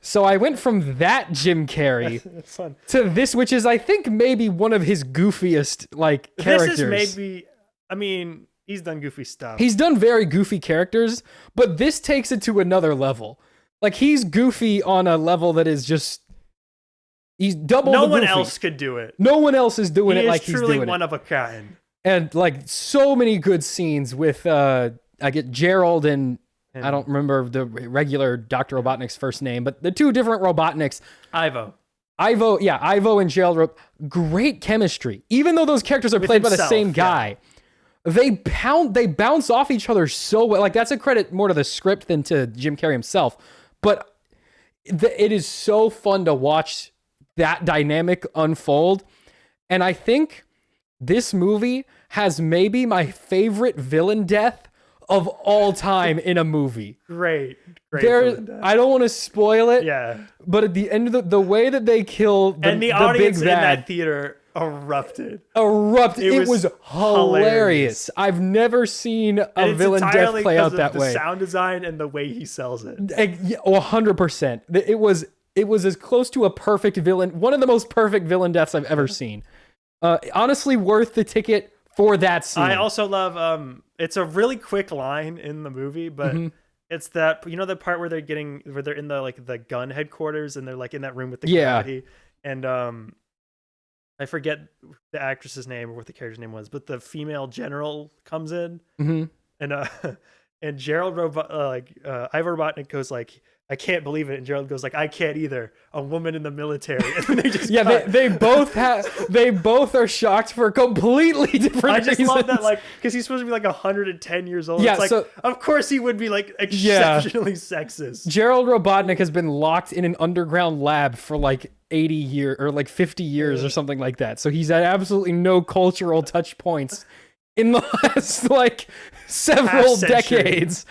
So I went from that Jim Carrey That's fun. to this, which is, I think, maybe one of his goofiest, like, characters. This is maybe, I mean, he's done goofy stuff. He's done very goofy characters, but this takes it to another level. Like, he's goofy on a level that is just, he's double the goofy. No one else could do it. No one else is doing it like he's doing it. He is truly one of a kind. And, like, so many good scenes with, I get Gerald and I don't remember the regular Dr. Robotnik's first name, but the two different Robotniks. Ivo and Gerald. Great chemistry. Even though those characters are played by the same guy, they bounce off each other so well. Like, that's a credit more to the script than to Jim Carrey himself. But it is so fun to watch that dynamic unfold. And I think this movie has maybe my favorite villain death of all time in a movie. Great. I don't want to spoil it. Yeah. But at the end of the way that they kill the audience big bad, in that theater erupted. It was hilarious. I've never seen a villain death play out that way. The sound design and the way he sells it. 100%. It was as close to a perfect villain, one of the most perfect villain deaths I've ever seen. Honestly, worth the ticket for that scene. I also love it's a really quick line in the movie, but it's that, you know, the part where they're in the gun headquarters and they're like in that room with the gravity, and I forget the actress's name or what the character's name was, but the female general comes in, and Gerald Ivo Robotnik goes like, I can't believe it, and Gerald goes like, I can't either. A woman in the military, and then they just they both are shocked for completely different reasons. I just love that, like, because he's supposed to be like 110 years old. Yeah, it's like, so of course he would be like exceptionally sexist. Gerald Robotnik has been locked in an underground lab for like 80 years or like 50 years or something like that. So he's had absolutely no cultural touch points in the last like several decades.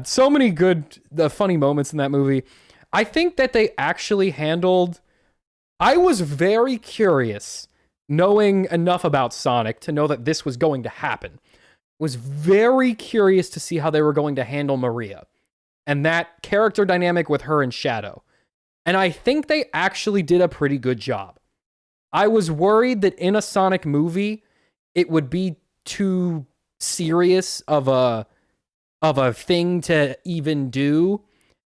So many good funny moments in that movie. I think that they actually handled, I was very curious, knowing enough about Sonic to know that this was going to happen. Was very curious to see how they were going to handle Maria and that character dynamic with her and Shadow. And I think they actually did a pretty good job. I was worried that in a Sonic movie, it would be too serious of a thing to even do.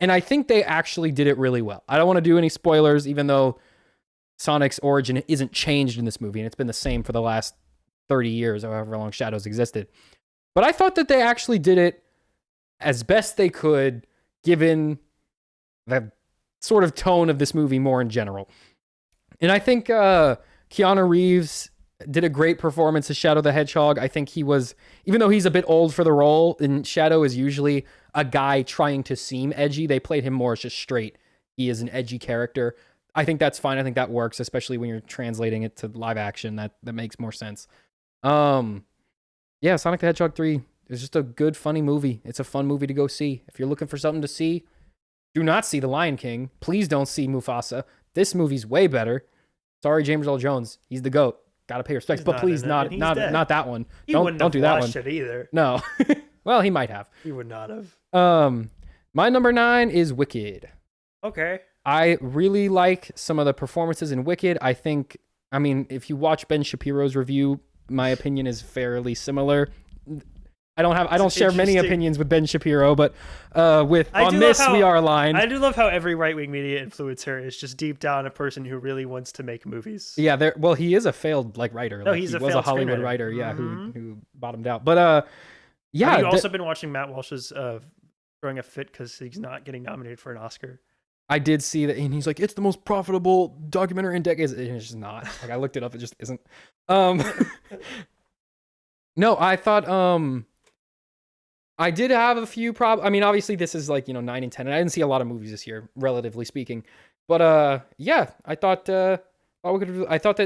And I think they actually did it really well. I don't want to do any spoilers, even though Sonic's origin isn't changed in this movie, and it's been the same for the last 30 years, or however long Shadow's existed. But I thought that they actually did it as best they could, given the sort of tone of this movie more in general. And I think Keanu Reeves did a great performance as Shadow the Hedgehog. I think he was, even though he's a bit old for the role, and Shadow is usually a guy trying to seem edgy, they played him more as just straight. He is an edgy character. I think that's fine. I think that works, especially when you're translating it to live action. That makes more sense. Sonic the Hedgehog 3 is just a good, funny movie. It's a fun movie to go see. If you're looking for something to see, do not see The Lion King. Please don't see Mufasa. This movie's way better. Sorry, James Earl Jones. He's the GOAT. Gotta pay respects, but please not that one. Don't do that one It either. No. Well, he might have. He would not have. My number 9 is Wicked. Okay. I really like some of the performances in Wicked. I mean, if you watch Ben Shapiro's review, my opinion is fairly similar. I don't share many opinions with Ben Shapiro, but we are aligned. I do love how every right-wing media influencer is just deep down a person who really wants to make movies. Yeah, he is a failed writer. No, he was a Hollywood writer, who bottomed out. But yeah. Have you also been watching Matt Walsh's throwing a fit because he's not getting nominated for an Oscar? I did see that, and he's like, it's the most profitable documentary in decades. And it's just not. Like, I looked it up, it just isn't. No, I thought I did have a few problems. I mean, obviously this is like, 9 and 10, and I didn't see a lot of movies this year, relatively speaking. But yeah, I thought that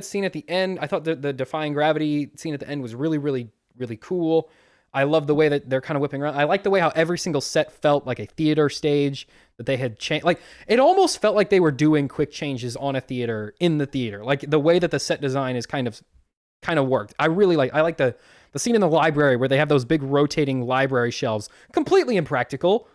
scene at the end, I thought the Defying Gravity scene at the end was really, really, really cool. I love the way that they're kind of whipping around. I like the way how every single set felt like a theater stage, that they had changed. Like, it almost felt like they were doing quick changes on a theater in the theater. Like, the way that the set design is kind of worked. I like the scene in the library where they have those big rotating library shelves. Completely impractical.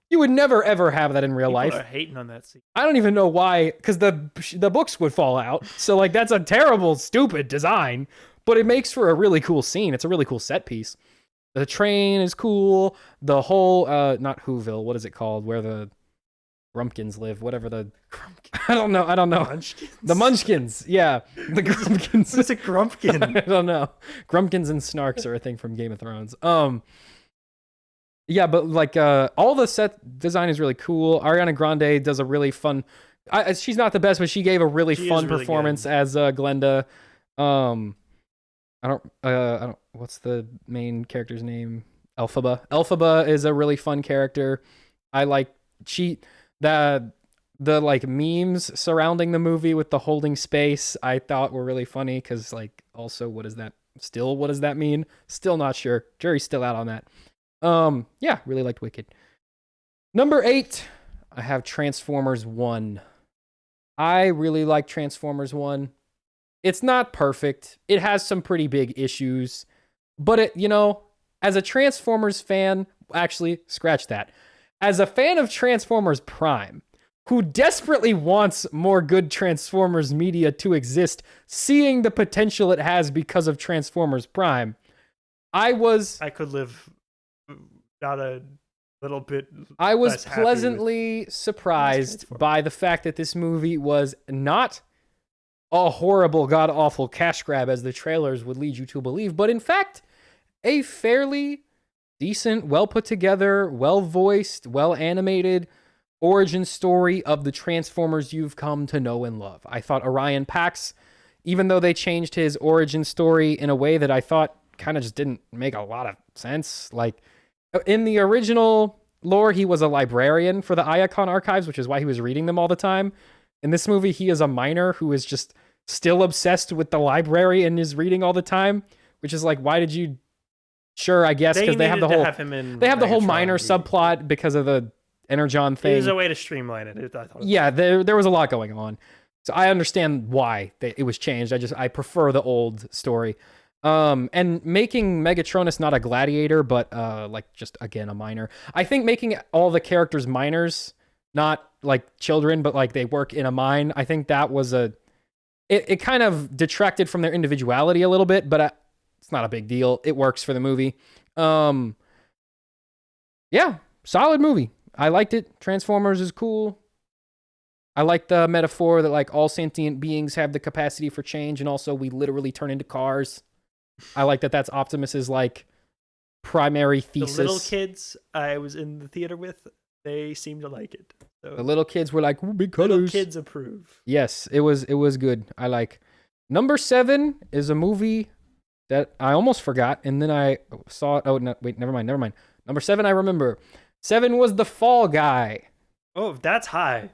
You would never, ever have that in real life. People are hating on that scene. I don't even know why, because the books would fall out. So, like, that's a terrible, stupid design. But it makes for a really cool scene. It's a really cool set piece. The train is cool. The whole, not Whoville, what is it called? Where the Grumpkins live, whatever the... I don't know. Munchkins? The Munchkins, yeah. The Grumpkins. What's a Grumpkin? I don't know. Grumpkins and Snarks are a thing from Game of Thrones. Yeah, but like, all the set design is really cool. Ariana Grande does a really fun... she's not the best, but she gave a really fun performance as Glenda. I don't. What's the main character's name? Elphaba. Elphaba is a really fun character. I like the like memes surrounding the movie with the holding space. I thought were really funny because, like, also what does that mean? Still not sure. Jury's still out on that. Yeah, really liked Wicked. Number 8, I have Transformers 1. I really like Transformers 1. It's not perfect. It has some pretty big issues. But as a Transformers fan, actually, scratch that. As a fan of Transformers Prime, who desperately wants more good Transformers media to exist, seeing the potential it has because of Transformers Prime, I could live not a little bit. I was pleasantly surprised by the fact that this movie was not a horrible, god-awful cash grab as the trailers would lead you to believe, but in fact, a fairly decent, well-put-together, well-voiced, well-animated origin story of the Transformers you've come to know and love. I thought Orion Pax, even though they changed his origin story in a way that I thought kind of just didn't make a lot of sense. Like, in the original lore, he was a librarian for the Iacon archives, which is why he was reading them all the time. In this movie, he is a miner who is just still obsessed with the library and is reading all the time, which is like, why did you... Sure, I guess, because they have the whole miner subplot because of the Energon thing. It was a way to streamline it. I thought yeah, there was a lot going on. So I understand why it was changed. I prefer the old story. And making Megatronus not a gladiator, but like just, again, a miner. I think making all the characters miners, not like children, but like they work in a mine, I think that was it kind of detracted from their individuality a little bit, but it's not a big deal. It works for the movie. Yeah, solid movie. I liked it. Transformers is cool. I like the metaphor that like all sentient beings have the capacity for change, and also we literally turn into cars. I like that that's Optimus's like primary thesis. The little kids I was in the theater with, they seemed to like it. So the little kids were like, ooh, big colors. Little kids approve. Yes, it was good. I like. Number 7 is a movie that I almost forgot, and then I saw it. Oh, no, wait, never mind. Number 7, I remember. 7 was The Fall Guy. Oh, that's high.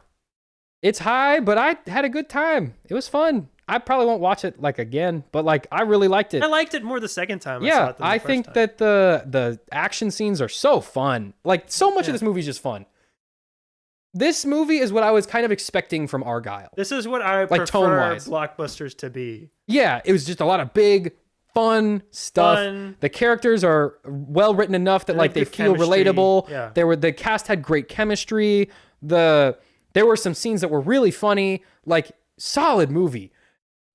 It's high, but I had a good time. It was fun. I probably won't watch it like again, but like I really liked it. I liked it more the second time. Yeah, I think that the action scenes are so fun. Like so much of this movie is just fun. This movie is what I was kind of expecting from Argyle. This is what I prefer blockbusters to be. Yeah, it was just a lot of big, fun stuff. The characters are well written enough that like they feel relatable. Yeah. The cast had great chemistry. There were some scenes that were really funny. Like solid movie,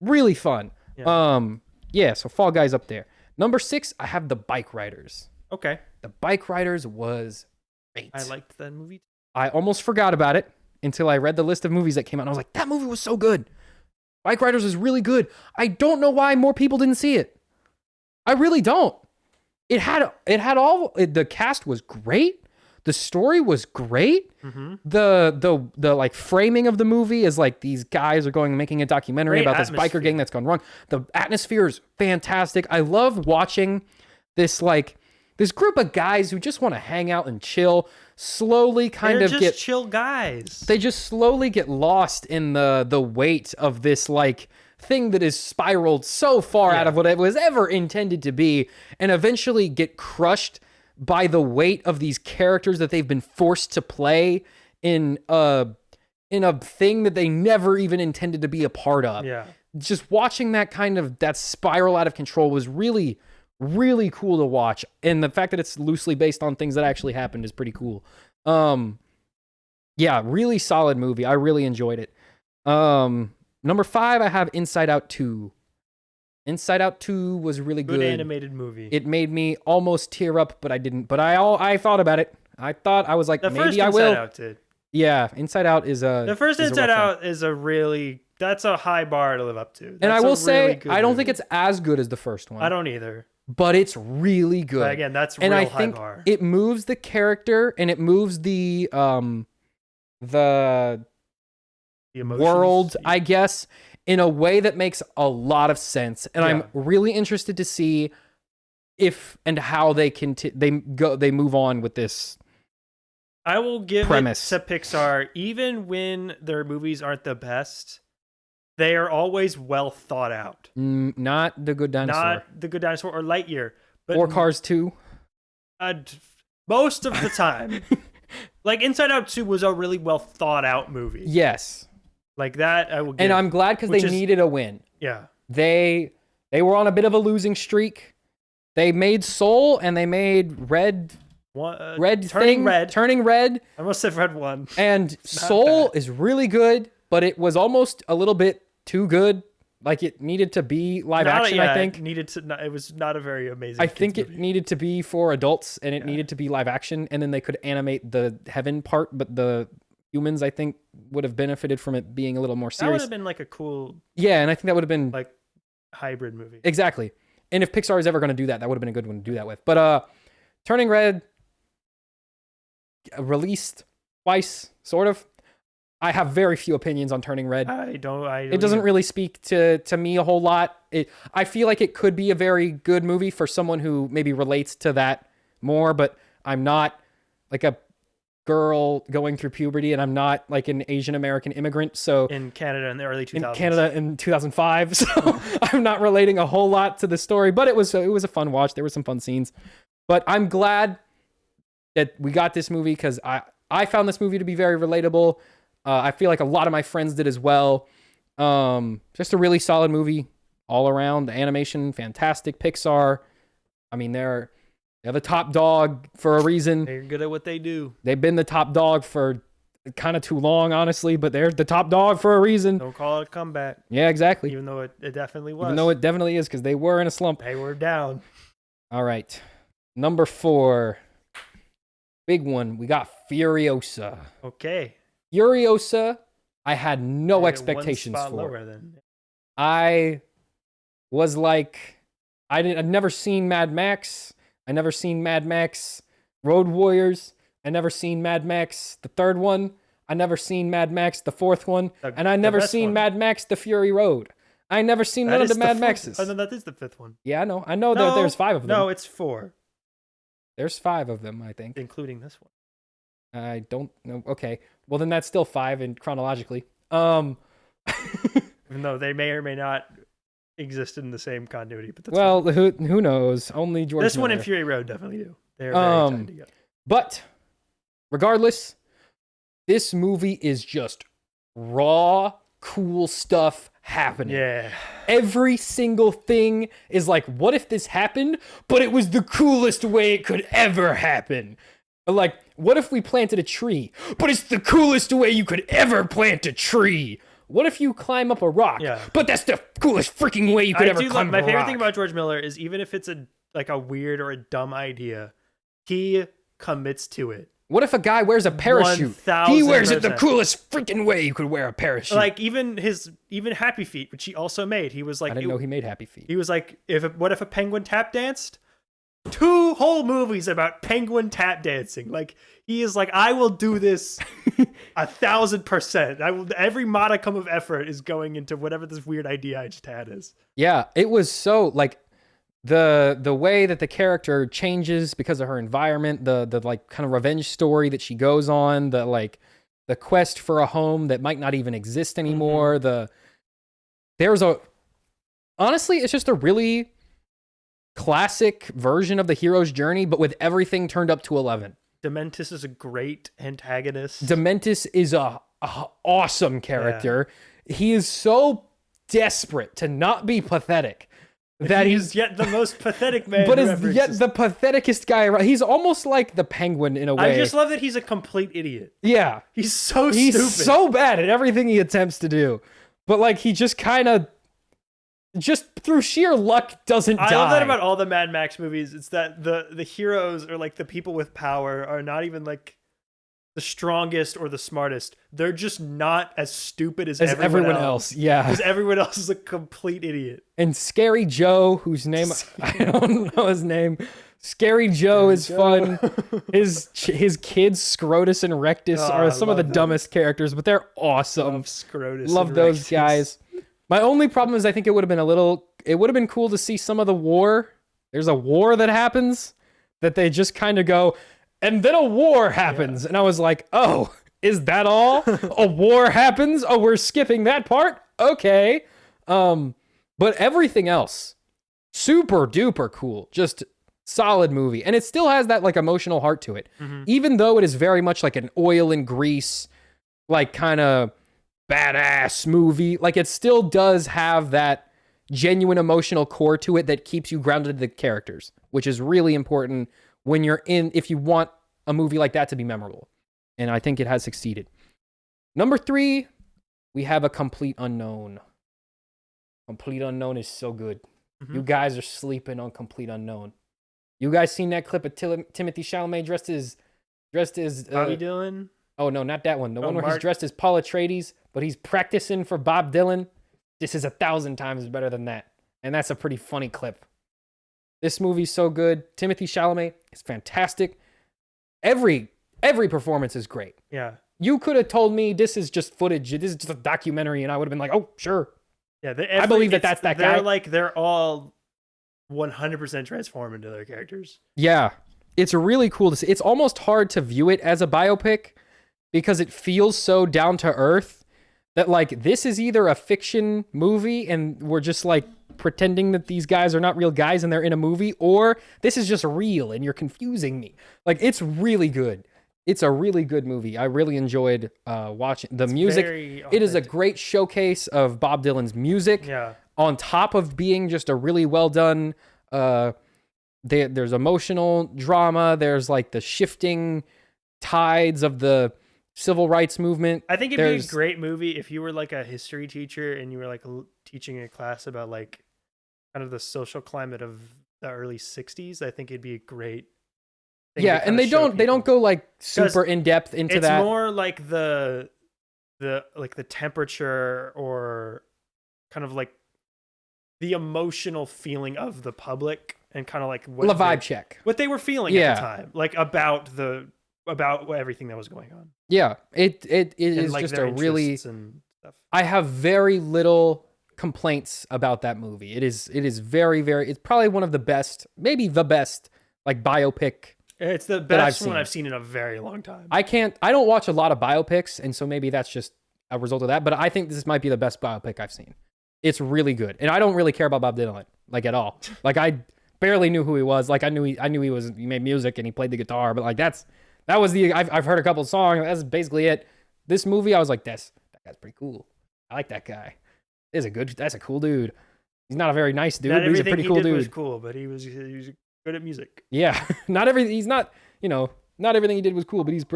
really fun. Yeah. So Fall Guys up there. Number 6, I have The Bike Riders. Okay. The Bike Riders was great. I liked that movie. I almost forgot about it until I read the list of movies that came out. And I was like, that movie was so good. Bike Riders is really good. I don't know why more people didn't see it. I really don't. It had the cast was great. The story was great. Mm-hmm. The like framing of the movie is like these guys are going and making a documentary Great about this biker gang that's gone wrong. The atmosphere is fantastic. I love watching this group of guys who just want to hang out and chill slowly get chill guys. They just slowly get lost in the weight of this like thing that is spiraled so far out of what it was ever intended to be, and eventually get crushed by the weight of these characters that they've been forced to play in a thing that they never even intended to be a part of. Yeah. Just watching that spiral out of control was really, really cool to watch. And the fact that it's loosely based on things that actually happened is pretty cool. Yeah, really solid movie. I really enjoyed it. Number 5, I have Inside Out 2. Inside Out 2 was really good. Good animated movie. It made me almost tear up, but I didn't. But I thought about it. I was like, maybe I will. Inside Out did. Yeah, Inside Out is a... The first Inside Out is that's a high bar to live up to. And I will say, I don't think it's as good as the first one. I don't either. But it's really good. But again, that's real high bar. And I think it moves the character and it moves the world, I guess, in a way that makes a lot of sense. And I'm really interested to see if and how they move on with this. I will give premise. it to Pixar, even when their movies aren't the best, they are always well thought out. Not The Good Dinosaur. Not The Good Dinosaur or Lightyear. But or Cars 2. Most of the time. Like Inside Out 2 was a really well thought out movie. Yes. Like that, I will give. And I'm glad because they needed a win. Yeah. They were on a bit of a losing streak. They made Soul and they made Turning Red. I almost said Red 1. And Soul is really good, but it was almost a little bit too good. Like it needed to be live action, I think. It was not a very amazing I think it needed to be for adults and it needed to be live action, and then they could animate the heaven part, but the humans, I think, would have benefited from it being a little more serious. That would have been like a cool... Yeah, and I think that would have been... like hybrid movie. Exactly. And if Pixar is ever going to do that, that would have been a good one to do that with. But Turning Red... released twice, sort of. I have very few opinions on Turning Red. It doesn't really speak to me a whole lot. I feel like it could be a very good movie for someone who maybe relates to that more, but I'm not like a girl going through puberty, and I'm not like an Asian American immigrant. So in Canada in the early 2000s. In Canada in 2005, so I'm not relating a whole lot to the story, but it was a fun watch. There were some fun scenes, but I'm glad that we got this movie because I found this movie to be very relatable. I feel like a lot of my friends did as well. Just a really solid movie all around. The animation, fantastic. Pixar, I mean, they're the top dog for a reason. They're good at what they do. They've been the top dog for kind of too long, honestly, but they're the top dog for a reason. Don't call it a comeback. Yeah, exactly. Even though it definitely was. Even though it definitely is, because they were in a slump. They were down. All right. Number 4. Big one. We got Furiosa. Okay. Furiosa, I had no expectations one spot for. Lower than. I was like, I'd never seen Mad Max. I never seen Mad Max Road Warriors. I never seen Mad Max the third one. I never seen Mad Max the fourth one. And I never seen Mad Max the Fury Road. I never seen none of the Mad Maxes. Oh, no, that is the 5th one. Yeah, I know. I know that there's 5 of them. No, it's 4. There's 5 of them, I think. Including this one. I don't know. Okay. Well, then that's still 5 in chronologically. Even though they may or may not exist in the same continuity. But that's who knows? Only George This Miller. one and Fury Road definitely do. They're very tied together. But regardless, this movie is just raw, cool stuff happening. Yeah. Every single thing is like, what if this happened, but it was the coolest way it could ever happen? Or like, what if we planted a tree, but it's the coolest way you could ever plant a tree? What if you climb up a rock, but that's the coolest freaking way you could ever climb up a rock? My favorite thing about George Miller is even if it's a weird or a dumb idea, he commits to it. What if a guy wears a parachute? 1000%. He wears it the coolest freaking way you could wear a parachute. Like even Happy Feet, which he also made. He was like, I didn't know he made Happy Feet. He was like, what if a penguin tap danced? 2 whole movies about penguin tap dancing. Like he is like, I will do this 1000%. Every modicum of effort is going into whatever this weird idea I just had is. Yeah, it was so like the way that the character changes because of her environment, the like kind of revenge story that she goes on, the quest for a home that might not even exist anymore. Honestly, it's just a really classic version of the hero's journey, but with everything turned up to 11. Dementis is a great antagonist. Dementis is a awesome character. Yeah. He is so desperate to not be pathetic that he's yet the most pathetic man. But is yet the patheticest guy around. He's almost like the Penguin in a way. I just love that he's a complete idiot. Yeah. He's so stupid. He's so bad at everything he attempts to do. But like he just kind of just through sheer luck doesn't die. I love that about all the Mad Max movies. It's that the heroes or like the people with power are not even like the strongest or the smartest. They're just not as stupid as everyone else. Yeah. Because everyone else is a complete idiot. And Scary Joe, whose name I don't know his name. Scary Joe is fun. His kids, Scrotus and Rectus, are some of the dumbest characters, but they're awesome. Love Scrotus. Love those Rectus. Guys. My only problem is I think it would have been cool to see some of the war. There's a war that happens that they just kind of go, and then a war happens. Yeah. And I was like, oh, is that all? A war happens? Oh, we're skipping that part? Okay. But everything else, super duper cool. Just solid movie. And it still has that like emotional heart to it. Mm-hmm. Even though it is very much like an oil and grease, like kind of badass movie. Like it still does have that genuine emotional core to it that keeps you grounded to the characters, which is really important when if you want a movie like that to be memorable. And I think it has succeeded. Number 3, we have A Complete Unknown. Complete Unknown is so good. Mm-hmm. You guys are sleeping on Complete Unknown. You guys seen that clip of Timothy Chalamet dressed as Bobby Dylan? Oh, no, not that one. The one where he's dressed as Paul Atreides, but he's practicing for Bob Dylan. This is 1,000 times better than that. And that's a pretty funny clip. This movie's so good. Timothy Chalamet is fantastic. Every performance is great. Yeah. You could have told me this is just footage. This is just a documentary. And I would have been like, oh, sure. Yeah. I believe that's that guy. They're all 100% transformed into their characters. Yeah. It's really cool to see. It's almost hard to view it as a biopic because it feels so down to earth that like this is either a fiction movie and we're just like pretending that these guys are not real guys and they're in a movie, or this is just real and you're confusing me. Like it's really good. It's a really good movie. I really enjoyed watching the music. It is a great showcase of Bob Dylan's music. Yeah. On top of being just a really well done, there's emotional drama. There's like the shifting tides of the civil rights movement. I think it'd be a great movie if you were like a history teacher and you were like teaching a class about like kind of the social climate of the early 60s. I think it'd be a great thing. Yeah, and they don't go like super in depth into that. It's more like the temperature or kind of like the emotional feeling of the public and kind of like what they were feeling at the time, like about everything that was going on. Yeah, it is like just a really. And stuff. I have very little complaints about that movie. It is very, very. It's probably one of the best, maybe the best, like biopic. It's the best one I've seen in a very long time. I don't watch a lot of biopics, and so maybe that's just a result of that. But I think this might be the best biopic I've seen. It's really good, and I don't really care about Bob Dylan like at all. Like I barely knew who he was. Like I knew he made music and he played the guitar, but like I've heard a couple of songs. That's basically it. This movie, I was like, that guy's pretty cool. I like that guy. That's a cool dude. He's not a very nice dude, Not but he's a everything pretty he cool did dude. was cool, but he was good at music. Yeah, he's not, not everything he did was cool, but he's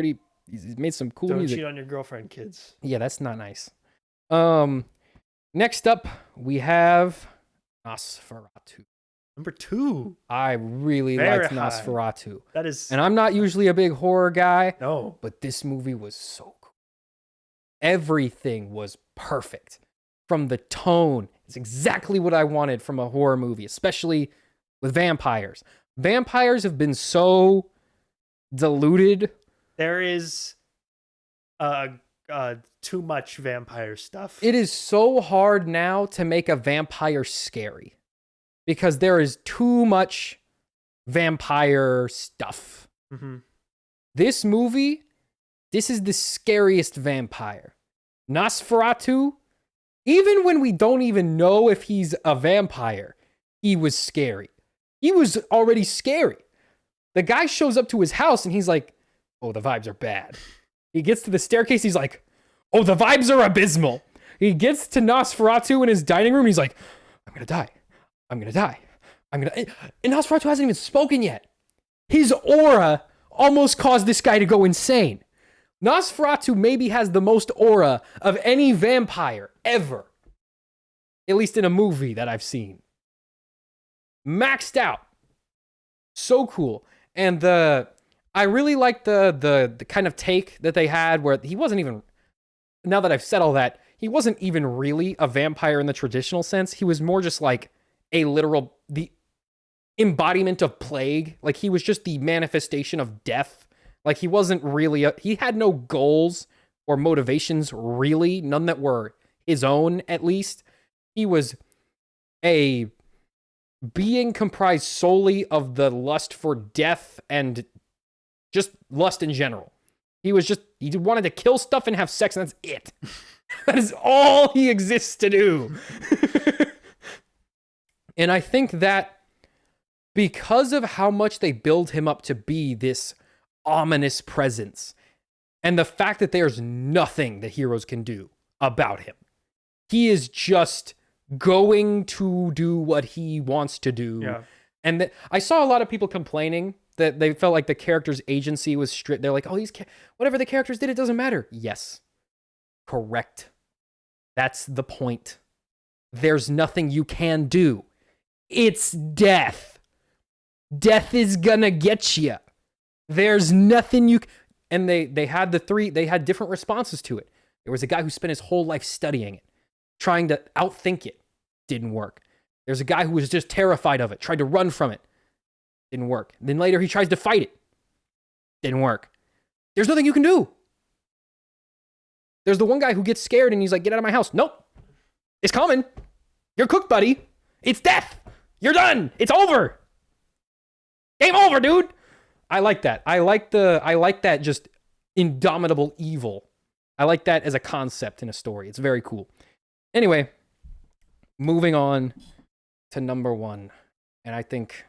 made some cool Don't music. cheat on your girlfriend, kids. Yeah, that's not nice. Next up, we have Nosferatu. Number 2. I really Very liked high. Nosferatu. That is... And I'm not usually a big horror guy, No. but this movie was so cool. Everything was perfect. From the tone, it's exactly what I wanted from a horror movie, especially with vampires. Vampires have been so diluted. There is too much vampire stuff. It is so hard now to make a vampire scary because there is too much vampire stuff. Mm-hmm. This movie, this is the scariest vampire. Nosferatu, even when we don't even know if he's a vampire, he was scary. He was already scary. The guy shows up to his house and he's like, oh, the vibes are bad. He gets to the staircase, he's like, oh, the vibes are abysmal. He gets to Nosferatu in his dining room, he's like, I'm gonna die. I'm gonna die. And Nosferatu hasn't even spoken yet. His aura almost caused this guy to go insane. Nosferatu maybe has the most aura of any vampire ever. At least in a movie that I've seen. Maxed out. So cool. And I really like the kind of take that they had where he wasn't even, now that I've said all that, he wasn't even really a vampire in the traditional sense. He was more just like the embodiment of plague. Like he was just the manifestation of death. Like he wasn't really, he had no goals or motivations really, none that were his own at least. He was a being comprised solely of the lust for death and just lust in general. He wanted to kill stuff and have sex, and that's it. That is all he exists to do. And I think that because of how much they build him up to be this ominous presence, and the fact that there's nothing the heroes can do about him, he is just going to do what he wants to do. Yeah. And I saw a lot of people complaining that they felt like the character's agency was strict. They're like, oh, whatever the characters did, it doesn't matter. Yes. Correct. That's the point. There's nothing you can do. It's death. Death is gonna get you. There's nothing you... And they had different responses to it. There was a guy who spent his whole life studying it, trying to outthink it. Didn't work. There's a guy who was just terrified of it, tried to run from it. Didn't work. Then later he tries to fight it. Didn't work. There's nothing you can do. There's the one guy who gets scared and he's like, get out of my house. Nope. It's coming. You're cooked, buddy. It's death. You're done. It's over. Game over, dude. I like that. I like that just indomitable evil. I like that as a concept in a story. It's very cool. Anyway, moving on to number 1. And I think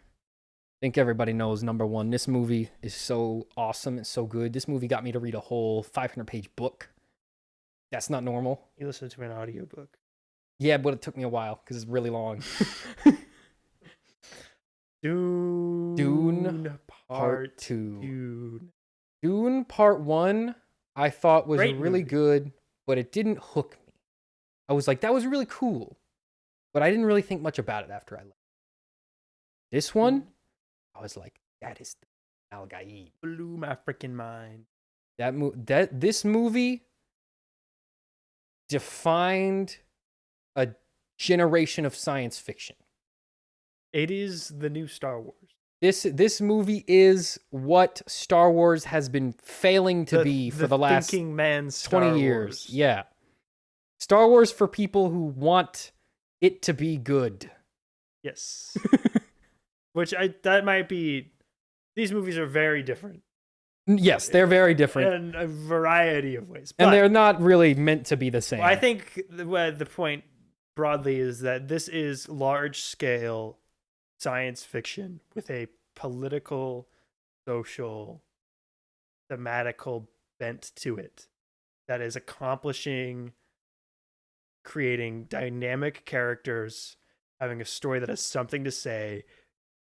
everybody knows number 1. This movie is so awesome and so good. This movie got me to read a whole 500-page book. That's not normal. You listened to an audiobook. Yeah, but it took me a while because it's really long. Dune Part 2. Dune. Dune Part 1, I thought was Great really movie. good, but it didn't hook me. I was like, that was really cool, but I didn't really think much about it after I left. This one, I was like, that is the Al-Gaib. Blew my freaking mind. This movie defined a generation of science fiction. It is the new Star Wars. This movie is what Star Wars has been failing to be for the last thinking man's Star 20 years. Wars. Yeah. Star Wars for people who want it to be good. Yes. That might be... These movies are very different. Yes, they're very different. In a variety of ways. And But they're not really meant to be the same. I think the point broadly is that this is large-scale science fiction with a political, social, thematical bent to it that is accomplishing creating dynamic characters, having a story that has something to say,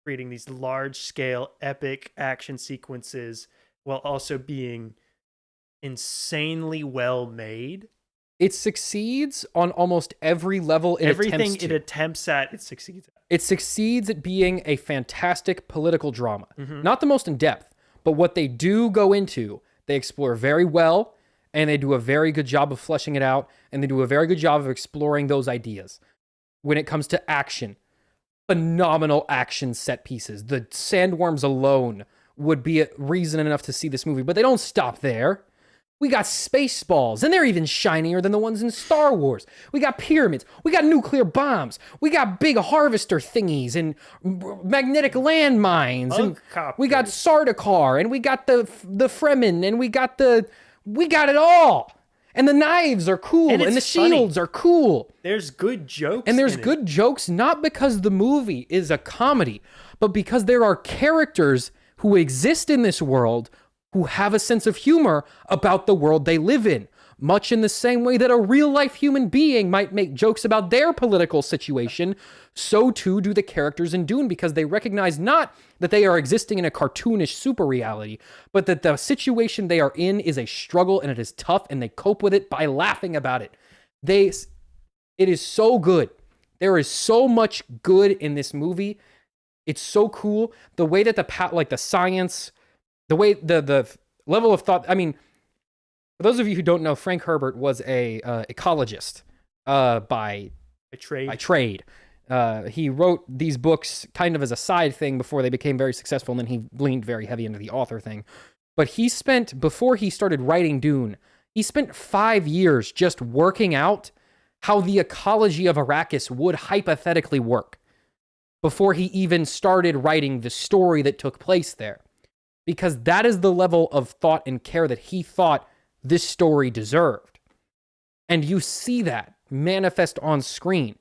creating these large scale epic action sequences while also being insanely well made. It succeeds on almost every level Everything it attempts at, it succeeds at. It succeeds at being a fantastic political drama. Mm-hmm. Not the most in depth, but what they do go into, they explore very well, and they do a very good job of fleshing it out, and they do a very good job of exploring those ideas. When it comes to action, phenomenal action set pieces. The sandworms alone would be a reason enough to see this movie, but they don't stop there. We got space balls, and they're even shinier than the ones in Star Wars. We got pyramids. We got nuclear bombs. We got big harvester thingies and magnetic landmines. And we got Sardaukar, and we got the Fremen, and we got it all. And the knives are cool, and the shields are cool. There's good jokes. And there's good jokes, not because the movie is a comedy, but because there are characters who exist in this world who have a sense of humor about the world they live in, much in the same way that a real-life human being might make jokes about their political situation. So too do the characters in Dune, because they recognize not that they are existing in a cartoonish super reality, but that the situation they are in is a struggle and it is tough, and they cope with it by laughing about it. It is so good. There is so much good in this movie. It's so cool. The way that the science, the way the level of thought. I mean, for those of you who don't know, Frank Herbert was a ecologist by trade. He wrote these books kind of as a side thing before they became very successful, and then he leaned very heavy into the author thing. But before he started writing Dune, he spent 5 years just working out how the ecology of Arrakis would hypothetically work before he even started writing the story that took place there. Because that is the level of thought and care that he thought this story deserved. And you see that manifest on screen.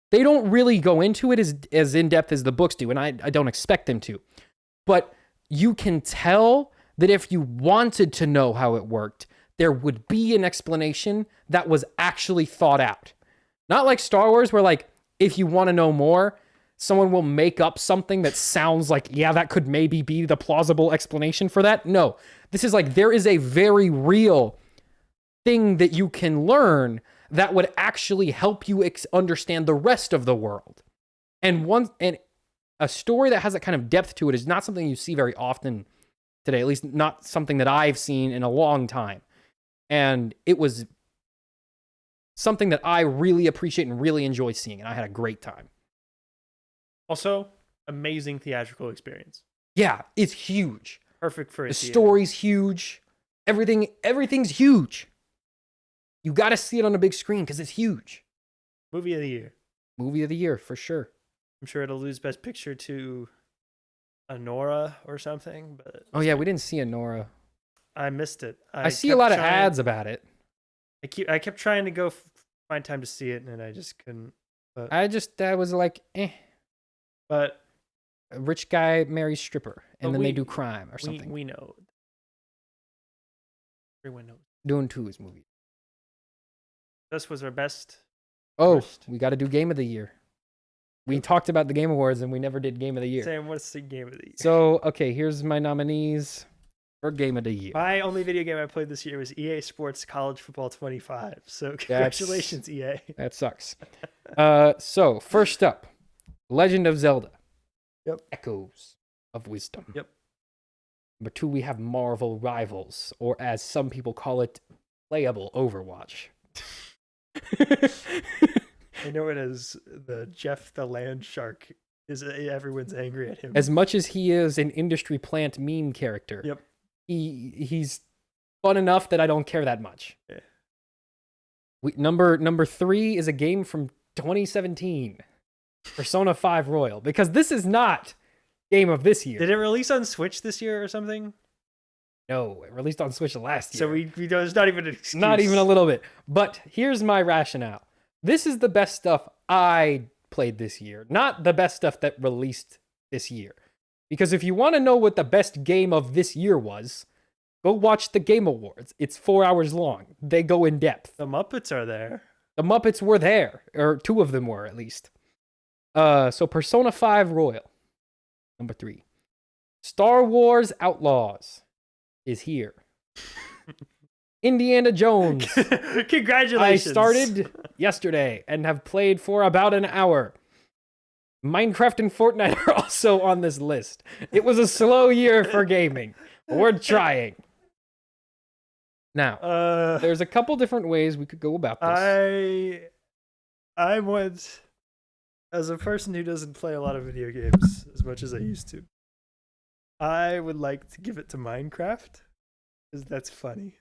They don't really go into it as in-depth as the books do, and I don't expect them to. But you can tell that if you wanted to know how it worked, there would be an explanation that was actually thought out. Not like Star Wars, where like, if you want to know more, someone will make up something that sounds like, yeah, that could maybe be the plausible explanation for that. No, this is like, there is a very real thing that you can learn that would actually help you understand the rest of the world. And a story that has that kind of depth to it is not something you see very often today, at least not something that I've seen in a long time. And it was something that I really appreciate and really enjoy seeing, and I had a great time. Also, amazing theatrical experience. Yeah, it's huge. Perfect for a theater. The story's huge. Everything's huge. You got to see it on a big screen because it's huge. Movie of the year. Movie of the year, for sure. I'm sure it'll lose Best Picture to Anora or something. But oh, yeah, we didn't see Anora. I missed it. I see a lot of ads about it. I kept trying to go find time to see it, and I just couldn't. But I was like, eh. But a rich guy marries stripper, and then they do crime or something. We know. Everyone knows. Dune 2 is movie. This was our best. Oh, we got to do Game of the Year. We talked about the Game Awards, and we never did Game of the Year. Sam, what's the Game of the Year? So, okay, here's my nominees for Game of the Year. My only video game I played this year was EA Sports College Football 25. So congratulations, EA. That sucks. So, first up, Legend of Zelda. Yep. Echoes of Wisdom. Yep. Number 2, we have Marvel Rivals, or as some people call it, playable Overwatch. I know it as the Jeff the Land Shark. Everyone's angry at him. As much as he is an industry plant meme character, yep, he's fun enough that I don't care that much. Yeah. Number 3 is a game from 2017, Persona 5 Royal, because this is not game of this year. Did it release on Switch this year or something? No, it released on Switch last year. So we there's not even an excuse. Not even a little bit. But here's my rationale. This is the best stuff I played this year, not the best stuff that released this year. Because if you want to know what the best game of this year was, go watch the Game Awards. It's 4 hours long. They go in depth. The Muppets are there. The Muppets were there, or two of them were at least. So Persona 5 Royal, number 3. Star Wars Outlaws is here. Indiana Jones. Congratulations. I started yesterday and have played for about an hour. Minecraft and Fortnite are also on this list. It was a slow year for gaming. We're trying. Now, there's a couple different ways we could go about this. I would, as a person who doesn't play a lot of video games as much as I used to, I would like to give it to Minecraft, because that's funny.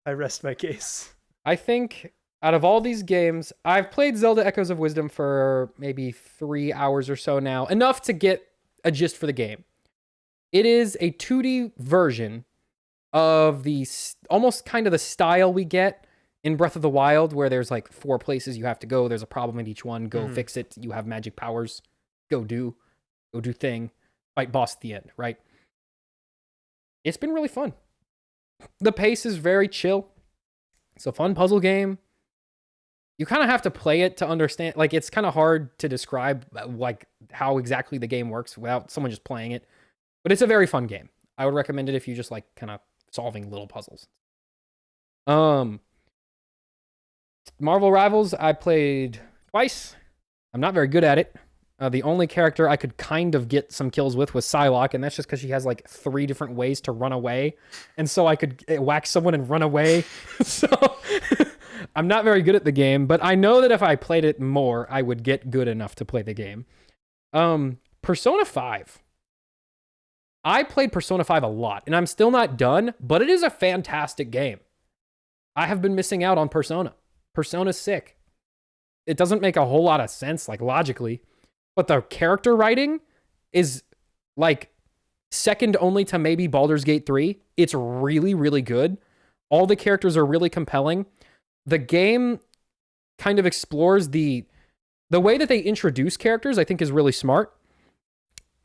I rest my case. I think out of all these games, I've played Zelda Echoes of Wisdom for maybe 3 hours or so now, enough to get a gist for the game. It is a 2D version of the almost kind of the style we get in Breath of the Wild, where there's like 4 places you have to go. There's a problem in each one. Go fix it. You have magic powers. Go do thing. Fight boss at the end, right? It's been really fun. The pace is very chill. It's a fun puzzle game. You kind of have to play it to understand. Like, it's kind of hard to describe like how exactly the game works without someone just playing it. But it's a very fun game. I would recommend it if you just like kind of solving little puzzles. Marvel Rivals, I played twice. I'm not very good at it. The only character I could kind of get some kills with was Psylocke, and that's just because she has like 3 different ways to run away. And so I could whack someone and run away. So I'm not very good at the game, but I know that if I played it more, I would get good enough to play the game. Persona 5. I played Persona 5 a lot, and I'm still not done, but it is a fantastic game. I have been missing out on Persona. Persona's sick. It doesn't make a whole lot of sense, like logically, but the character writing is like second only to maybe Baldur's Gate 3. It's really, really good. All the characters are really compelling. The game kind of explores the way that they introduce characters, I think, is really smart.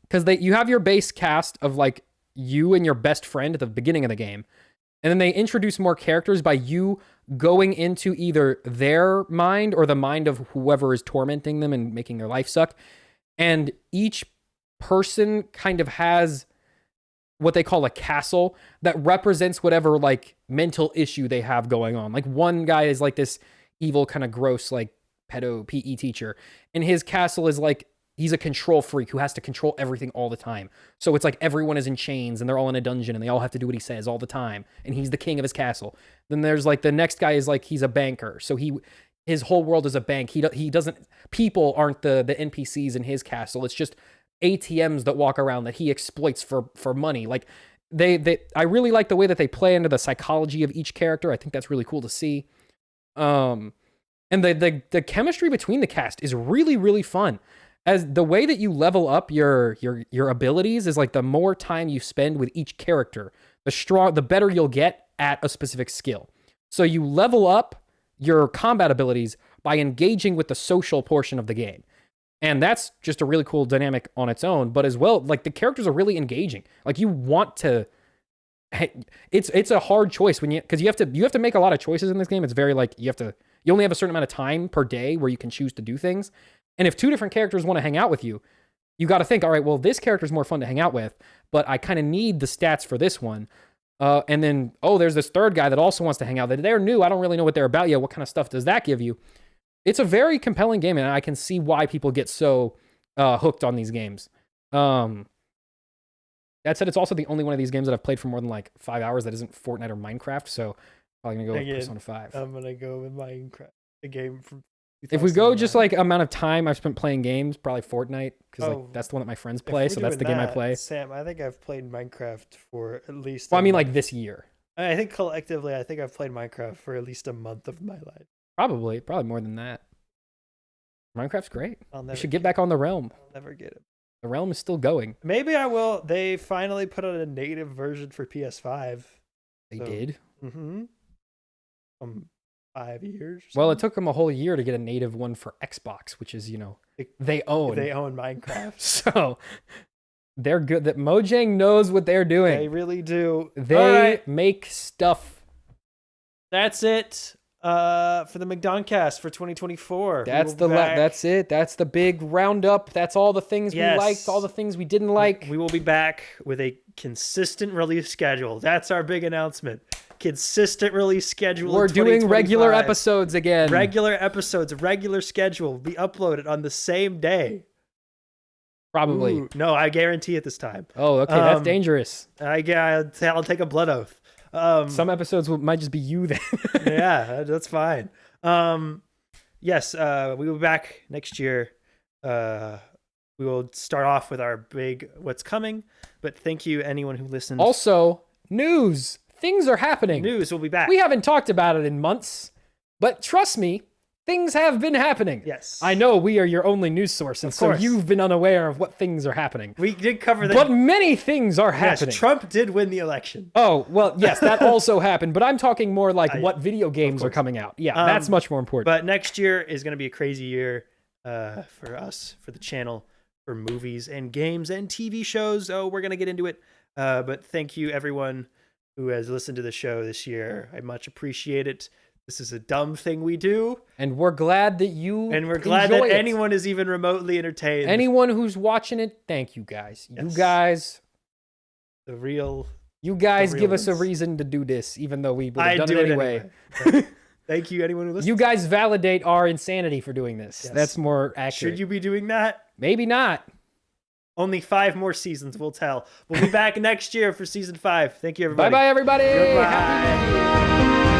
Because you have your base cast of like you and your best friend at the beginning of the game. And then they introduce more characters by you going into either their mind or the mind of whoever is tormenting them and making their life suck. And each person kind of has what they call a castle that represents whatever like mental issue they have going on. Like one guy is like this evil kind of gross like pedo PE teacher, and his castle is like he's a control freak who has to control everything all the time. So it's like everyone is in chains and they're all in a dungeon and they all have to do what he says all the time. And he's the king of his castle. Then there's like the next guy is like he's a banker. So his whole world is a bank. He doesn't, people aren't the NPCs in his castle. It's just ATMs that walk around that he exploits for money. Like I really like the way that they play into the psychology of each character. I think that's really cool to see. And the chemistry between the cast is really, really fun. As the way that you level up your abilities is like the more time you spend with each character, the better you'll get at a specific skill. So you level up your combat abilities by engaging with the social portion of the game. And that's just a really cool dynamic on its own, but as well, like the characters are really engaging. Like you want to, it's a hard choice because you have to make a lot of choices in this game. It's very like you only have a certain amount of time per day where you can choose to do things. And if 2 different characters want to hang out with you, you got to think, all right, well, this character's more fun to hang out with, but I kind of need the stats for this one. And then, there's this third guy that also wants to hang out. They're new. I don't really know what they're about yet. What kind of stuff does that give you? It's a very compelling game, and I can see why people get so hooked on these games. That said, it's also the only one of these games that I've played for more than like 5 hours that isn't Fortnite or Minecraft, so probably going to go with Persona 5. I'm going to go with Minecraft, a game from... If we go just like amount of time I've spent playing games, probably Fortnite, because like that's the one that my friends play, so that's the game I play. Sam, I think I've played Minecraft for at least... Well, I mean like this year. I think collectively, I think I've played Minecraft for at least a month of my life. Probably more than that. Minecraft's great. You should get it. back on the Realm. I'll never get it. The Realm is still going. Maybe I will. They finally put out a native version for PS5. They did? Mm-hmm. 5 years. Well, it took them a whole year to get a native one for Xbox, which is, they own Minecraft. So they're good. That Mojang knows what they're doing. They really do. They make stuff. That's it. for the McDonCast for 2024. That's it. That's the big roundup. That's all the things we liked, all the things we didn't like. We will be back with a consistent release schedule. That's our big announcement. Consistent release schedule. We're doing regular episodes again. Regular episodes, a regular schedule will be uploaded on the same day. Probably. Ooh, no, I guarantee it this time. Oh, okay. That's dangerous. I'll take a blood oath. Some episodes might just be you then. Yeah, that's fine. Yes, we will be back next year. We will start off with our big what's coming. But thank you, anyone who listened. Also, news. Things are happening. News will be back. We haven't talked about it in months, but trust me, things have been happening. Yes. I know we are your only news source, and so you've been unaware of what things are happening. We did cover that. But many things are happening. Yes, Trump did win the election. Oh, well, yes, that also happened, but I'm talking more like what video games are coming out. Yeah, that's much more important. But next year is going to be a crazy year for us, for the channel, for movies and games and TV shows. Oh, we're going to get into it. But thank you, everyone who has listened to the show this year. I much appreciate it. This is a dumb thing we do. And we're glad that you And we're glad that anyone is even remotely entertained. Anyone who's watching it, thank you guys. Yes. You guys. You guys give us a reason to do this, even though we would have done it anyway. Thank you, anyone who listens. You guys validate our insanity for doing this. Yes. That's more accurate. Should you be doing that? Maybe not. Only 5 more seasons will tell. We'll be back next year for season 5. Thank you, everybody. Bye-bye, everybody. Goodbye. Happy New Year.